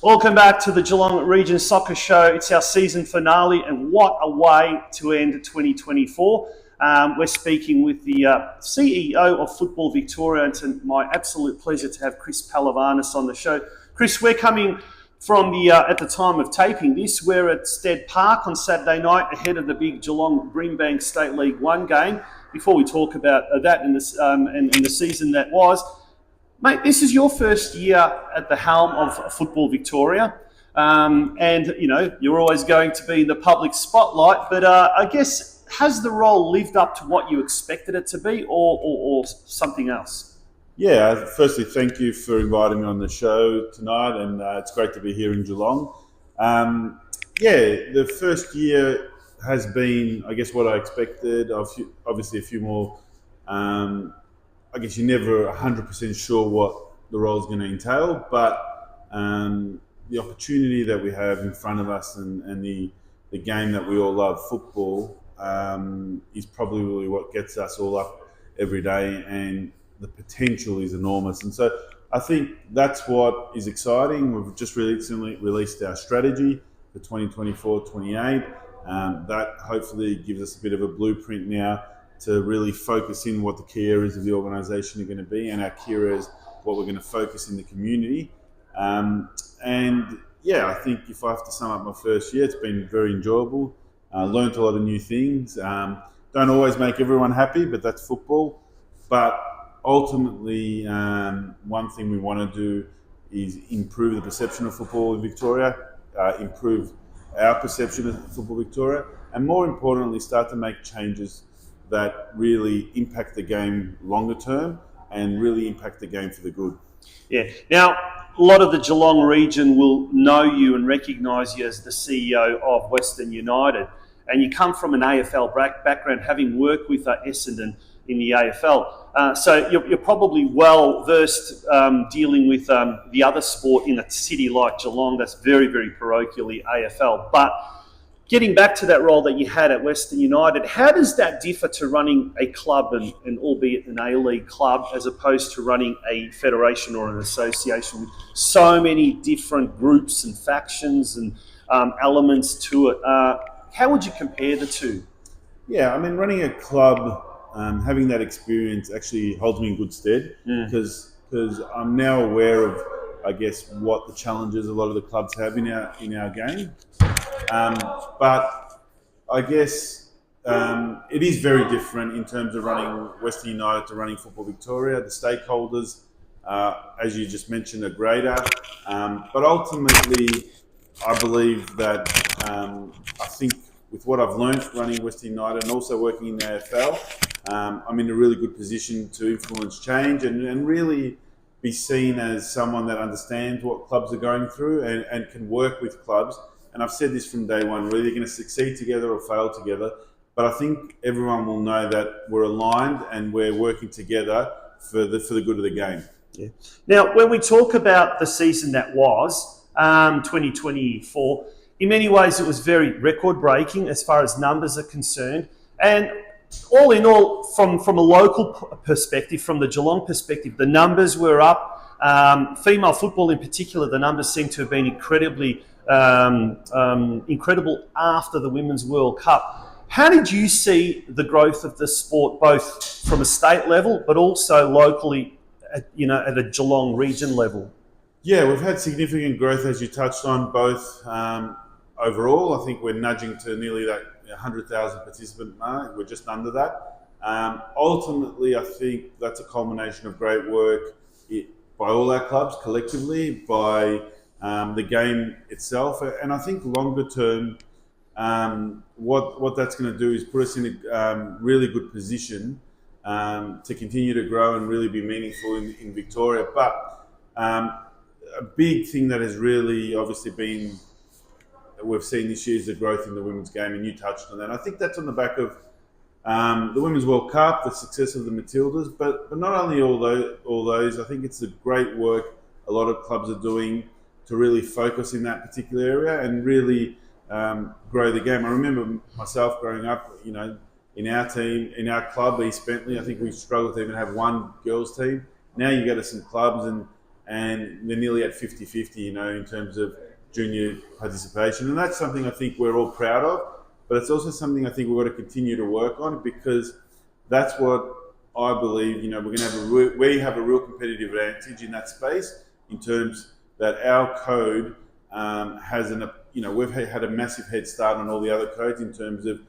Welcome back to the Geelong Region Soccer Show. It's our season finale, and what a way to end 2024. We're speaking with the CEO of Football Victoria, and it's my absolute pleasure to have Chris PEHLIVANIS on the show. Chris, we're coming from at the time of taping this, we're at Stead Park on Saturday night ahead of the big Geelong Brimbank State League 1 game. Before we talk about that and the season that was, mate, this is your first year at the helm of Football Victoria, and you're always going to be in the public spotlight. But I guess, has the role lived up to what you expected it to be, or something else? Yeah, firstly, thank you for inviting me on the show tonight, and it's great to be here in Geelong. The first year has been, I guess, what I expected. Obviously, a few more. I guess you're never 100% sure what the role is going to entail, but the opportunity that we have in front of us and the game that we all love, football, is probably really what gets us all up every day, and the potential is enormous. And so I think that's what is exciting. We've just recently released our strategy for 2024-28. That hopefully gives us a bit of a blueprint now to really focus in what the key areas of the organisation are going to be, and our key areas, what we're going to focus in the community. I think if I have to sum up my first year, it's been very enjoyable. Learned a lot of new things. Don't always make everyone happy, but that's football. But ultimately, one thing we want to do is improve the perception of football in Victoria, improve our perception of football Victoria, and more importantly, start to make changes that really impact the game longer term and really impact the game for the good. Yeah. Now, a lot of the Geelong region will know you and recognise you as the CEO of Western United, and you come from an AFL background, having worked with Essendon in the AFL. So you're probably well versed dealing with the other sport in a city like Geelong that's very, very parochially AFL. But getting back to that role that you had at Western United, how does that differ to running a club, and albeit an A-League club, as opposed to running a federation or an association with so many different groups and factions and elements to it? How would you compare the two? Yeah, I mean, running a club, having that experience actually holds me in good stead because I'm now aware of, I guess, what the challenges a lot of the clubs have in our game. But I guess it is very different in terms of running Western United to running Football Victoria. The stakeholders, as you just mentioned, are greater. But ultimately, I believe that I think with what I've learned running Western United and also working in the AFL, I'm in a really good position to influence change and really be seen as someone that understands what clubs are going through and can work with clubs. And I've said this from day one, we're either going to succeed together or fail together. But I think everyone will know that we're aligned and we're working together for the good of the game. Yeah. Now, when we talk about the season that was, 2024, in many ways it was very record-breaking as far as numbers are concerned. And all in all, from a local perspective, from the Geelong perspective, the numbers were up. Female football in particular, the numbers seem to have been incredibly incredible after the Women's World Cup. How did you see the growth of the sport, both from a state level, but also locally, at a Geelong region level? Yeah, we've had significant growth, as you touched on, both overall. I think we're nudging to nearly that 100,000 participant mark. We're just under that. Ultimately, I think that's a culmination of great work by all our clubs collectively, by the game itself, and I think longer term, what that's going to do is put us in a really good position to continue to grow and really be meaningful in Victoria. But a big thing that has really obviously been we've seen this year is the growth in the women's game, and you touched on that. I think that's on the back of the Women's World Cup, the success of the Matildas, but not only all those. I think it's the great work a lot of clubs are doing to really focus in that particular area and really grow the game. I remember myself growing up, in our team, in our club, East Bentley, I think we struggled to even have one girls team. Now you go to some clubs and they're nearly at 50-50, in terms of junior participation. And that's something I think we're all proud of, but it's also something I think we've got to continue to work on, because that's what I believe, we're going to we have a real competitive advantage in that space, in terms that our code has we've had a massive head start on all the other codes in terms of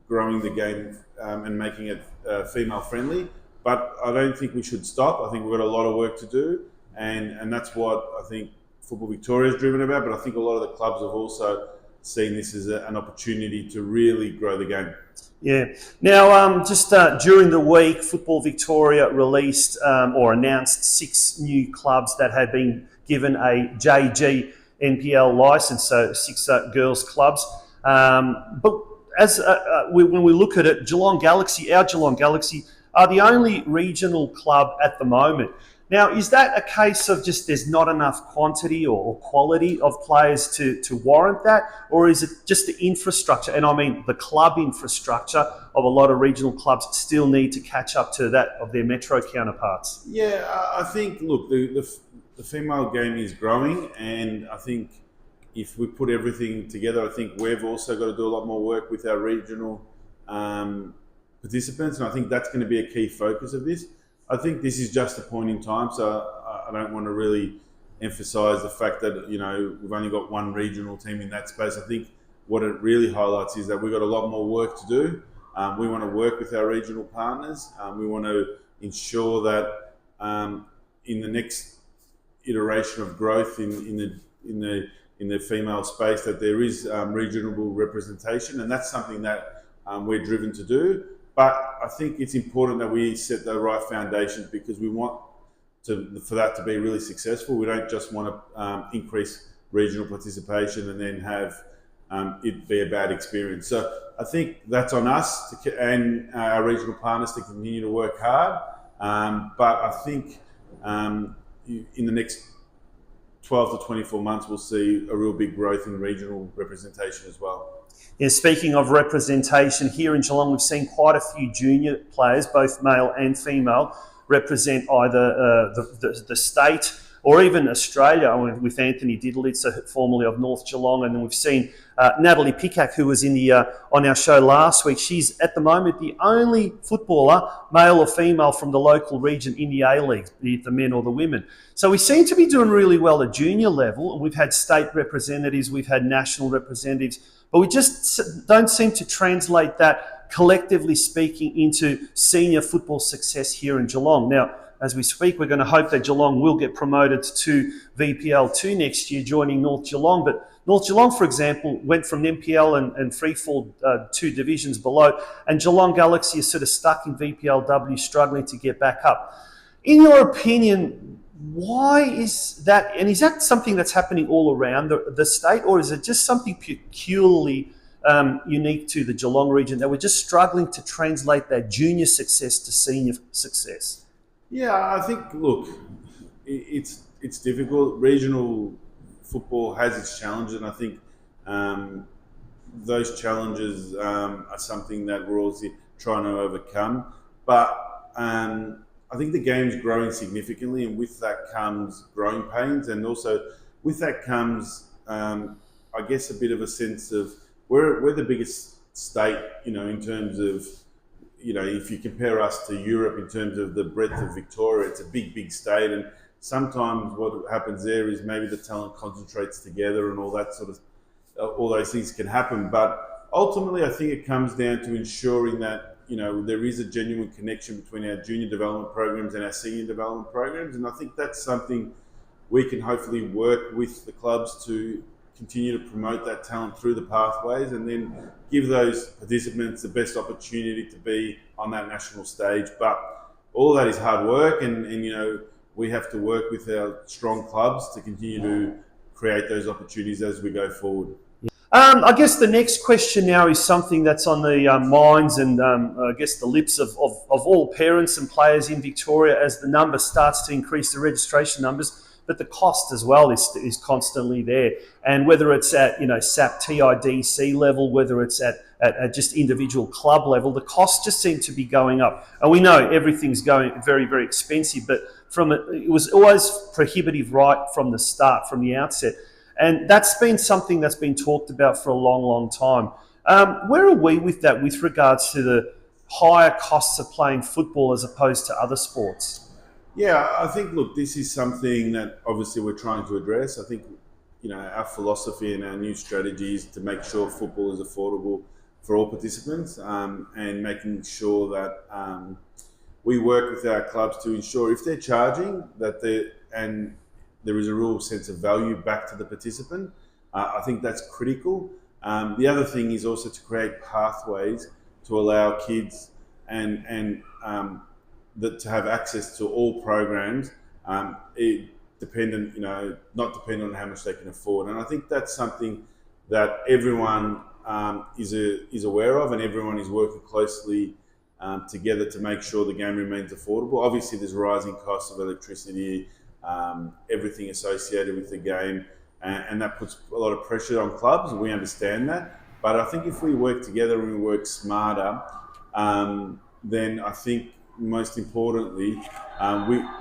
growing the game and making it female friendly. But I don't think we should stop. I think we've got a lot of work to do, and that's what I think Football Victoria is driven about. But I think a lot of the clubs have also seen this as an opportunity to really grow the game. Yeah. Now, just during the week, Football Victoria released or announced 6 new clubs that had been given a JG NPL license, so 6 girls clubs. But as when we look at it, our Geelong Galaxy are the only regional club at the moment. Now, is that a case of just there's not enough quantity or quality of players to warrant that? Or is it just the infrastructure, and I mean the club infrastructure of a lot of regional clubs still need to catch up to that of their metro counterparts? Yeah, I think, look, the female game is growing, and I think if we put everything together, I think we've also got to do a lot more work with our regional participants, and I think that's going to be a key focus of this. I think this is just a point in time, so I don't want to really emphasise the fact that we've only got one regional team in that space. I think what it really highlights is that we've got a lot more work to do. We want to work with our regional partners. We want to ensure that in the next iteration of growth in the female space, that there is regional representation, and that's something that we're driven to do. But I think it's important that we set the right foundations, because we want for that to be really successful. We don't just want to increase regional participation and then have it be a bad experience. So I think that's on us and our regional partners to continue to work hard. But I think in the next 12 to 24 months, we'll see a real big growth in regional representation as well. Yeah, speaking of representation, here in Geelong, we've seen quite a few junior players, both male and female, represent either the state or even Australia. I mean, with Anthony Diddlitz, formerly of North Geelong, and then we've seen Natalie Pickak, who was in the on our show last week. She's at the moment the only footballer, male or female, from the local region in the A-League, be it the men or the women. So we seem to be doing really well at junior level. We've had state representatives, we've had national representatives, but we just don't seem to translate that, collectively speaking, into senior football success here in Geelong. Now, as we speak, we're going to hope that Geelong will get promoted to VPL 2 next year, joining North Geelong. But North Geelong, for example, went from NPL and freefall 2 divisions below, and Geelong Galaxy is sort of stuck in VPLW, struggling to get back up. In your opinion, why is that? And is that something that's happening all around the state, or is it just something peculiarly unique to the Geelong region, that we're just struggling to translate that junior success to senior success? Yeah, I think, look, it's difficult. Regional football has its challenges, and I think those challenges are something that we're also trying to overcome. But I think the game's growing significantly, and with that comes growing pains, and also with that comes, I guess, a bit of a sense of we're the biggest state, in terms of, if you compare us to Europe in terms of the breadth of Victoria, it's a big state, and sometimes what happens there is maybe the talent concentrates together and all that sort of, all those things can happen. But ultimately, I think it comes down to ensuring that, there is a genuine connection between our junior development programs and our senior development programs. And I think that's something we can hopefully work with the clubs to continue to promote that talent through the pathways, and then give those participants the best opportunity to be on that national stage. But all that is hard work, and we have to work with our strong clubs to continue to create those opportunities as we go forward. I guess the next question now is something that's on the minds and I guess the lips of all parents and players in Victoria as the number starts to increase, the registration numbers. But the cost as well is constantly there. And whether it's at, Sept TIDC level, whether it's at just individual club level, the costs just seem to be going up. And we know everything's going very, very expensive, but it was always prohibitive right from the start, from the outset. And that's been something that's been talked about for a long, long time. Where are we with that with regards to the higher costs of playing football as opposed to other sports? Yeah, I think, look, this is something that obviously we're trying to address. I think, our philosophy and our new strategy is to make sure football is affordable for all participants, and making sure that we work with our clubs to ensure if they're charging and there is a real sense of value back to the participant. I think that's critical. The other thing is also to create pathways to allow kids and to have access to all programs, not dependent on how much they can afford. And I think that's something that everyone is aware of, and everyone is working closely together to make sure the game remains affordable. Obviously, there's rising costs of electricity, everything associated with the game, and that puts a lot of pressure on clubs. We understand that. But I think if we work together and we work smarter, then I think most importantly,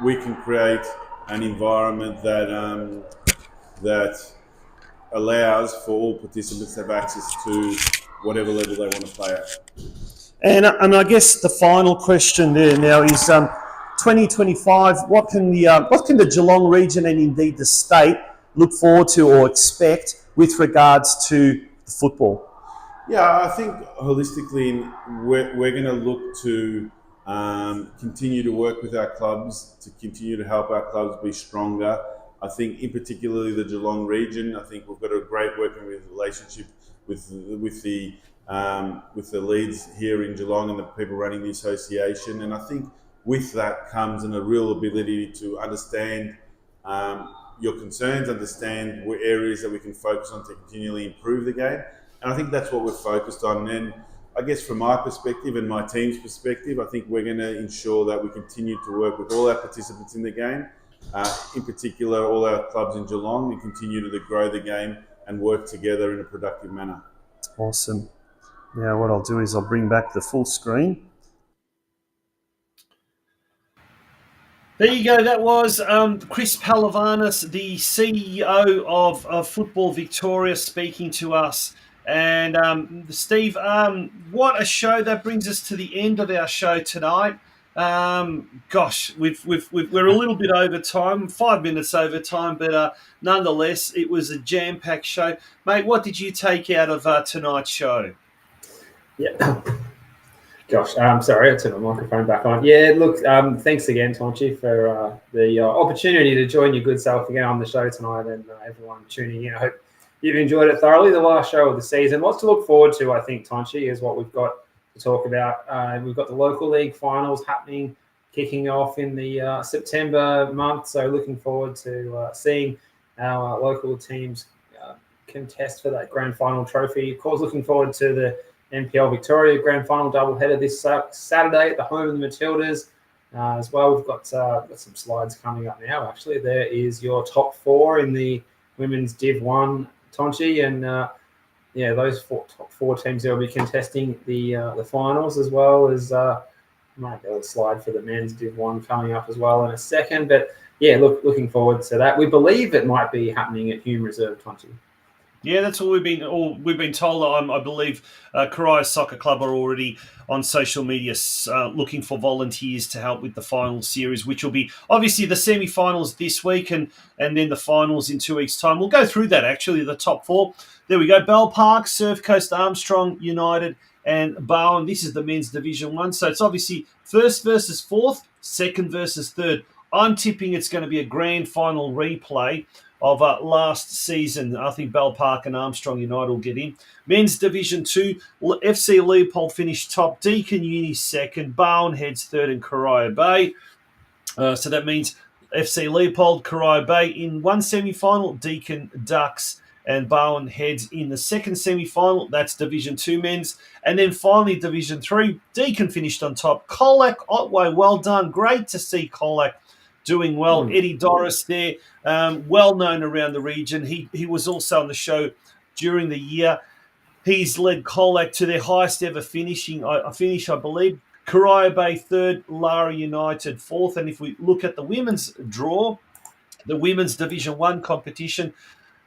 we can create an environment that allows for all participants to have access to whatever level they want to play at. And I guess the final question there now is 2025. What can the Geelong region and indeed the state look forward to or expect with regards to the football? Yeah, I think holistically, we're going to look to continue to work with our clubs to continue to help our clubs be stronger. I think, in particularly the Geelong region, I think we've got a great working relationship with the leads here in Geelong and the people running the association. And I think with that comes a real ability to understand your concerns, understand what areas that we can focus on to continually improve the game. And I think that's what we're focused on. And I guess from my perspective and my team's perspective, I think we're going to ensure that we continue to work with all our participants in the game, in particular all our clubs in Geelong, and continue to grow the game and work together in a productive manner. Awesome. Now what I'll do is I'll bring back the full screen. There you go. That was Chris PEHLIVANIS, the CEO of Football Victoria, speaking to us. And Steve, what a show! That brings us to the end of our show tonight. Gosh, we're a little bit over time, 5 minutes over time, but nonetheless, it was a jam-packed show, mate. What did you take out of tonight's show? Yeah. Gosh, sorry, I turned my microphone back on. Yeah, look, thanks again, Tonchi, for the opportunity to join your good self again on the show tonight, and everyone tuning in. I hope you've enjoyed it thoroughly. The last show of the season. Lots to look forward to, I think, Tonchi, is what we've got to talk about. We've got the local league finals happening, kicking off in the September month. So looking forward to seeing our local teams contest for that grand final trophy. Of course, looking forward to the NPL Victoria Grand Final doubleheader this Saturday at the home of the Matildas. As well, we've got some slides coming up now. Actually, there is your top four in the women's Div 1, Tonchi, and those top four teams that will be contesting the finals, as well as might be a slide for the men's Div 1 coming up as well in a second. But yeah, looking forward to that. We believe it might be happening at Hume Reserve, Tonchi. Yeah, that's what we've been told. I believe Coerver Soccer Club are already on social media looking for volunteers to help with the final series, which will be obviously the semi-finals this week and then the finals in 2 weeks' time. We'll go through that, actually, the top four. There we go. Bell Park, Surf Coast Armstrong United, and Bowen. This is the men's Division 1. So it's obviously first versus fourth, second versus third. I'm tipping it's going to be a grand final replay of last season. I think Bell Park and Armstrong United will get in. Men's Division 2, FC Leopold finished top, Deakin Uni second, Bowen heads third, and Coerver Bay. So that means FC Leopold, Coerver Bay in one semi-final, Deakin Ducks and Bowen heads in the second semi-final. That's Division 2 men's. And then finally, Division 3, Deakin finished on top. Colac, Otway, well done. Great to see Colac doing well. Eddie Doris there, well known around the region. He was also on the show during the year. He's led Colac to their highest ever finish, I believe. Coerver Bay third, Lara United fourth. And if we look at the women's draw, the women's Division 1 competition,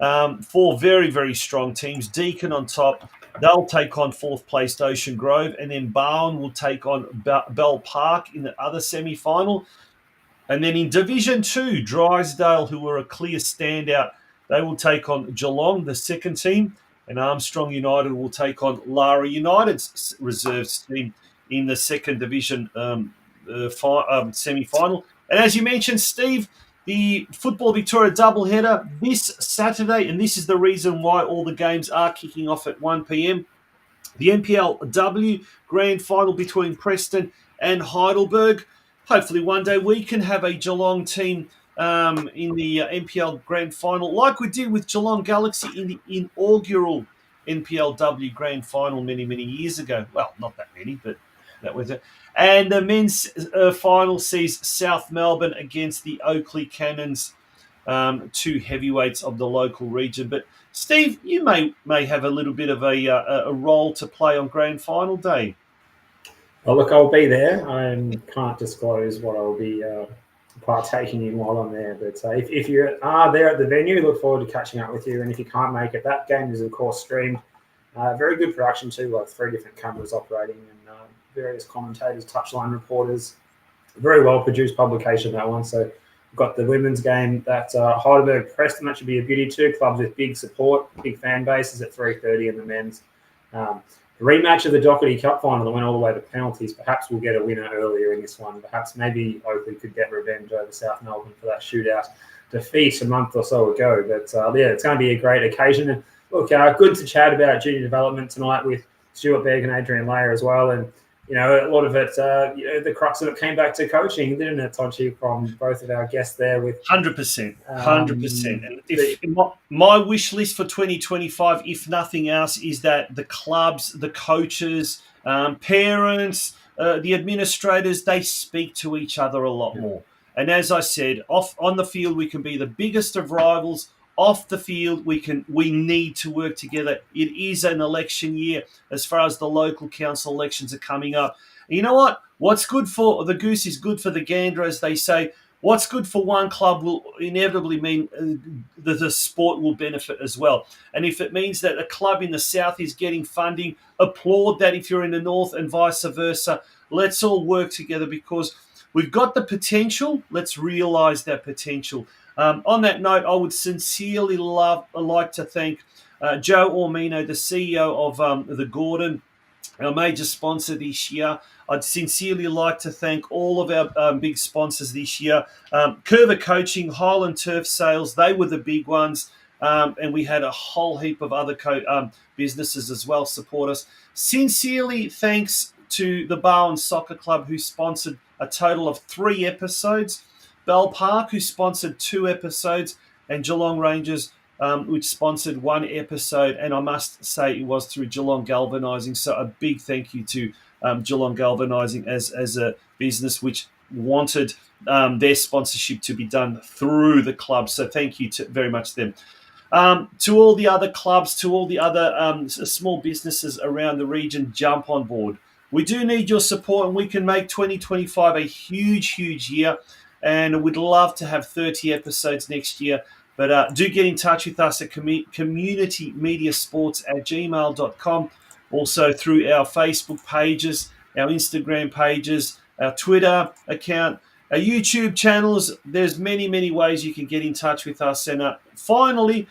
four very, very strong teams. Deakin on top. They'll take on fourth placed Ocean Grove. And then Bowen will take on Bell Park in the other semi-final. And then in Division 2, Drysdale, who were a clear standout, they will take on Geelong, the second team, and Armstrong United will take on Lara United's reserves team in the second division semi-final. And as you mentioned, Steve, the Football Victoria doubleheader this Saturday, and this is the reason why all the games are kicking off at 1 p.m. The NPLW Grand Final between Preston and Heidelberg. Hopefully one day we can have a Geelong team in the NPL Grand Final, like we did with Geelong Galaxy in the inaugural NPLW Grand Final many, many years ago. Well, not that many, but that was it. And the men's final sees South Melbourne against the Oakley Cannons, two heavyweights of the local region. But Steve, you may have a little bit of a role to play on Grand Final day. Well, look, I'll be there. I can't disclose what I'll be partaking in while I'm there. But if you are there at the venue, look forward to catching up with you. And if you can't make it, that game is, of course, streamed. Very good production too, like 3 different cameras operating and various commentators, touchline reporters. Very well-produced publication, that one. So we've got the women's game, that Heidelberg Preston. That should be a beauty too. Clubs with big support, big fan bases at 3:30 in the men's. The rematch of the Doherty Cup final that went all the way to penalties. Perhaps we'll get a winner earlier in this one. Perhaps maybe Oakley could get revenge over South Melbourne for that shootout defeat a month or so ago. But yeah, it's going to be a great occasion. And look, good to chat about junior development tonight with Stuart BEGG and ADRIAN LEIJER as well. And you know, a lot of it, the crux of it came back to coaching, didn't it, Tonchi, from both of our guests there? With 100%. And if my wish list for 2025, if nothing else, is that the clubs, the coaches, parents, the administrators, they speak to each other a lot more. And as I said, on the field, we can be the biggest of rivals. Off the field, we need to work together. It is an election year as far as the local council elections are coming up. And you know what? What's good for the goose is good for the gander, as they say. what's good for one club will inevitably mean that the sport will benefit as well. And if it means that a club in the south is getting funding, applaud that if you're in the north and vice versa. Let's all work together because we've got the potential. Let's realise that potential. On that note, I would sincerely like to thank Joe Ormino, the CEO of the Gordon, our major sponsor this year. I'd sincerely like to thank all of our big sponsors this year. Coerver Coaching, Highland Turf Sales, they were the big ones. And we had a whole heap of other businesses as well support us. Sincerely thanks to the Barwon Soccer Club, who sponsored a total of 3 episodes. Bell Park, who sponsored 2 episodes. And Geelong Rangers, which sponsored 1 episode. And I must say it was through Geelong Galvanising. So a big thank you to Geelong Galvanising as a business which wanted their sponsorship to be done through the club. So thank you very much to them. To all the other clubs, to all the other small businesses around the region, jump on board. We do need your support, and we can make 2025 a huge, huge year. And we'd love to have 30 episodes next year. But do get in touch with us at communitymediasports@gmail.com. Also through our Facebook pages, our Instagram pages, our Twitter account, our YouTube channels. There's many, many ways you can get in touch with us. And finally,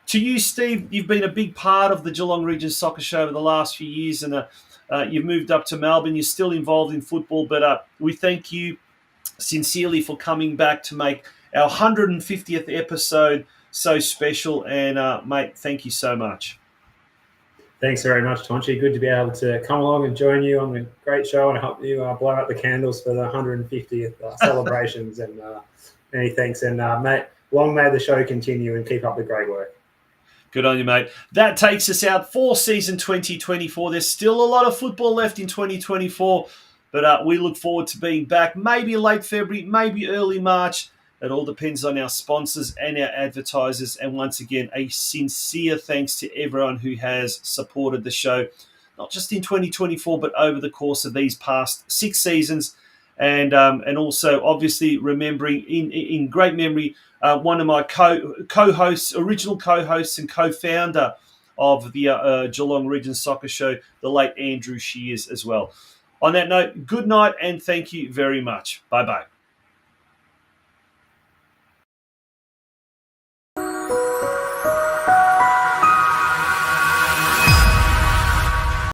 to you, Steve, you've been a big part of the Geelong Region Soccer Show over the last few years, and you've moved up to Melbourne. You're still involved in football, but we thank you sincerely for coming back to make our 150th episode so special. And, mate, thank you so much. Thanks very much, Tonchi. Good to be able to come along and join you on the great show and help you blow out the candles for the 150th celebrations. And many thanks. And, mate, long may the show continue and keep up the great work. Good on you, mate. That takes us out for season 2024. There's still a lot of football left in 2024, but we look forward to being back maybe late February, maybe early March. It all depends on our sponsors and our advertisers. And once again, a sincere thanks to everyone who has supported the show, not just in 2024, but over the course of these past 6 seasons. And also, obviously, remembering in great memory, one of my co-hosts, original co-hosts and co-founder of the Geelong Region Soccer Show, the late Andrew Shears as well. On that note, good night and thank you very much. Bye-bye.